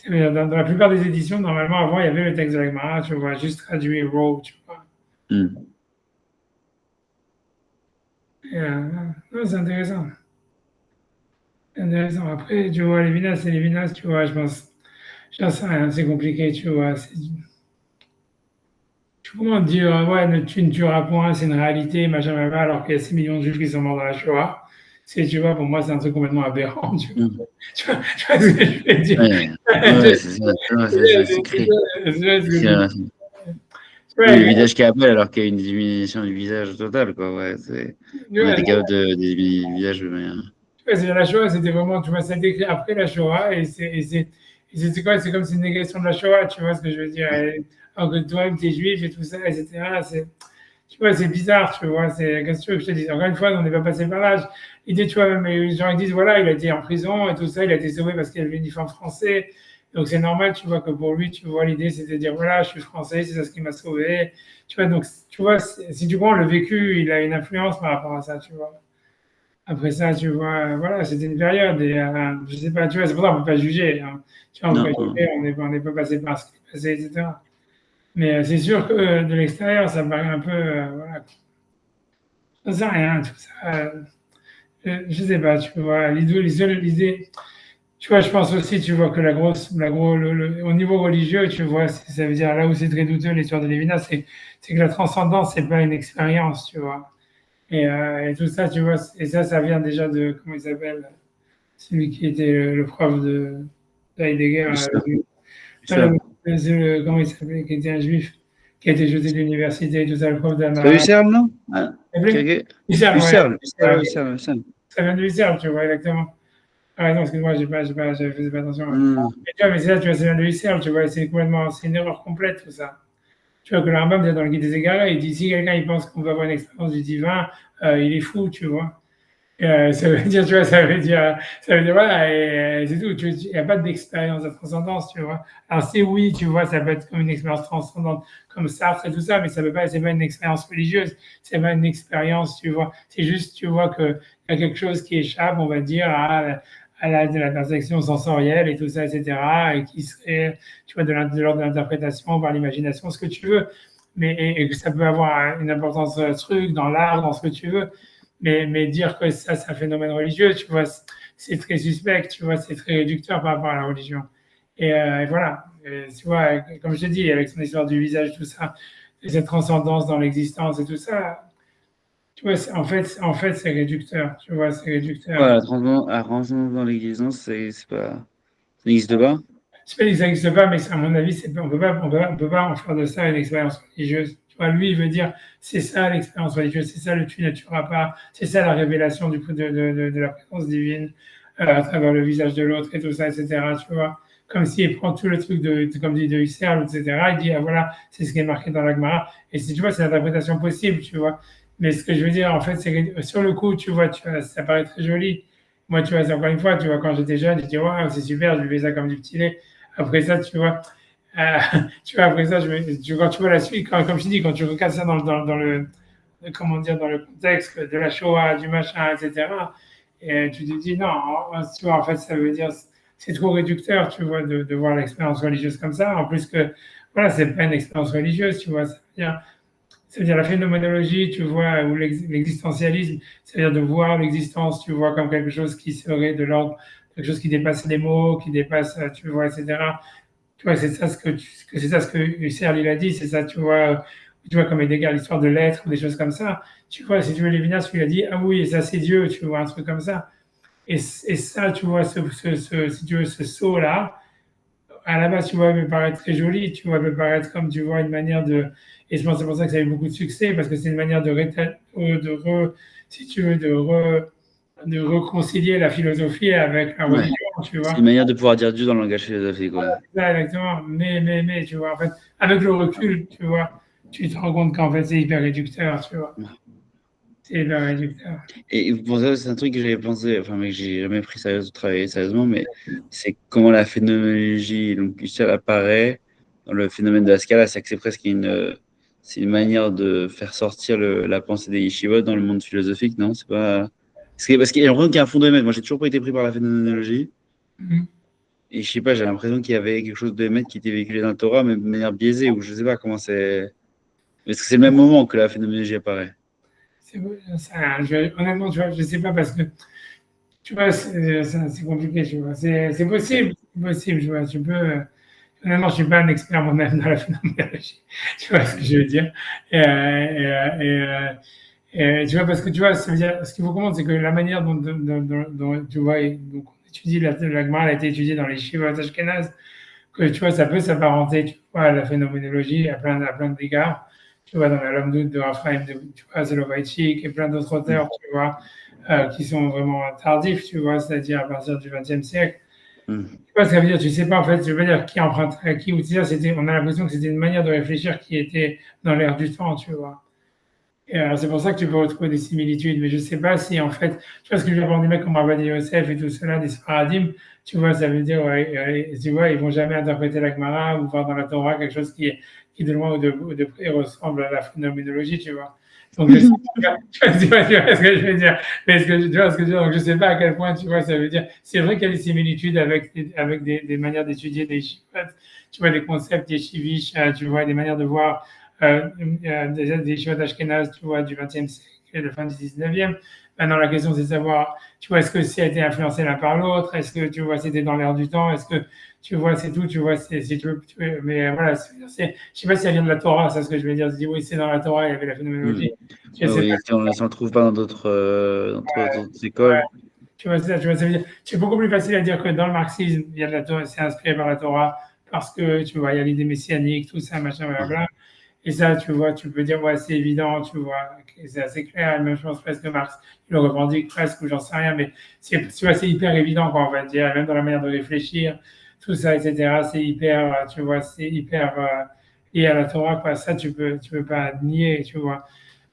A: Dans la plupart des éditions, normalement, avant, il y avait le texte de la Gemara, tu vois, juste traduit raw, tu vois.
B: Mm.
A: Et, non, c'est intéressant. C'est intéressant. Après, tu vois, les Vinas, c'est les Vinas, tu vois, je pense, j'en sais rien, c'est compliqué, tu vois. Tu comment dire, ouais, tu ne tueras point, c'est une réalité, machin, machin, alors qu'il y a 6 millions de Juifs qui sont morts dans la Shoah. Tu vois, pour moi, c'est un truc complètement aberrant, tu vois.
B: Mm.
A: Tu vois ce que je veux dire?
B: Ouais, ouais, c'est ça. Ouais, c'est créé. Oui, le visage qui appelle alors qu'il y a une diminution du visage total, quoi. Ouais, on a été capable de d'éliminer le visage de manière.
A: Ouais, c'est la Shoah, c'était vraiment, tu vois, ça a été écrit après la Shoah, c'est quoi, c'est comme c'est une négation de la Shoah, tu vois ce que je veux dire, alors que toi-même, t'es juif et tout ça, etc. Tu vois, c'est bizarre, tu vois, qu'est-ce que tu veux que je te dise? Encore une fois, on n'est pas passé par l'âge. L'idée, tu vois, même les gens ils disent, voilà, il a été en prison et tout ça, il a été sauvé parce qu'il avait l'uniforme français. Donc c'est normal, tu vois, que pour lui, tu vois, l'idée, c'est de dire, voilà, je suis français, c'est ça ce qui m'a sauvé. Tu vois, donc, tu vois, si tu prends le vécu, il a une influence par rapport à ça, tu vois. Après ça, tu vois, voilà, c'était une période et je sais pas, tu vois, c'est pour ça qu'on ne peut pas juger, hein. Tu vois, on
B: Non,
A: peut pas
B: non.
A: juger, on n'est pas passé par ce qui est passé, etc. Mais c'est sûr que de l'extérieur, ça paraît un peu, voilà, ça sert à rien, tout ça. Je sais pas, tu vois, l'idée, tu vois, je pense aussi, tu vois, que au niveau religieux, tu vois, ça veut dire là où c'est très douteux l'histoire de Lévinas, c'est que la transcendance, c'est pas une expérience, tu vois. Et tout ça, tu vois, et ça vient déjà de, comment il s'appelle, celui qui était le prof de Heidegger,
B: Husserl.
A: voilà,
B: Husserl.
A: comment il s'appelait, qui était un juif, qui a été jeté de l'université et tout ça, le prof
B: C'est pas
A: d'Amara.
B: Husserl, non? Ah,
A: Husserl, ouais,
B: Husserl, Husserl, Husserl, Husserl.
A: ça vient de Husserl, tu vois, exactement. Ah non, excuse-moi, j'avais fait pas attention. Ouais.
B: Hmm.
A: Mais tu vois, mais c'est ça, tu vois, ça vient de Husserl, tu vois, c'est une erreur complète, tout ça. Tu vois, que le Rambam, dans le Guide des Égarés, il dit, si quelqu'un, il pense qu'on va avoir une expérience du divin, il est fou, tu vois. Ça veut dire, tu vois, ça veut dire, voilà, et c'est tout. Il n'y a pas d'expérience de transcendance, tu vois. Alors, c'est oui, tu vois, ça peut être comme une expérience transcendante, comme Sartre et tout ça, mais ça peut pas, c'est pas une expérience religieuse, c'est pas une expérience, tu vois. C'est juste, tu vois, qu'il y a quelque chose qui échappe, on va dire, de la perception sensorielle et tout ça, etc., et qui serait, tu vois, de l'ordre de l'interprétation par l'imagination, ce que tu veux. Mais, et que ça peut avoir une importance truc dans l'art, dans ce que tu veux. Mais dire que ça, c'est un phénomène religieux, tu vois, c'est très suspect, tu vois, c'est très réducteur par rapport à la religion. Et voilà, et, tu vois, comme je te dis, avec son histoire du visage, tout ça, et cette transcendance dans l'existence et tout ça, tu vois, en fait, c'est réducteur, tu vois, c'est réducteur.
B: Voilà, la transcendance dans l'existence, c'est pas. Ça n'existe pas.
A: C'est pas que ça n'existe pas, mais à mon avis, on peut pas en faire de ça une expérience religieuse. Tu vois, lui, il veut dire, c'est ça l'expérience religieuse, c'est ça le tu ne tueras pas, c'est ça la révélation de la présence divine à travers le visage de l'autre et tout ça, etc. Tu vois, comme s'il prend tout le truc comme dit de Husserl, etc. Il dit, ah voilà, c'est ce qui est marqué dans la Gemara. Et si tu vois, c'est l'interprétation possible, tu vois. Mais ce que je veux dire, en fait, c'est que sur le coup, tu vois, ça paraît très joli. Moi, tu vois, c'est encore une fois, tu vois, quand j'étais jeune, je dis, waouh, c'est super, je vivais ça comme du petit lait. Après ça, tu vois, euh, tu vois, après ça, quand tu vois la suite, comme je dis, quand tu regardes ça dans le, comment dire, dans le contexte de la Shoah, du machin, etc., et tu te dis, non, tu vois, en fait, ça veut dire, c'est trop réducteur, tu vois, de voir l'expérience religieuse comme ça. En plus que, voilà, c'est pas une expérience religieuse, tu vois, ça veut dire la phénoménologie, tu vois, ou l'existentialisme, c'est-à-dire de voir l'existence, tu vois, comme quelque chose qui serait de l'ordre, quelque chose qui dépasse les mots, qui dépasse, tu vois, etc. Tu vois, c'est ça c'est ça ce que Husserl il a dit, c'est ça, tu vois, comme Heidegger, l'histoire de l'être ou des choses comme ça. Tu vois, si tu veux, Lévinas lui a dit, ah oui, et ça c'est Dieu, tu vois, un truc comme ça. Et ça, tu vois, si tu veux, ce saut-là, à la base, tu vois, il me paraît très joli, tu vois, il me paraît comme, tu vois, une manière de, et je pense que c'est pour ça que ça a eu beaucoup de succès, parce que c'est une manière si tu veux, de réconcilier la philosophie avec la
B: Ouais.
A: religion, tu
B: C'est une
A: vois.
B: manière de pouvoir dire Dieu dans le langage philosophique, ouais.
A: Là, exactement. Mais, tu vois, en fait, avec le recul, tu vois, tu te rends compte qu'en fait, c'est hyper réducteur, tu vois. C'est hyper réducteur.
B: Et pour ça, c'est un truc que j'avais pensé, enfin, mais que j'ai jamais pris travaillé sérieusement, mais c'est comment la phénoménologie, donc, Husserl apparaît dans le phénomène de la Scala, c'est que c'est une manière de faire sortir la pensée des yeshivot dans le monde philosophique, non? C'est pas. Parce qu'il y a l'impression qu'il y a un fond de Hémet. Moi, j'ai toujours pas été pris par la phénoménologie.
A: Mhm.
B: Et je sais pas, j'ai l'impression qu'il y avait quelque chose de Hémet qui était véhiculé dans le Torah, mais de manière biaisée, ou je sais pas comment c'est. Est-ce que c'est le même moment que la phénoménologie apparaît?
A: Honnêtement, tu vois, je sais pas parce que, tu vois, c'est compliqué, tu vois. C'est
B: Ok.
A: possible, c'est possible, tu vois. Tu peux. Honnêtement, je suis pas un expert moi-même dans la phénoménologie. Tu vois ce que je veux dire? Et tu vois, parce que tu vois, ça veut dire, ce qu'il faut comprendre, c'est que la manière dont tu vois, donc on étudie la Gemara, elle a été étudiée dans les Shivot Ashkenaz, que tu vois, ça peut s'apparenter, tu vois, à la phénoménologie à plein d'égards. Tu vois, dans la Lamdout de Raphaël, tu vois, Soloveitchik et plein d'autres auteurs, tu vois, qui sont vraiment tardifs, tu vois, c'est-à-dire à partir du XXe siècle.
B: Hmm.
A: Tu vois, ça veut dire, tu sais pas, en fait, je veux dire qui emprunte à qui, ou tu sais, on a l'impression que c'était une manière de réfléchir qui était dans l'air du temps, tu vois. Et c'est pour ça que tu peux retrouver des similitudes, mais je sais pas si en fait, tu vois ce que je veux dire, des mecs comme Rabbi Yosef et tout cela, des Sfaradim, tu vois, ça veut dire, ouais, tu vois, ils vont jamais interpréter la Gemara ou voir dans la Torah quelque chose qui de loin ou de près ressemble à la phénoménologie, tu vois. Donc je sais pas, tu vois ce que je veux dire, mais tu vois ce que je veux dire, donc je sais pas à quel point, tu vois, ça veut dire, c'est vrai qu'il y a des similitudes avec des manières d'étudier des yeshivot, tu vois, des concepts yeshivish, tu vois, des manières de voir des yeshivot ashkénazes, tu vois, du XXe siècle et de fin du XIXe. Maintenant, la question, c'est de savoir, tu vois, est-ce que ça a été influencé l'un par l'autre? Est-ce que, tu vois, c'était dans l'air du temps? Est-ce que, tu vois, c'est tout, tu vois, si mais voilà, je sais pas si ça vient de la Torah, c'est ce que je veux dire. Je dis, oui, c'est dans la Torah, il y avait la
B: Hmm.
A: phénoménologie. Je
B: Ouais,
A: sais
B: oui,
A: pas.
B: si on le trouve pas dans d'autres écoles.
A: Ouais, ça veut dire, c'est beaucoup plus facile à dire que dans le marxisme, il y a de la Torah, c'est inspiré par la Torah, parce que, tu vois, il y a l'idée messianique, tout ça, machin, blablabla. Et ça, tu vois, tu peux dire, ouais, c'est évident, tu vois, c'est assez clair, et même chose presque Marx, il le revendique presque, ou j'en sais rien, mais tu vois, c'est hyper évident, quoi, on va dire, même dans la manière de réfléchir, tout ça, etc., c'est hyper, tu vois, c'est hyper lié à la Torah, quoi, ça, tu peux pas nier, tu vois.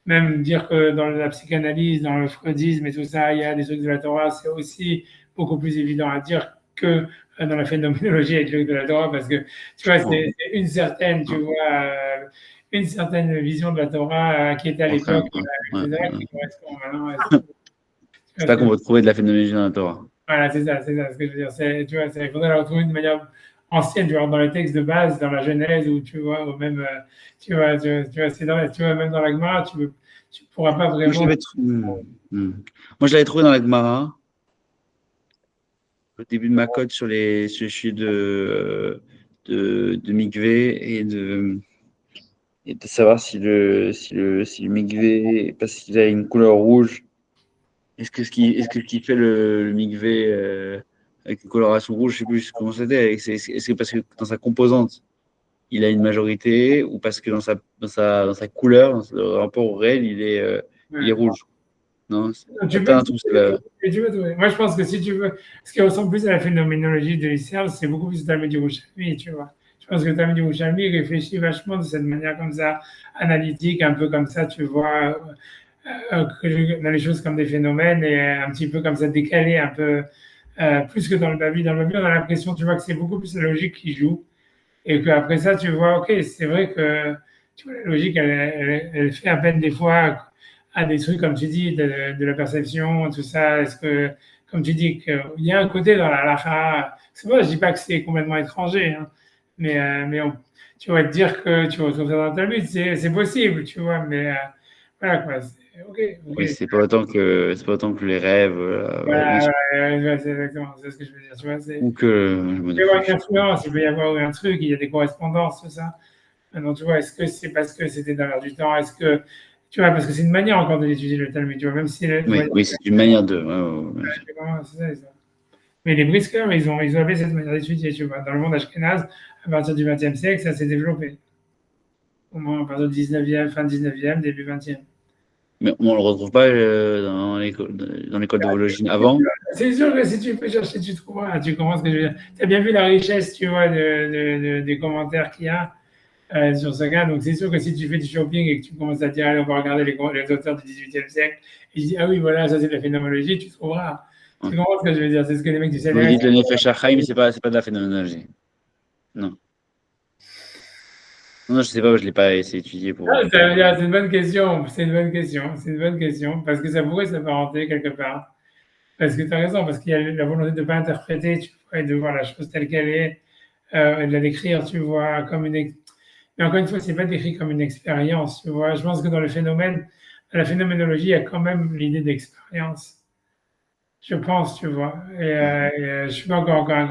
A: même dire que dans la psychanalyse, dans le freudisme et tout ça, il y a des trucs de la Torah, c'est aussi beaucoup plus évident à dire que dans la phénoménologie et les trucs de la Torah, parce que tu vois, c'est une certaine, tu vois, une certaine vision de la Torah qui était à l'époque, etc., qui correspond maintenant.
B: C'est pas qu'on va trouver de la phénoménologie dans la Torah.
A: Voilà, c'est ça ce que je veux dire. Tu vois, il faudrait la retrouver de manière ancienne, tu vois, dans les textes de base, dans la Genèse, ou tu vois, ou même, tu vois, tu vois, même dans la Gemara, tu pourras pas vraiment.
B: Moi, je l'avais trouvé dans la Gemara, au début de ma cote sur les sujets de Mikvé et de savoir si le Mikvé, parce qu'il a une couleur rouge, est-ce que ce qui fait le Mikvé avec une coloration rouge, je sais plus comment c'était, est-ce que parce que dans sa composante, il a une majorité ou parce que dans sa couleur, dans le rapport au réel, il est rouge. Non,
A: Tu peux, moi, je pense que si tu veux, ce qui ressemble plus à la phénoménologie de l'Israël, c'est beaucoup plus Talmud Yerushalmi, tu vois. Je pense que Talmud Yerushalmi réfléchit vachement de cette manière comme ça, analytique, un peu comme ça, tu vois, dans les choses comme des phénomènes et un petit peu comme ça décalé, un peu plus que dans le Babi. Dans le Babi, on a l'impression, tu vois, que c'est beaucoup plus la logique qui joue. Et qu'après ça, tu vois, ok, c'est vrai que tu vois, la logique, elle fait à peine des fois à des trucs, comme tu dis, de la perception, tout ça. Est-ce que, comme tu dis, qu'il y a un côté dans la halakha, c'est vrai, je dis pas que c'est complètement étranger, hein, mais tu vas te dire que tu retrouves ça dans le Talmud, c'est possible, tu vois, mais voilà quoi, ok.
B: Oui, c'est pas autant que les rêves, bien sûr.
A: Voilà, c'est exactement, c'est ce que je veux dire, tu vois,
B: Ou que je
A: il peut y avoir une
B: modifie.
A: influence, il peut y avoir un truc, il y a des correspondances, tout ça. Maintenant, tu vois, est-ce que c'est parce que c'était dans l'air du temps? Est-ce que, tu vois, parce que c'est une manière encore d'étudier le Talmud, tu vois, même si,
B: Oui, c'est une manière de.
A: c'est ça. Mais les brisqueurs, ils avaient cette manière d'étudier, tu vois. Dans le monde ashkénaze, à partir du XXe siècle, ça s'est développé. Au moins à partir du 19e, fin 19e, début 20e.
B: Mais on le retrouve pas dans l'école de Vologine avant.
A: C'est sûr que si tu peux chercher, tu trouveras. Tu comprends ce que je veux dire? Tu as bien vu la richesse, tu vois, des commentaires qu'il y a sur ce cas. Donc, c'est sûr que si tu fais du shopping et que tu commences à dire, allez, on va regarder les auteurs du XVIIIe siècle, et je dis, ah oui, voilà, ça c'est de la phénoménologie, tu trouveras.
B: Ouais.
A: Tu comprends ce que je veux dire? C'est ce que les mecs du
B: Vous
A: CNRS.
B: dites le Nefesh HaChaim, c'est pas de la phénoménologie. Non. Non, je sais pas, je l'ai pas essayé d'étudier
A: Ah,
B: pour pas.
A: c'est une bonne question. C'est une bonne question. C'est une bonne question. Parce que ça pourrait s'apparenter quelque part. Parce que tu as raison, parce qu'il y a la volonté de ne pas interpréter, tu vois, et de voir la chose telle qu'elle est, et de la décrire, tu vois, comme mais encore une fois, c'est pas décrit comme une expérience, tu vois. Je pense que dans le phénomène, dans la phénoménologie, il y a quand même l'idée d'expérience. Je pense, tu vois. Je suis pas encore un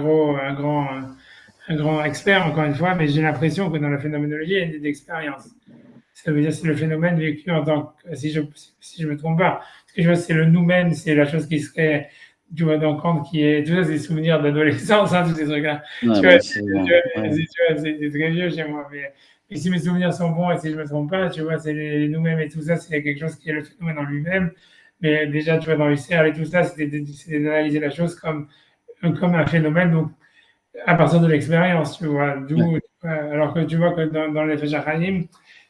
A: grand expert, encore une fois, mais j'ai l'impression que dans la phénoménologie, il y a une idée d'expérience. Ça veut dire c'est le phénomène vécu en tant que, si je me trompe pas, ce que je vois, c'est le nous-mêmes, c'est la chose qui serait, tu vois, dans Kant, qui est, tout ça, c'est des souvenirs d'adolescence, hein, tous ces trucs-là.
B: Ouais,
A: Tu vois,
B: moi aussi. Ouais.
A: c'est très vieux chez moi, mais si mes souvenirs sont bons et si je me trompe pas, tu vois, c'est les nous-mêmes et tout ça, c'est quelque chose qui est le phénomène en lui-même. Mais déjà, tu vois, dans les cercles et tout ça, c'était d'analyser la chose comme un phénomène, donc à partir de l'expérience, tu vois.
B: Ouais.
A: Alors que tu vois que dans les Fajr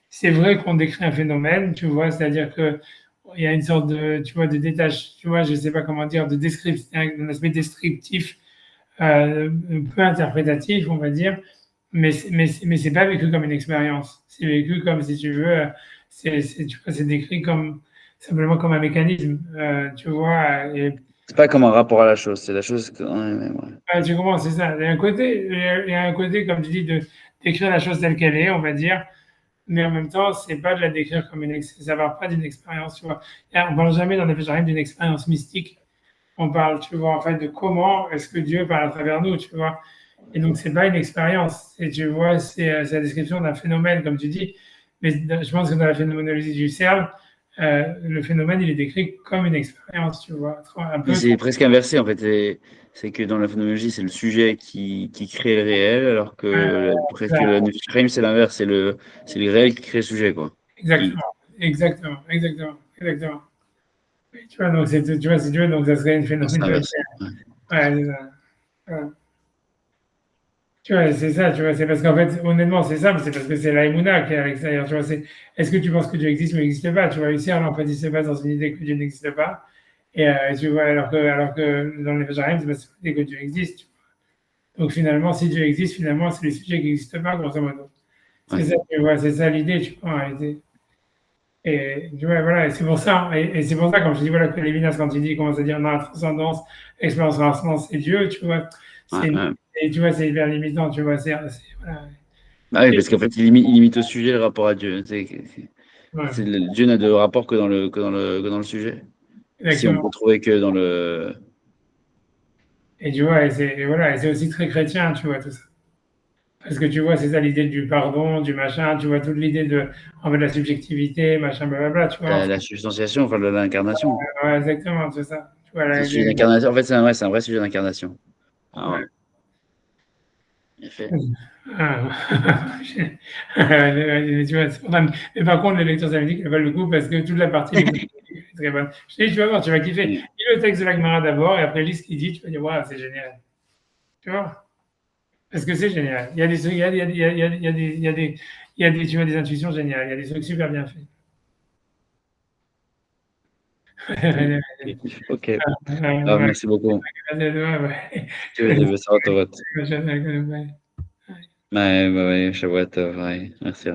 A: c'est vrai qu'on décrit un phénomène, tu vois, c'est-à-dire que il y a une sorte de, tu vois, de détache, tu vois, je sais pas comment dire, de descriptif, un aspect descriptif, un peu interprétatif, on va dire, mais c'est pas vécu comme une expérience. C'est vécu comme, si tu veux, tu vois, c'est décrit comme, simplement comme un mécanisme, tu vois, et
B: C'est pas comme un rapport à la chose, c'est la chose. Ouais.
A: tu comprends, c'est ça. Il y a un côté, comme tu dis, de d'écrire la chose telle qu'elle est, on va dire, mais en même temps, c'est pas de la décrire comme ça part pas d'une expérience, tu vois. Et on parle jamais dans les Féjarim d'une expérience mystique. On parle, tu vois, en fait, de comment est-ce que Dieu parle à travers nous, tu vois. Et donc, c'est pas une expérience. Et tu vois, c'est la description d'un phénomène, comme tu dis. Mais je pense que dans la phénoménologie du cercle, le phénomène, il est décrit comme une expérience, tu vois. Un
B: Mais
A: peu.
B: c'est presque inversé en fait. C'est que dans la phénoménologie, c'est le sujet qui crée le réel, alors que presque le Nefesh HaChaim, c'est l'inverse, c'est le réel qui crée le sujet, quoi. Qui,
A: Exactement, exactement. Tu vois, donc tu vois, si tu veux, donc ça serait une
B: c'est
A: phénoménologie.
B: inversé. Ouais.
A: Ouais, c'est ça. Ouais. Tu vois, c'est ça, tu vois, c'est parce qu'en fait, honnêtement, c'est simple, c'est parce que c'est l'aïmouna qui est à l'extérieur, tu vois, c'est est-ce que tu penses que Dieu existe ou n'existe pas, tu vois, ici, on fait, il se base dans une idée que Dieu n'existe pas, et tu vois, alors que dans les Véjarim, c'est parce que Dieu existe, tu vois. Donc finalement, si Dieu existe, finalement, c'est le sujet qui n'existe pas, grosso modo. C'est
B: Ouais.
A: ça, tu vois, c'est ça l'idée, tu vois, en réalité. Et tu vois, voilà, et c'est pour ça, et c'est pour ça, comme je dis, voilà, que Lévinas, quand il dit, commence à dire dans la transcendance, expérience rancement, c'est Dieu, tu vois,
B: Ouais,
A: c'est,
B: ouais.
A: et tu vois, c'est hyper limitant, tu vois, voilà.
B: Bah oui,
A: Et-
B: parce qu'en fait, il limite au sujet le rapport à Dieu.
A: ouais,
B: Dieu n'a de rapport que dans le sujet. Si on peut
A: exactement.
B: trouver que dans le.
A: Et tu vois, et voilà, et c'est aussi très chrétien, tu vois, tout ça. Parce que tu vois, c'est ça l'idée du pardon, du machin, tu vois, toute l'idée de, en fait, la subjectivité, machin, blablabla, tu vois, en fait.
B: La substantiation, enfin, l'incarnation.
A: Ouais, exactement, c'est ça. Tu vois,
B: C'est un sujet d'incarnation. En fait, c'est un vrai sujet d'incarnation.
A: ouais.
B: Alors, en effet.
A: Ah, tu vois, c'est pas mal. Mais par contre, les lectures samediques, elles valent le coup parce que toute la partie linguistique est très bonne. Je te dis, tu vas voir, tu vas kiffer.
B: Mm.
A: Lis le texte de la Gemara d'abord et après lis ce qu'il dit, tu vas dire, waouh, c'est génial. Tu vois? Parce que c'est génial. Il y a des trucs, tu vois, des intuitions géniales. Il y a des trucs super bien faits.
B: Ok. Ah,
A: Ouais,
B: merci beaucoup.
A: ouais.
B: Je vais
A: Ouais.
B: Ouais, Shavua Tov, ouais. Merci.